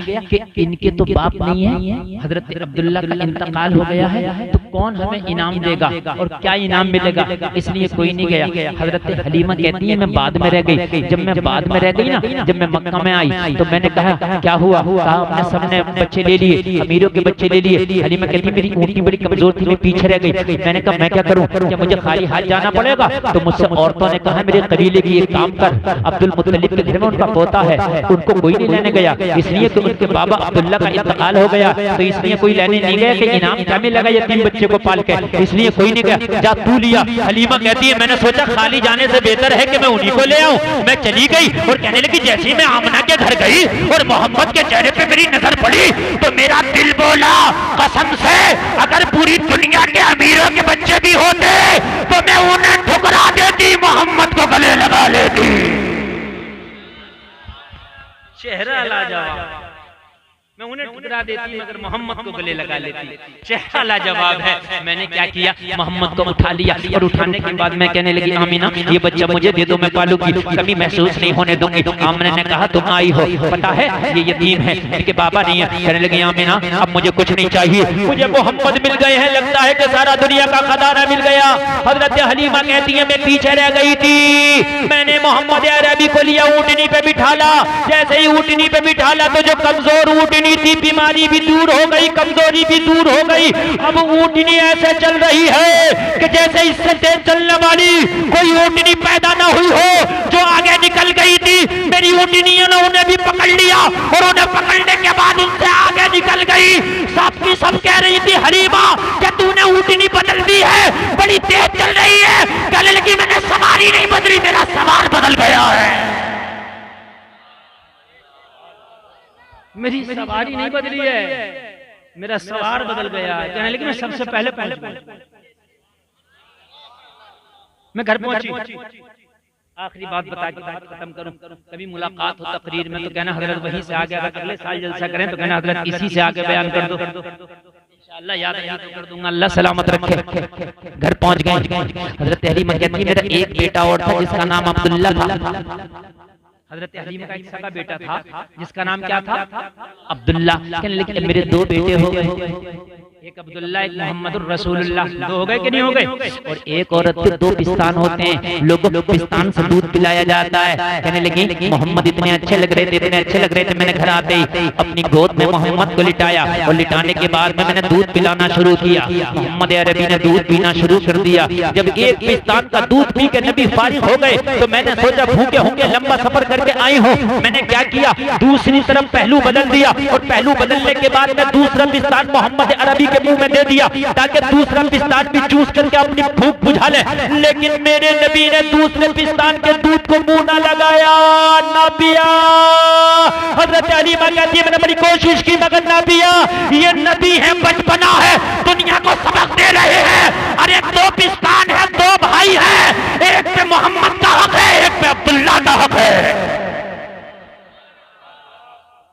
S1: कि इनके तो बाप नहीं है, हजरत अब्दुल्ला का इंतकाल हो गया है, तो कौन हमें इनाम देगा और क्या इनाम मिलेगा, इसलिए कोई नहीं गया। हजरत हलीमा कहती है मैं बाद में रह गई। जब मैं बाद में रह गई ना, जब मैं मक्का में आई तो मैंने कहा क्या हुआ? कहा हमने सबने बच्चे ले लिए, अमीरों के बच्चे ले लिए। हलीमा कहती है मेरी ऊँटनी बड़ी कमजोर थी, मैं पीछे रह गई। मैंने कहा मैं क्या करूँ, क्या मुझे खाली हाथ जाना पड़ेगा? तो मुझसे औरतों ने कहा मेरे कबीले की एक काम कर, अब्दुल मुत्तलिब के घर में उनका पोता है, उनको कोई नहीं लेने गया, इसलिए कि उनके बाबा अब्दुल्ला का इंतकाल हो गया, तो इसलिए कोई लेने नहीं गया कि इनाम क्या मिलेगा, ये 3 बच्चे बच्चे को पाल के, इसलिए कोई नहीं गया, जा तू लिया। हलीमा कहती है मैंने सोचा खाली जाने से बेहतर है कि मैं उन्हीं को ले आऊं। मैं चली गई और कहने लगी जैसे ही मैं आमना के घर गई और मोहम्मद के चेहरे पे मेरी नजर पड़ी तो मेरा दिल बोला कसम से अगर पूरी दुनिया के अमीरों के बच्चे भी होते तो मैं उन्हें ठुकरा देती, मोहम्मद को गले लगा लेती। चेहरा लाजवाब, मैं उन्हें ठुकरा देती मगर मोहम्मद को गले लगा लेती। चेहरा लाजवाब है। मैंने क्या किया, मोहम्मद को उठा लिया और उठाने के बाद मैं कहने लगी आमीना ये बच्चा मुझे दे दो, मैं पालूंगी, कभी महसूस नहीं होने दूंगी। आमिना ने कहा तुम आई हो, पता है ये यतीम है, इनके बाबा नहीं है। कहने लगी आमीना अब मुझे कुछ नहीं चाहिए, मुझे मोहम्मद मिल गए हैं, लगता है कि सारा दुनिया का खजाना मिल गया। हजरत हलीमा कहती है मैं पीछे रह गई थी, मैंने मोहम्मद अरबी को लिया, ऊँटनी पे बिठाला। जैसे ही ऊँटनी पे बिठाला तो जो कमजोर ऊँटनी थी बीमारी भी दूर हो गई, कमजोरी भी दूर हो गई। अब ऊँटनी ऐसे चल रही है कि जैसे इससे तेज चलने वाली कोई ऊँटनी पैदा ना हुई हो। जो आगे निकल गई थी मेरी ऊँटनियों ने उन्हें भी पकड़ लिया और उन्हें पकड़ने के बाद उनसे आगे निकल गई। सब की सब कह रही थी हलीमा क्या तूने ऊँटनी बदल दी है, बड़ी तेज चल रही है। कहने लगी मैंने सवारी नहीं बदली, मेरा सवार बदल गया है, मेरी सवारी नहीं बदली है, मेरा सवार बदल गया है। कहने लगी मैं सबसे पहले मैं घर पहुंची। आखिरी बात बता के बात खत्म करूं, कभी मुलाकात हो तकरीर में तो कहना हजरत वहीं से आगे, अगर अगले साल जलसा करें तो कहना हजरत इसी से आगे बयान कर दो, इंशाअल्लाह याद कर दूंगा। अल्लाह सलामत रखे। घर पहुंच गए। हजरत हलीमा कहती मेरा एक बेटा और था जिसका नाम अब्दुल्ला था। हजरत हलीमा का एक सगा बेटा था जिसका नाम क्या था, अब्दुल्ला। कहने लगे मेरे दो बेटे हो गए, एक अब्दुल्ला एक मोहम्मदुर रसूलुल्लाह। दो हो गए कि नहीं हो गए? और एक औरत के दो पिस्तान होते हैं, लोगों को पिस्तान से दूध पिलाया जाता है। कहने लगी मोहम्मद इतने अच्छे लग रहे थे, इतने अच्छे लग रहे थे, मैंने घर आते ही अपनी गोद में मोहम्मद को लिटाया और लिटाने के बाद में मैंने दूध पिलाना शुरू किया। मोहम्मद अरबी ने दूध पीना शुरू कर दिया। जब एक पिस्तान का दूध पी के नबी फारिग हो गए तो मैंने सोचा भूखे होंगे, लंबा सफर करके आई हो। मैंने क्या किया, दूसरी तरफ पहलू बदल दिया और पहलू बदलने के बाद में दूसरा पिस्तान मोहम्मद अरबी के मुंह में दे दिया ताकि दूसरा पिस्तान भी चूस करके अपनी भूख बुझा ले। लेकिन मेरे नबी ने दूसरे पिस्तान के दूध को मुंह ना लगाया, ना पिया। हजरत हलीमा कहती है मैंने बड़ी कोशिश की मगर ना पिया। ये नबी है, बचपना है, दुनिया को सबक दे रहे हैं। अरे दो पिस्तान है, दो भाई है, एक पे मोहम्मद का हक है, एक पे अब्दुल्ला का हक है।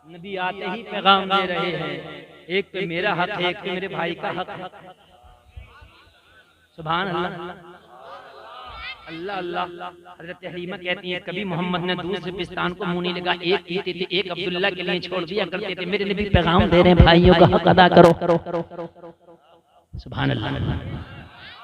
S1: नबी आते ही पैगाम दे रहे हैं, एक पे मेरा हक है, एक पे मेरे भाई का हक है। सुभान अल्लाह, अल्लाह अल्लाह। हजरत हलीमा कहती है कभी मोहम्मद ने दूसरे पिस्तान को मुंह नहीं लगा, एक पीते थे, एक अब्दुल्ला के लिए छोड़ दिया करते थे। मेरे नबी पैगाम दे रहे हैं भाइयों का हक अदा करो। सुभान अल्लाह।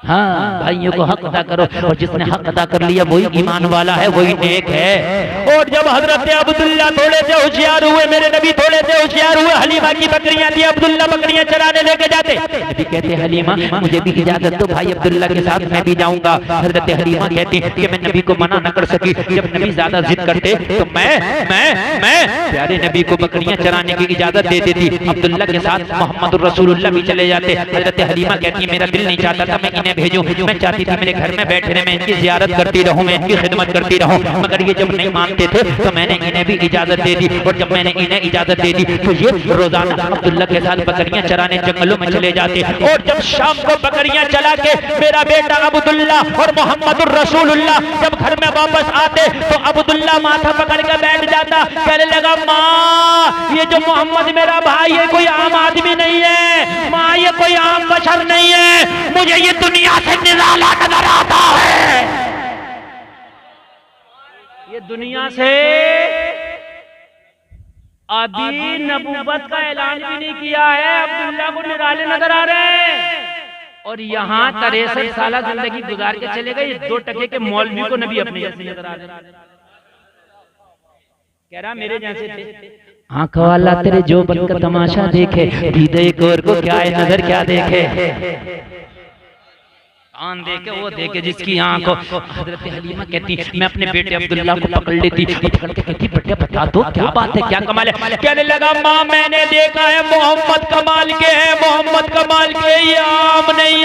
S1: हाँ, भाइयों को हक अदा करो और जिसने हक अदा कर लिया वही ईमान वाला है, वही नेक है। और जब हजरत अब्दुल्ला थोड़े से होशियार हुए, मेरे नबी थोड़े से होशियार हुए, हलीमा की बकरियां थी, अब्दुल्ला बकरियां चराने लेके जाते। नबी कहते हलीमा मुझे भी इजाजत दो, भाई अब्दुल्ला के साथ मैं भी जाऊंगा। हजरत हलीमा कहती कि मैं नबी को मना न कर सकी। जब नबी ज्यादा जिद करते तो मैं प्यारे नबी को बकरियां चराने की इजाजत दे देती। अब्दुल्ला के साथ मोहम्मद रसूलुल्लाह भी चले जाते। हजरत हलीमा कहती मेरा दिल नहीं चाहता था मैं इन्हें भेजूं, मैं चाहती थी मेरे घर में बैठे रहे, मैं इनकी जियारत करती रहूं, मैं इनकी खिदमत करती रहूं। मगर ये जब नहीं मानते थे तो मैंने इन्हें भी इजाजत दे दी। और जब मैंने इन्हें इजाजत दे दी तो ये रोजाना अब्दुल्ला के साथ बकरियां चराने जंगलों में चले जाते। और जब शाम को बकरियां चला के मेरा बेटा अब्दुल्ला और मोहम्मद रसूलुल्लाह जब घर में वापस आते तो अब्दुल्ला माथा पकड़ के बैठ जाता। कहने लगा माँ ये जो मोहम्मद मेरा भाई है कोई आम आदमी नहीं है, माँ ये कोई आम बशर नहीं है, मुझे ये दुनिया से निराला नजर आता है। ये दुनिया से अभी नबूवत का ऐलान भी नहीं किया है, अब्दुल्ला को निराले नजर आ रहे हैं। और यहाँ 63 साल जिंदगी गुजार के चले गए, 2 टके के मौलवी को नबी अपने जैसे नजर आ रहे। कह रहा मेरे जैसे थे। आंख वाला तेरे जो बन का तमाशा देखे, हृदय कोर को क्या है नजर क्या देखे। कान देखे वो देखे जिसकी आंख हो। हजरत हलीमा कहती मैं अपने बेटे अब्दुल्ला को पकड़ लेती, पकड़ के कहती बेटे बता दो क्या बात है, क्या कमाल है। कहने लगा माँ मैंने देखा है मोहम्मद कमाल के हैं, मोहम्मद कमाल के, ये आम नहीं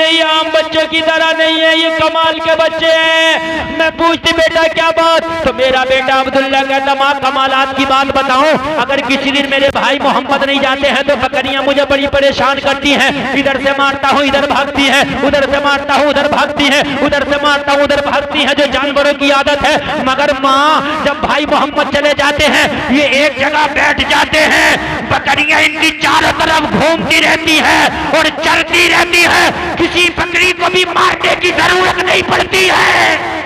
S1: की तरह नहीं है, ये कमाल के बच्चे हैं। मैं पूछती बेटा क्या बात, तो मेरा बेटा अब्दुल्ला कहता माँ कमालात की बात बताऊं, अगर किसी दिन मेरे भाई मोहम्मद नहीं जाते हैं तो बकरियां मुझे बड़ी परेशान करती हैं, इधर से मारता हूँ इधर भागती है, उधर से मारता हूँ उधर भागती है, उधर से मारता हूँ उधर भागती है, जो जानवरों की आदत है। मगर माँ जब भाई मोहम्मद चले जाते हैं ये एक जगह बैठ जाते हैं, बकरियां इनकी चारों तरफ घूमती रहती है और चलती रहती है, किसी बकरी को भी मारने की जरूरत नहीं पड़ती है।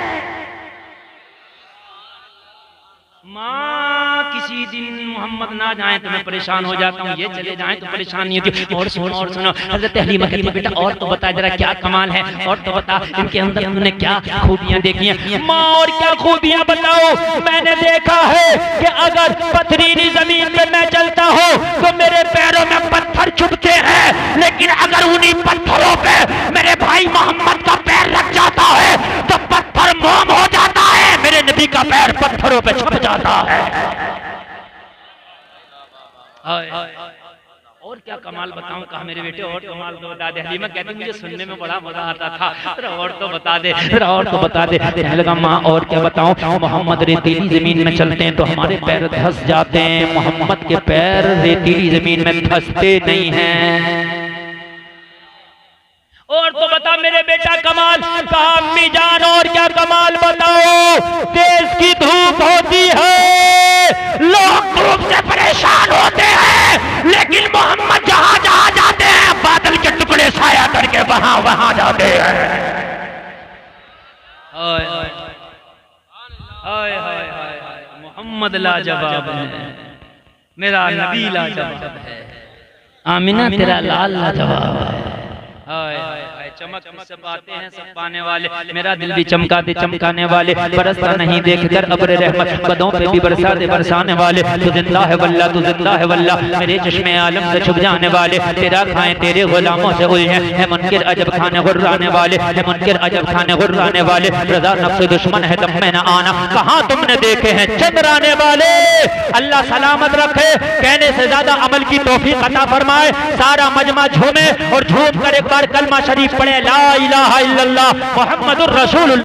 S1: माँ किसी दिन मोहम्मद ना जाए तो मैं परेशान हो जाता हूँ, ये चले जाएं तो परेशान नहीं होती। और सुनो हज़रत हलीमा कहती बेटा और तो बता जरा क्या कमाल है, और तो बता इनके अंदर तुमने क्या खूबियां देखी हैं। माँ और क्या खूबियां बताओ, मैंने देखा है कि अगर पथरीली जमीन पे मैं चलता हूँ तो मेरे पैरों में पत्थर चुभते हैं, लेकिन अगर उन्हीं पत्थरों पे मेरे भाई मोहम्मद का पैर लग जाता है तो पत्थर मोम हो जाता है, मेरे नबी का पैर पत्थरों पे छुप जाता है। और क्या कमाल बताऊं, कहा मेरे बेटे और कमाल तो बता दे। हलीमा कहती मुझे सुनने में बड़ा मजा आता था, और तो बता दे, और तो बता दे। कहने लगा माँ और क्या बताऊं, मोहम्मद रेतीली जमीन में चलते हैं तो हमारे पैर धंस जाते हैं, मोहम्मद के पैर रेतीली जमीन में धंसते नहीं हैं। और तो बता मेरे बेटा कमाल, कहा अम्मी जान और क्या कमाल बताओ, देश की धूप होती है, लोग धूप से परेशान होते हैं, लेकिन मोहम्मद जहां जहां जाते हैं बादल के टुकड़े साया करके वहां वहां जाते हैं। मोहम्मद लाजवाब है, मेरा नबी लाजवाब है, आमिना तेरा लाल लाजवाब है। चमक सब आते हैं सब पाने वाले, मेरा दिल भी चमकाते चमकाने वाले, बरसता नहीं देखकर अब्र रहमत, बदों पे भी बरसाते बरसाने वाले, तू जिंदा है वल्ला तू जिंदा है वल्ला, मेरे चश्मे आलम से छुप जाने वाले, तेरा खाएं तेरे गुलामों से उलझे है मुनकिर अजब खाने गुर्राने वाले, है मुनकिर अजब खाने गुर्राने वाले, रज़ा नफ्स दुश्मन है दम में न आना, कहाँ तुमने देखे हैं चंद्राने वाले। अल्लाह सलामत रखे, कहने से ज्यादा अमल की तौफीक अता फरमाए। सारा मजमा झूमे और झूम कर एक बार कलमा शरीफ पढ़े, ला इलाहा इल्लल्लाह मुहम्मदुर रसूलुल्लाह।